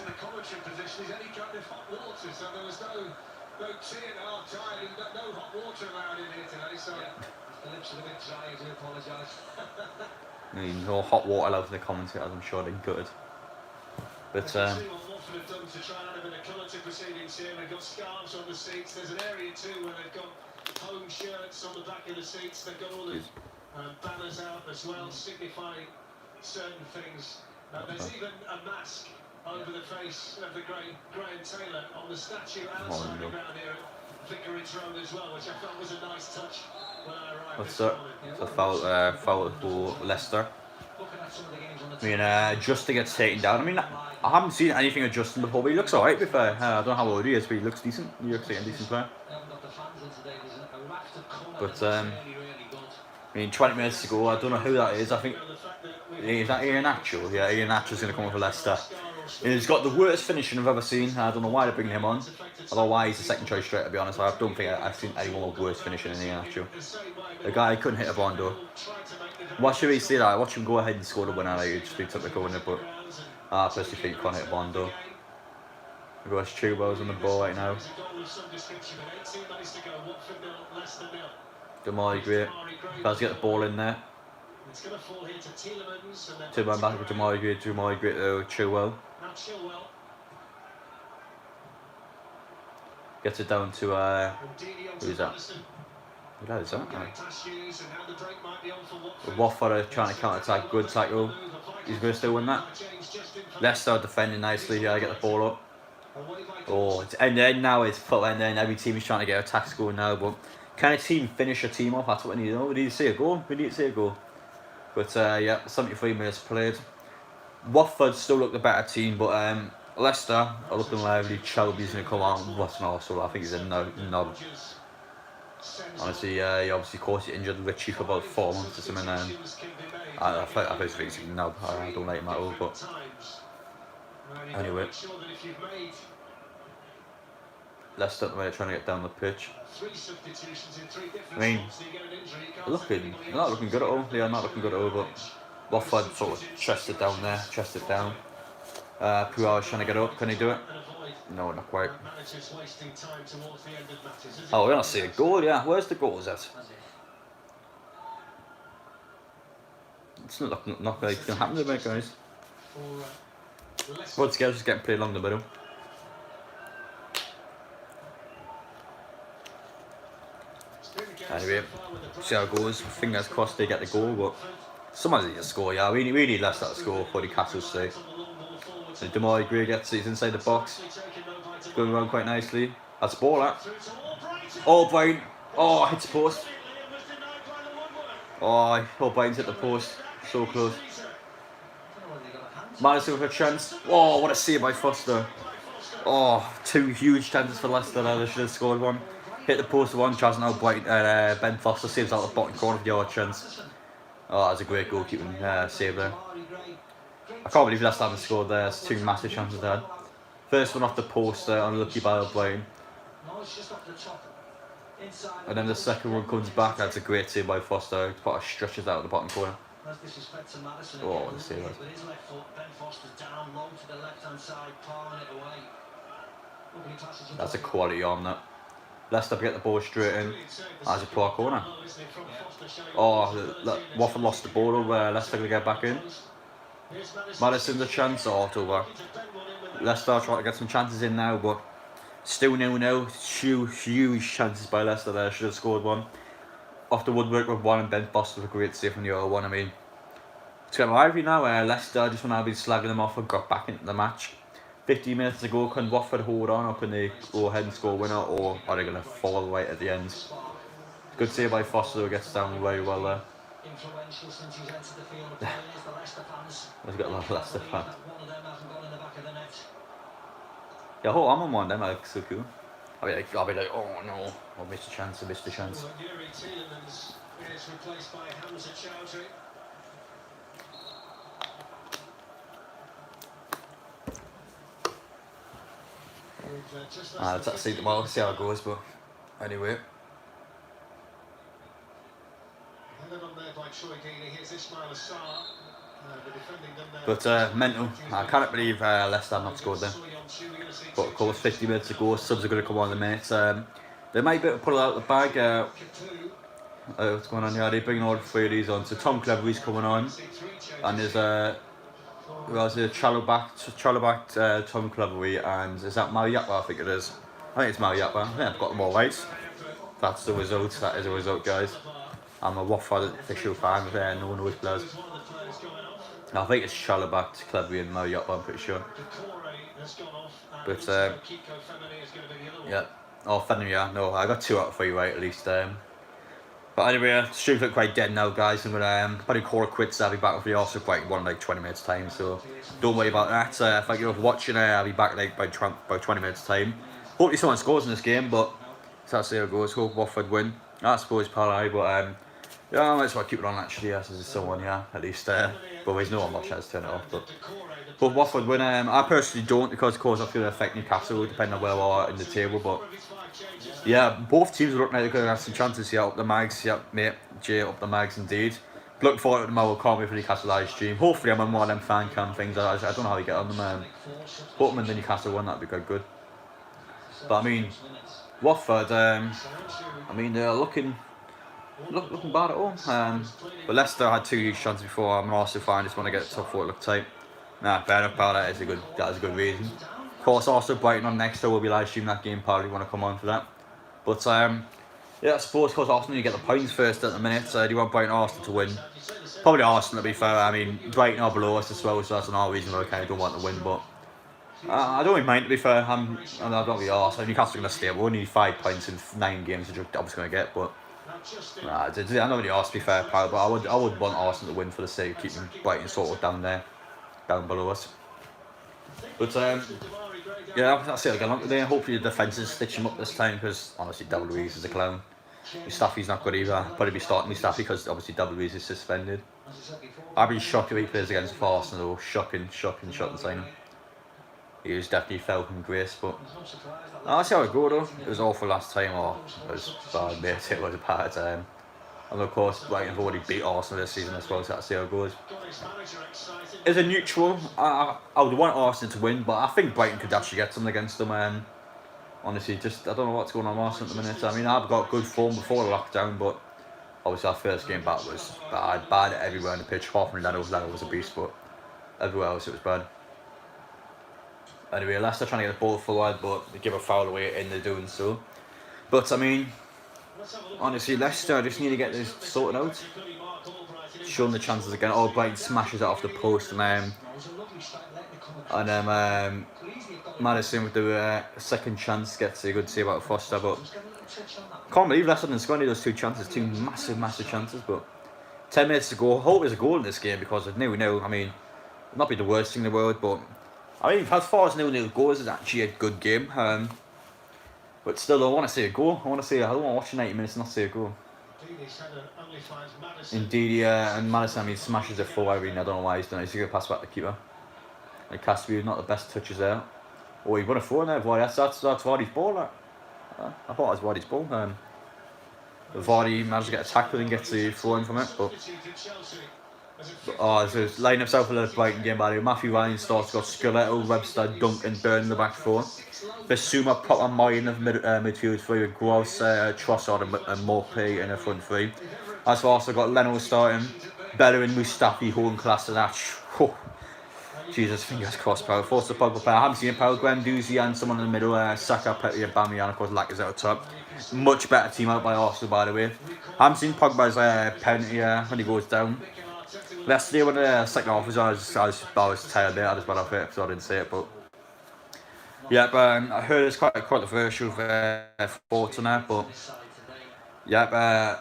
I mean, no hot water allowed to the commentators, I'm sure they're good. But see what Watford have done to try and add a bit of colour to proceedings here. They've got scarves on the seats. There's an area too where they've got home shirts on the back of the seats. They've got all the banners out as well, signifying certain things. There's even a mask over the face of the Graham Taylor on the statue outside the ground here at Vicarage Road as well, which I felt was a nice touch when I arrived this morning. It's a foul for Leicester. I mean, Justin gets taken down. I mean, I haven't seen anything of Justin before, but he looks alright, to be fair. I don't know how old he is, but he looks decent. He looks like a decent player. But, I mean, 20 minutes to go. I don't know who that is. I think, is that Ian Atchell? Yeah, Ian Atchell's going to come up for Leicester. And he's got the worst finishing I've ever seen. I don't know why they're bringing him on. Although why he's the second choice straight, to be honest. I don't think I've seen anyone with worse finishing than Ian Atchell. The guy couldn't hit a ball though. Watch him see that. Watch him go ahead and score the winner. Like, he just took the corner, but I personally think he can't hit a ball though. We've got Chubos on the ball right now. Damari great. Tries to get the ball in there. It's going to fall here to Tielemans and then Two man back to migrate to Chilwell. Now Chilwell. Gets it down to who's that? Who that is that? Watford are trying to counter attack. Good tackle. He's going to still win that. Leicester defending nicely. Get the ball up. Oh, and then now it's full end. Then every team is trying to get attack score now. But can a team finish a team off? That's what we need. We need to see a goal. We need to see a goal. But yeah, 73 minutes played. Watford still look the better team, but Leicester are looking lively. Chelby's going to come on. What's an Arsenal? I think he's a knob. Honestly, he obviously caught it injured Richie for about 4 months or something. I think he's a knob. I don't like him at all. But anyway, Leicester at the minute trying to get down the pitch. I mean, they're not looking good at all. They are not looking good at all. But Watford sort of chested down there, chested down. Puar's trying to get up. Can he do it? No, not quite. Oh, we're gonna see a goal. Yeah, where's the goals at? It's not like it's gonna happen to me, guys. What's just getting played along the middle. Anyway, see how it goes. Fingers crossed they get the goal, but someone's need to score. Yeah, we need Leicester to score for the Castle's sake. So Demar Gray gets it, he's inside the box. It's going around quite nicely. That's the ball, that. Oh, Brian. Oh, hits the post. Oh, Brian's hit the post. So close. Madison with a chance. Oh, what a save by Foster. Oh, 2 huge chances for Leicester there. They should have scored one. Hit the post one chance now. Ben Foster saves out the bottom corner of the other chance. Oh, that's a great goalkeeping save there. I can't believe Leicester haven't scored there. It's 2 massive chances there. First one off the post there, unlucky by O'Brien. And then the second one comes back. That's a great save by Foster. He stretches out of the bottom corner. Oh, what a save that. That's a quality arm, that. Leicester get the ball straight in. That's a poor corner. Oh, Watford lost the ball over. Leicester going to get back in. Madison's a chance. Oh, it's over. Leicester trying to get some chances in now, but still 0-0. Huge chances by Leicester there. Should have scored one. Off the woodwork with one, and Ben Foster with a great save from the other one. I mean, it's getting lively now. Leicester just want to be slagging them off and got back into the match. 15 minutes to go. Can Watford hold on, or can they go ahead and score a winner, or are they going to fall right at the end? Good save by Foster, who gets down very well there. We've got a lot of Leicester fans. Yeah, I'm on one of them. I look so cool. I'll be like, oh no, I missed a chance. Let's see tomorrow, see how it goes, but anyway. But mental. I can't believe Leicester have not scored then. But of course, 50 minutes to go, subs are going to come on in a minute. They might be able to pull it out the bag. What's going on here? They're bringing all 3 of these on. So Tom Clevery's coming on. And there's who else is Chalobah, Tom Clevery, and is that Mariappa? I think it is. I think it's Mariappa. I think I've got them all right. That's the result. That is the result, guys. I'm a Watford official fan with no one knows players. I think it's Chalobah, Clevery, and Mariappa, I'm pretty sure. But yeah. Oh, Fenner, yeah. No, I got 2 out of 3 right at least. But anyway, the stream's look quite dead now, guys. I'm gonna probably call it quits. I'll be back with you also quite like 20 minutes time, so don't worry about that. Thank you for watching. I'll be back like by 20 minutes time. Hopefully someone scores in this game, but that's how it goes. Hope Watford win. I suppose Pally, but yeah, I might as well keep it on actually. Yes, there's someone, yeah, at least. But there's no one much has to turn it off. But hope Watford win. I personally don't, because of course it's going to affect Newcastle depending on where we are in the table. But yeah, both teams are looking like they're going to have some chances here. Up the mags, yeah, mate. Jay, up the mags indeed. Looking forward to tomorrow. Can't wait for the Newcastle live stream. Hopefully I'm on one of them fan cam things. I don't know how you get on them. Hope I'm in the Newcastle one, that'd be quite good. But I mean, Watford, I mean they're looking looking bad at all. But Leicester had 2 huge chances before. I'm also fine. Just want to get the top 4 to look tight. Nah, fair enough, pal. That is a good reason. Of course, also Brighton on next, so we'll be live streaming that game. Probably want to come on for that. But yeah, I suppose because Arsenal, you get the points first at the minute. So do you want Brighton or Arsenal to win? Probably Arsenal, to be fair. I mean, Brighton are below us as well, so that's another reason why I kind of don't want to win. But I don't really mind, to be fair. I don't really arse. Newcastle are going to stay. We only need 5 points in 9 games, which we're obviously going to get. But I don't really arse, to be fair, pal. But I would want Arsenal to win for the sake of keeping Brighton sort of down below us. But yeah, that's it again. Today, hopefully the defence is stitching up this time because honestly, David Luiz is a clown. Mustafi's not good either. Probably be starting Mustafi because obviously David Luiz is suspended. I'd be shocked if he plays against Arsenal. Shocking signing. He was definitely fell from grace, but I'll see how it goes though. It was awful last time, or it was bad, mate. It was a bad time. And of course, Brighton have already beat Arsenal this season as well, so let's see how it goes. As a neutral, I would want Arsenal to win, but I think Brighton could actually get something against them. Honestly, just I don't know what's going on with Arsenal at the minute. I mean, I've got good form before the lockdown, but obviously our first game back was bad everywhere on the pitch. Apart from Leno was a beast, but everywhere else it was bad. Anyway, Leicester trying to get the ball forward, but they give a foul away in the doing so. But I mean, honestly, Leicester just need to get this sorted out. Show them the chances again. Oh, Brighton smashes it off the post, and then Madison with the second chance gets a good save out of Foster. But can't believe Leicester didn't score any of those 2 chances, 2 massive chances. But 10 minutes to go. I hope there's a goal in this game because of 0-0. I mean, not be the worst thing in the world, but I mean, as far as 0-0 goes, it's actually a good game. But still, I want to see a goal. I don't want to watch 90 minutes and not see a goal. Indeed, yeah, and Madison, I mean, smashes it full. I don't know why he's done it. He's going to pass back to the keeper. Like Casper, not the best touches there. Oh, he won a throw in there, boy. That's Vardy's ball. Like. I thought it was Vardy's ball. Vardy managed to get a tackle and gets the throw in from it, but. So it's lining himself for the Brighton game, by the way. Matthew Ryan starts, got Skeletto, Webster, Duncan, Byrne in the back 4. Basuma, Potter, Moy in the midfield 3 with Gross, Trossard and Morpay in the front 3. As well, also got Leno starting, Bellerin, Mustafi, Horn, class of that. Jesus, fingers crossed, power. Force the Pogba player. I haven't seen Power, Guendouzi and someone in the middle, Saka, Petty, and Bamian, of course, Lacazette at top. Much better team out by Arsenal, by the way. I haven't seen Pogba's penalty when he goes down. Yesterday when the second half was, I was tired there. I just went off it, so I didn't say it. But yeah, I heard it's quite controversial thoughts on that. But yeah,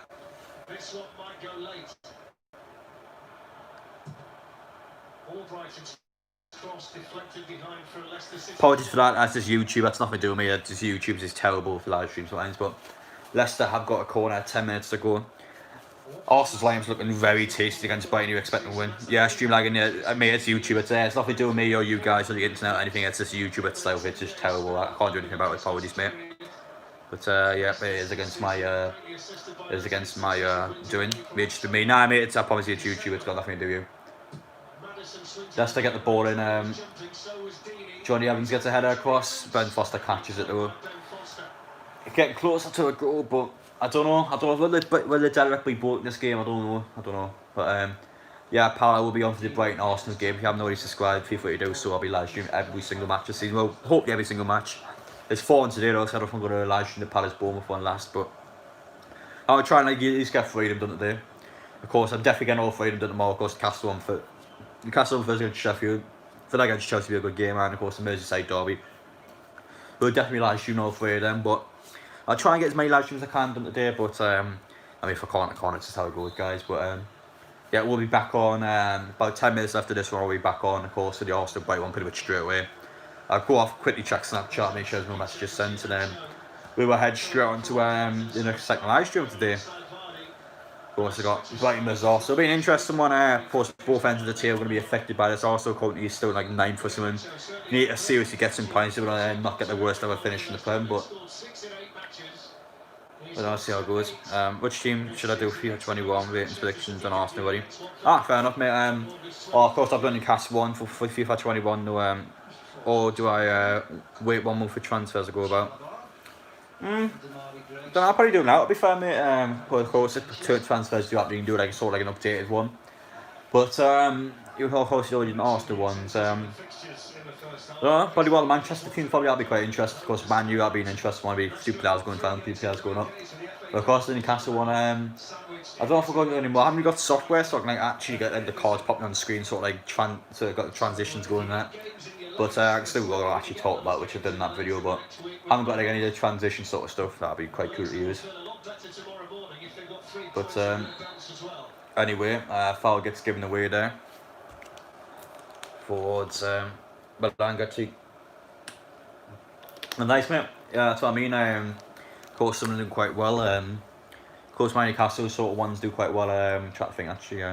apologies for that. That's just YouTube. That's nothing to do with me. It's just YouTube is terrible for live streams sometimes. But Leicester have got a corner. 10 minutes to go. Arsenal's line's looking very tasty against Brighton. You expect them to win? Yeah, streamlagging. Yeah, I mean, it's YouTube. It's nothing to do with me or you guys or the internet or anything. It's just YouTube itself. It's just terrible. I can't do anything about it. Apologies, mate. But yeah, it is against my doing. It's to me. Nah, mate. I promise you, it's YouTube. It's got nothing to do with you. Leicester get the ball in. Johnny Evans gets a header across. Ben Foster catches it though. Getting closer to a goal, but. I don't know. Will they directly vote in this game? I don't know. But yeah, pal, I will be on for the Brighton Arsenal game. If you haven't already subscribed, feel free to do so. I'll be live streaming every single match this season. Well, hopefully every single match. There's 4 on today though, so I don't think I'm going to live stream the Palace Bournemouth one last. But I'll try and at least get freedom done today. Of course, I'm definitely getting all freedom done tomorrow. Of course, Castle on Thursday against Sheffield. For that against Chelsea will be a good game, and of course the Merseyside derby. We'll definitely live stream all 3 of them, but. I'll try and get as many live streams as I can done today, but I mean, if I can't, it's just how it goes, guys. But yeah, we'll be back on about 10 minutes after this one. We'll be back on, of course, for the Arsenal Brighton one pretty much straight away. I'll go off, quickly check Snapchat, make sure there's no messages sent, and then we will head straight on to the second live stream today. Of course, I got Brighton versus Arsenal. It'll be an interesting one. Of course, both ends of the table are going to be affected by this. Arsenal currently is still like 9th for something. You need to seriously get some points. We're going to not get the worst ever finish in the Prem, but I'll see how it goes. Which team should I do? FIFA 21 ratings predictions on Arsenal already. Fair enough, mate. Of course I've done cast 1 for FIFA 21. No, or do I wait 1 month for transfers to go about? Don't know, I'll probably do now, to be fair, mate. Well, of course, if transfers do happen, you can do like sort of like an updated one. But you of course you already did Arsenal ones. Probably one of the Manchester teams probably I'll be quite interested. Of course, Man U I'll be an interesting one. Be two players going down, two players going up. But of course, the Newcastle one. I don't know if we're going to do anymore. I haven't got software, so I can like actually get like, the cards popping on the screen, sort of like so got the transitions going there. But I can still go actually talk about which I did in that video. But I haven't got like any of the transition sort of stuff. That'd be quite cool to use. But anyway, foul gets given away there. Forwards, Belangati. And nice, mate. Yeah, that's what I mean. Of course, some of them do quite well. Of course, my Newcastle sort of ones do quite well. Trying to think actually.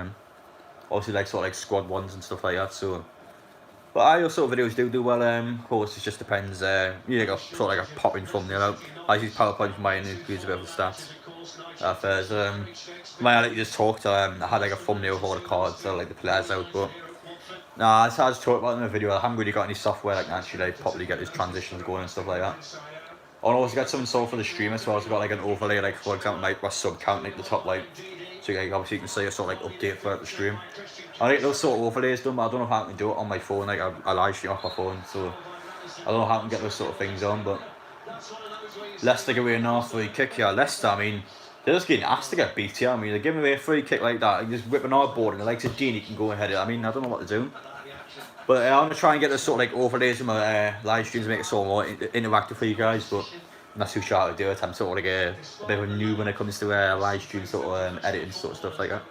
Obviously, like sort of like squad ones and stuff like that. So, but your sort of videos do well. Of course, it just depends. You got sort of like a popping thumbnail out. I use PowerPoint for mine. It gives a bit of the stats. My I just talked. I had like a thumbnail of all the cards, like the players out, but. Nah, as I just talked about in the video, I haven't really got any software that can actually like properly get these transitions going and stuff like that. I also got something sort for the streamer, so I also got like an overlay, like for example, like my sub count like the top, like so like, obviously you can see a sort of like update throughout the stream. I think those sort of overlays done, but I don't know how I can do it on my phone. Like I live stream off my phone, so I don't know how I can get those sort of things on. But Leicester give away an free kick here. Leicester, I mean, they're just getting asked to get beat here. I mean, they're giving away a free kick like that, and just whipping our board, and the likes of Dean, he can go ahead. I mean, I don't know what they're doing. But I'm gonna try and get this sort of like overlays in my live streams, make it sort of more interactive for you guys. But I'm not too sure how to do it. I'm sort of like a bit of a noob when it comes to live stream sort of editing sort of stuff like that.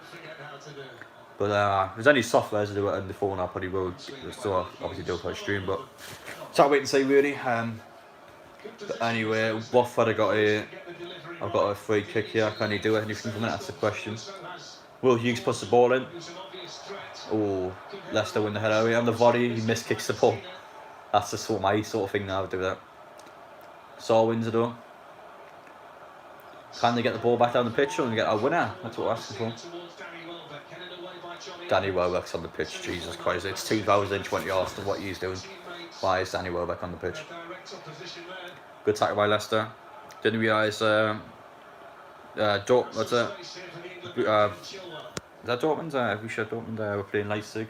But if there's any software to do it on the phone, I probably will still obviously do it for a stream. But so I'll wait and see really. But anyway, Watford I've got a free kick here. Can he do anything from it? That's the question. Will Hughes puts the ball in. Oh, Leicester win the header away on the volley. He missed kicks the ball. That's the sort of my sort of thing now. I do that. Saw wins it though. Can they get the ball back down the pitch and get a winner? That's what we're asking for. Danny Welbeck's on the pitch. Jesus Christ! It's 2020 Arsenal. What he's doing? Why is Danny Welbeck on the pitch? Good tackle by Leicester. Didn't realise. What's it? Is that Dortmund? We should Dortmund. We're playing Leipzig.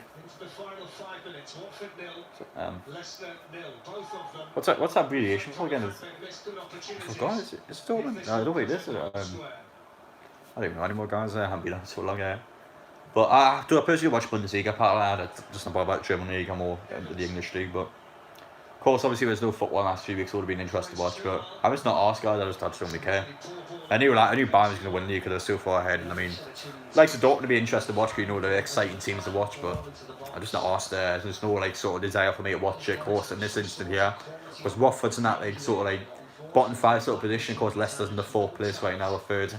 What's that abbreviation for again? I forgot. Is it Dortmund? No, I don't think it is. I don't even know anymore, guys. I haven't been on so long. But I personally watch Bundesliga. Apart of that, I just not about German league. I'm more into the English league, but. Of course, obviously, there's no football in the last few weeks. It would have been interesting to watch, but I'm just not asked, guys. I just don't really care. I knew Bayern was going to win the league because they're so far ahead. And I mean, like the Dortmund to be interested to watch, because you know they're exciting teams to watch. But I'm just not asked. There's no like sort of desire for me to watch it. Of course, in this instant here, because Watford's in that like sort of like bottom 5 sort of position. Of course, Leicester's in the 4th place right now, or 3rd.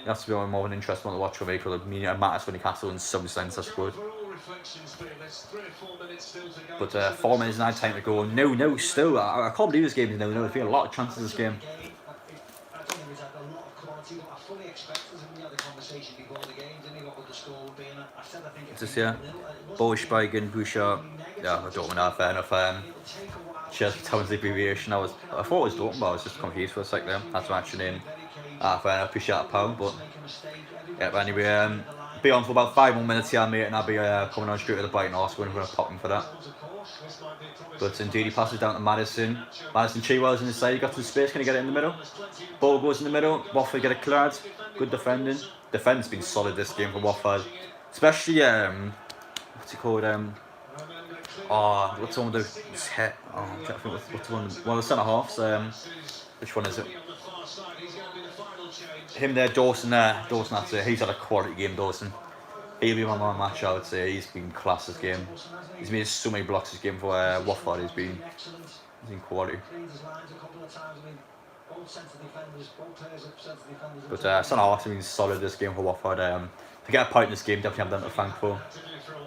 That's to be more of an interesting one to watch for me because I mean it matters for Newcastle in some sense, I suppose. But 4 minutes now, time to go. No, still. I can't believe this game is no. There's been a lot of chances in this game. Just here, Boschbeigen, Bouchard. Yeah, I don't know, fair enough. Cheers for telling the abbreviation. I thought it was Dortmund, but I was just confused for a sec there. That's my actual name. Fair enough, appreciate that, pal. But yeah, but anyway, be on for about 5 more minutes here, mate, and I'll be coming on straight to the Brighton Arsenal. We're going to pop in for that. But indeed, he passes down to Madison. Madison Chilwell's in the side. He got some space. Can he get it in the middle? Ball goes in the middle. Watford get it cleared. Good defending. Defense been solid this game for Watford, especially what's it called? What's the one with his head? I'm trying to think what's the one of the centre halves. Which one is it? Him there, Dawson there. Dawson, that's it. He's had a quality game, Dawson. He'll be my man match, I would say. He's been class this game. He's made so many blocks this game for Watford. He's been quality. But centre half has been solid this game for Watford. To get a point in this game, definitely have them to thank for.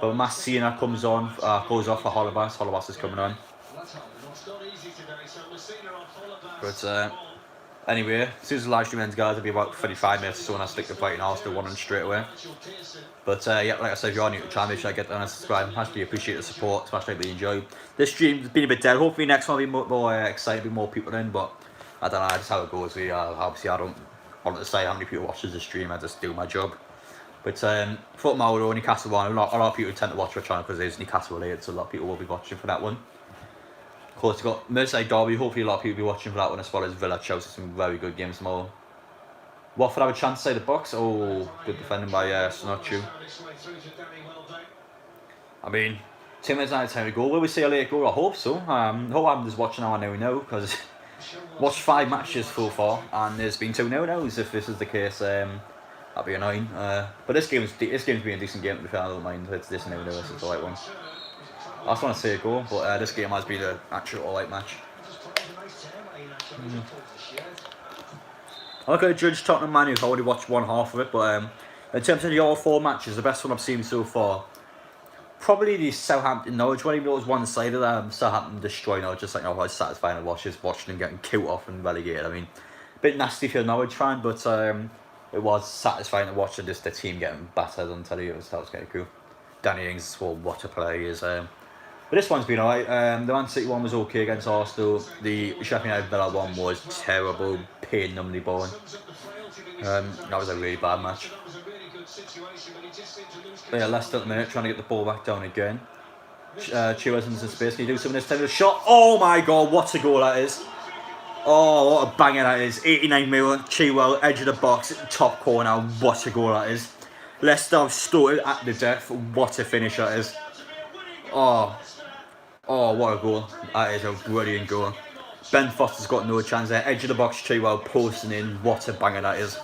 But Massina comes on, goes off for Holobas. Holobas is coming on. But anyway, as soon as the live stream ends, guys, it'll be about 35 minutes or so, and I'll stick the Brighton Arsenal one on straight away. But yeah, like I said, if you're new to the channel, make sure I get down and subscribe. I actually appreciate the support, smash like that you enjoy. This stream's been a bit dead. Hopefully next one will be more exciting, be more people in, but I don't know, that's how it goes. Obviously, I don't want to say how many people watches the stream. I just do my job. But football or Newcastle one, a lot of people tend to watch our channel because it's Newcastle related, so a lot of people will be watching for that one. Of course, we've got Merseyside Derby. Hopefully, a lot of people will be watching for that one as well as Villa, Chelsea. Some very good games tomorrow. Watford have a chance to save the box. Oh, good defending by Snotchu. I mean, 2 minutes out of time to go. Will we see a late goal? I hope so. Hope I'm just watching now. I know because watched 5 matches so far and there's been 2 no-nos. If this is the case, that'd be annoying. But this game's been a decent game. To be fair, I don't mind. It's this no-no. This is the right one. I just want to say a goal, but this game has been an actual alright match. I'm not going to judge Tottenham Man U. I've already watched one half of it, but in terms of the all 4 matches, the best one I've seen so far, probably the Southampton Norwich one. Even though it was one-sided, Southampton destroying Norwich. Just like, I was satisfying to watch, watching them getting killed off and relegated. I mean, a bit nasty for a Norwich fan, but it was satisfying to watch just the team getting battered. I'll tell you, that was kind of cool. Danny Ings, well, what a player he is. But this one's been alright. The Man City one was okay against Arsenal. The Sheffield United Villa one was terrible, pain-numbingly boring. That was a really bad match. But yeah, Leicester at the minute trying to get the ball back down again. Chilwell's in space. Can you do something this time? The shot. Oh my god, what a goal that is! Oh, what a banger that is! 89 million. Chilwell, edge of the box, top corner. What a goal that is! Leicester have started at the death. What a finish that is! Oh, what a goal. That is a brilliant goal. Ben Foster's got no chance there. Edge of the box, Chilwell posting in. What a banger that is.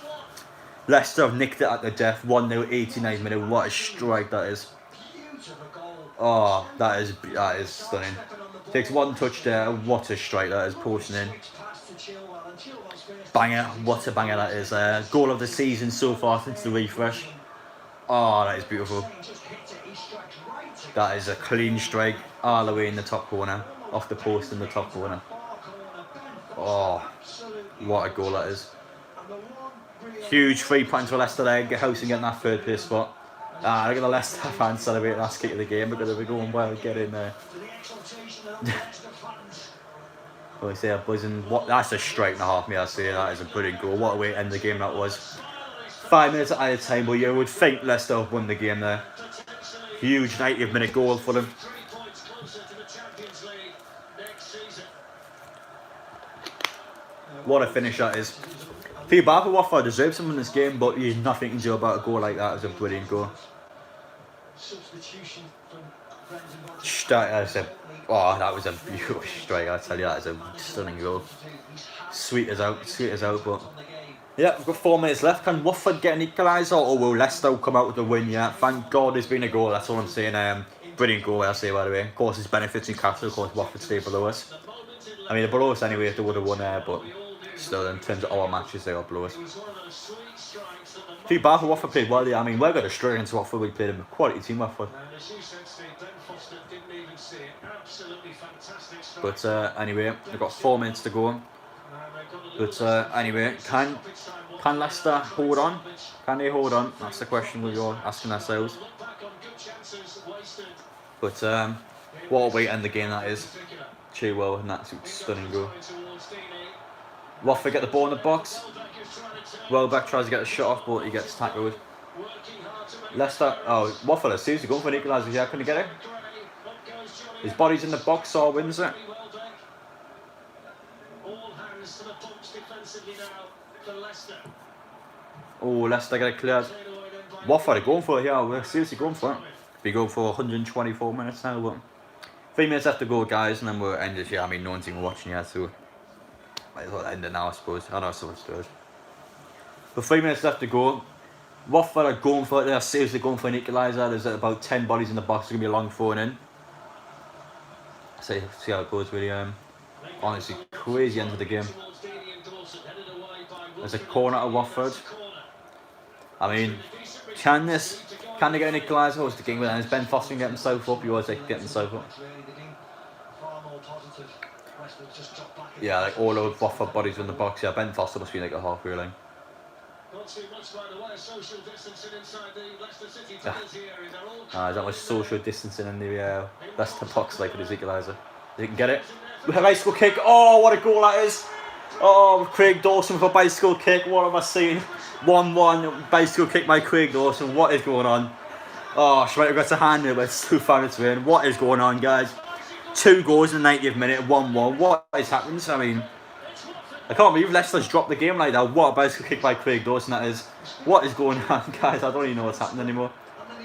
Leicester have nicked it at the death. 1-0, 89 minutes. What a strike that is. Oh, that is stunning. Takes one touch there. What a strike that is, posting in. Banger. What a banger that is. Goal of the season so far since the refresh. Oh, that is beautiful. That is a clean strike all the way in the top corner, off the post in the top corner. Oh, what a goal that is. Huge 3 points for Leicester there, Housing getting that 3rd place spot. Look at the Leicester fans celebrating last kick of the game because they're going well, get in there. Well, I say a buzzing. That's a strike and a half, me I say. That is a brilliant goal. What a way to end the game that was. 5 minutes at a time, but you would think Leicester won the game there. Huge 90-minute goal for them. What a finish that is. Feel bad for Watford, deserve something in this game, but there's nothing to do about a goal like that. It was a brilliant goal. That was a beautiful strike, I tell you, that is a stunning goal. Sweet as out, but... Yeah, we've got 4 minutes left. Can Watford get an equaliser, or will Leicester come out with the win? Yeah, thank God there's been a goal, that's all I'm saying. Brilliant goal, I'll say, by the way. Of course, it's benefits Newcastle, of course, Watford stay below us. I mean, they're below us anyway if they would have won there, but still, in terms of our matches, they are below us. Feel bad for Watford played well, yeah. I mean, we're going to straight into Watford. We played them a quality team, Watford. But anyway, we've got 4 minutes to go. But anyway, can Leicester hold on? Can they hold on? That's the question we're asking ourselves. But what a way to end the game that is. Chilwell, an absolute stunning goal. Watford get the ball in the box. Welbeck tries to get a shot off, but he gets tackled. Leicester, Watford are seriously going for an equaliser here. Can he get it? His body's in the box, so wins it. Oh, Leicester get it cleared. Watford are going for it here. We're seriously going for it. We go for 124 minutes now, but 3 minutes left to go, guys, and then we'll end it here. I mean, no one's even watching here, so might as well end it now, I suppose. I know someone's doing it. But 3 minutes left to go. Watford are going for it. They're seriously going for an equaliser. There's about 10 bodies in the box. It's going to be a long phone in. See how it goes, really. Honestly, crazy end of the game. There's a corner to Watford. I mean, can they get an equaliser? Or is the game with them? Is Ben Foster getting himself up? You always like getting himself up. Yeah, like all of Watford bodies in the box. Yeah, Ben Foster must be like a halfway line. Not too much, by the way, social distancing inside the Leicester City tunnels here. There's not much social distancing in the Leicester box like with his equaliser. He can get it. With a nice goal kick. Oh, what a goal that is! Oh, Craig Dawson with a bicycle kick. What am I seeing? 1-1 bicycle kick by Craig Dawson. What is going on? Oh, Schmeichel gets a hand in it, but it's 2-5 to win. What is going on, guys? 2 goals in the 90th minute, 1-1. What is happening? I mean, I can't believe Leicester's dropped the game like that. What a bicycle kick by Craig Dawson that is. What is going on, guys? I don't even know what's happening anymore.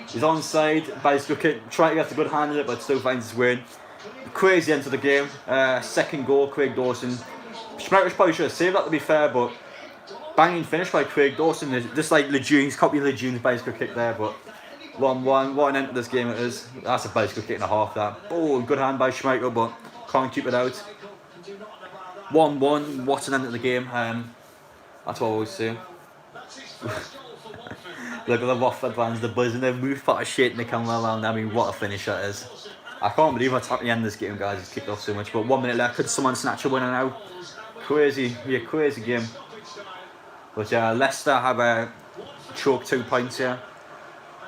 He's onside, bicycle kick, trying to get a good hand in it, but still finds his win. Crazy end to the game. Second goal, Craig Dawson. Schmeichel probably should have saved that, to be fair, but banging finish by Craig Dawson. Just like Legion's, copying Legion's bicycle kick there, but 1-1. What an end to this game it is. That's a bicycle kick and a half, that. Oh, good hand by Schmeichel, but can't keep it out. 1-1. What an end to the game. That's what I always say. Look at the Watford fans, the buzz and the move part of shit in the camera around. I mean, what a finish that is. I can't believe what's happening at the end of this game, guys. It's kicked off so much. But 1 minute left. Could someone snatch a winner now? Crazy. Yeah, crazy game. But Leicester have choked 2 points here.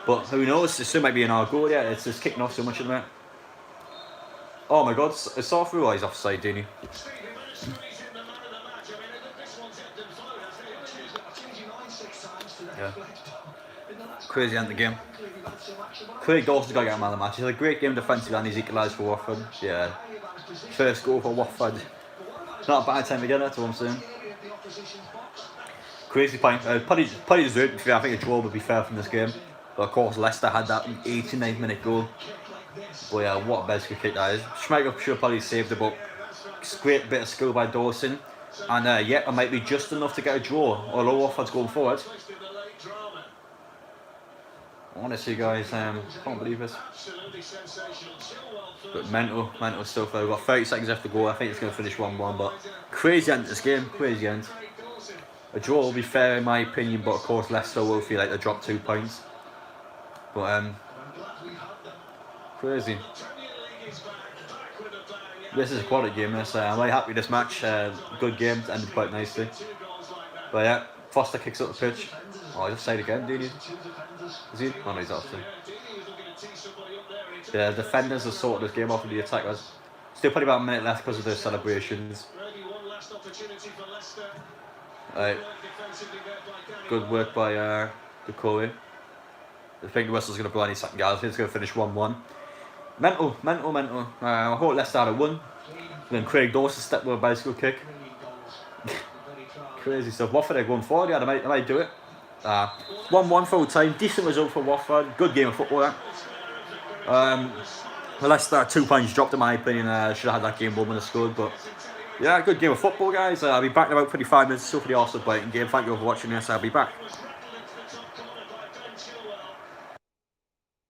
But who knows? It still might be an our goal. Yeah, it's just kicking off so much at the minute. Oh my God, it's saw through. Oh, he's offside, didn't he? Yeah. Crazy end of the game. Craig Dawson's got to get a man of the match. He's had a great game defensively and he's equalised for Watford. Yeah. First goal for Watford. It's not a bad time to get it, that's what I'm saying. Crazy point. Probably deserved. I think a draw would be fair from this game. But of course, Leicester had that 89th minute goal. But yeah, what a bicycle kick that is. Schmeichel should have probably saved it, but great bit of skill by Dawson. And yeah, it might be just enough to get a draw, although Watford's going forward. Honestly, guys, can't believe this. But mental stuff. We've got 30 seconds left to go. I think it's going to finish 1-1, but crazy end to this game, crazy end. A draw will be fair in my opinion, but of course Leicester will feel like they dropped 2 points. But crazy. This is a quality game. This I'm very happy with this match. Good game, ended quite nicely. But yeah, Foster kicks up the pitch. Oh, he's offside again, do you? Is he? Oh no, he's offside. The defenders have sorted this game off with the attackers. Still probably about a minute left because of the celebrations. Right. Good work by the Corey. I think the whistle's going to blow any second, guys. It's going to finish 1-1. Mental. I hope Leicester had a win. Then Craig Dawson stepped with a bicycle kick. Crazy stuff. Watford are going forward. Yeah, they might do it. 1-1 full time. Decent result for Watford. Good game of football. Leicester 2 points dropped in my opinion. Should have had that game won when they scored. But yeah, good game of football, guys. I'll be back in about 25 minutes. Still for the Arsenal Brighton game. Thank you for watching this. I'll be back.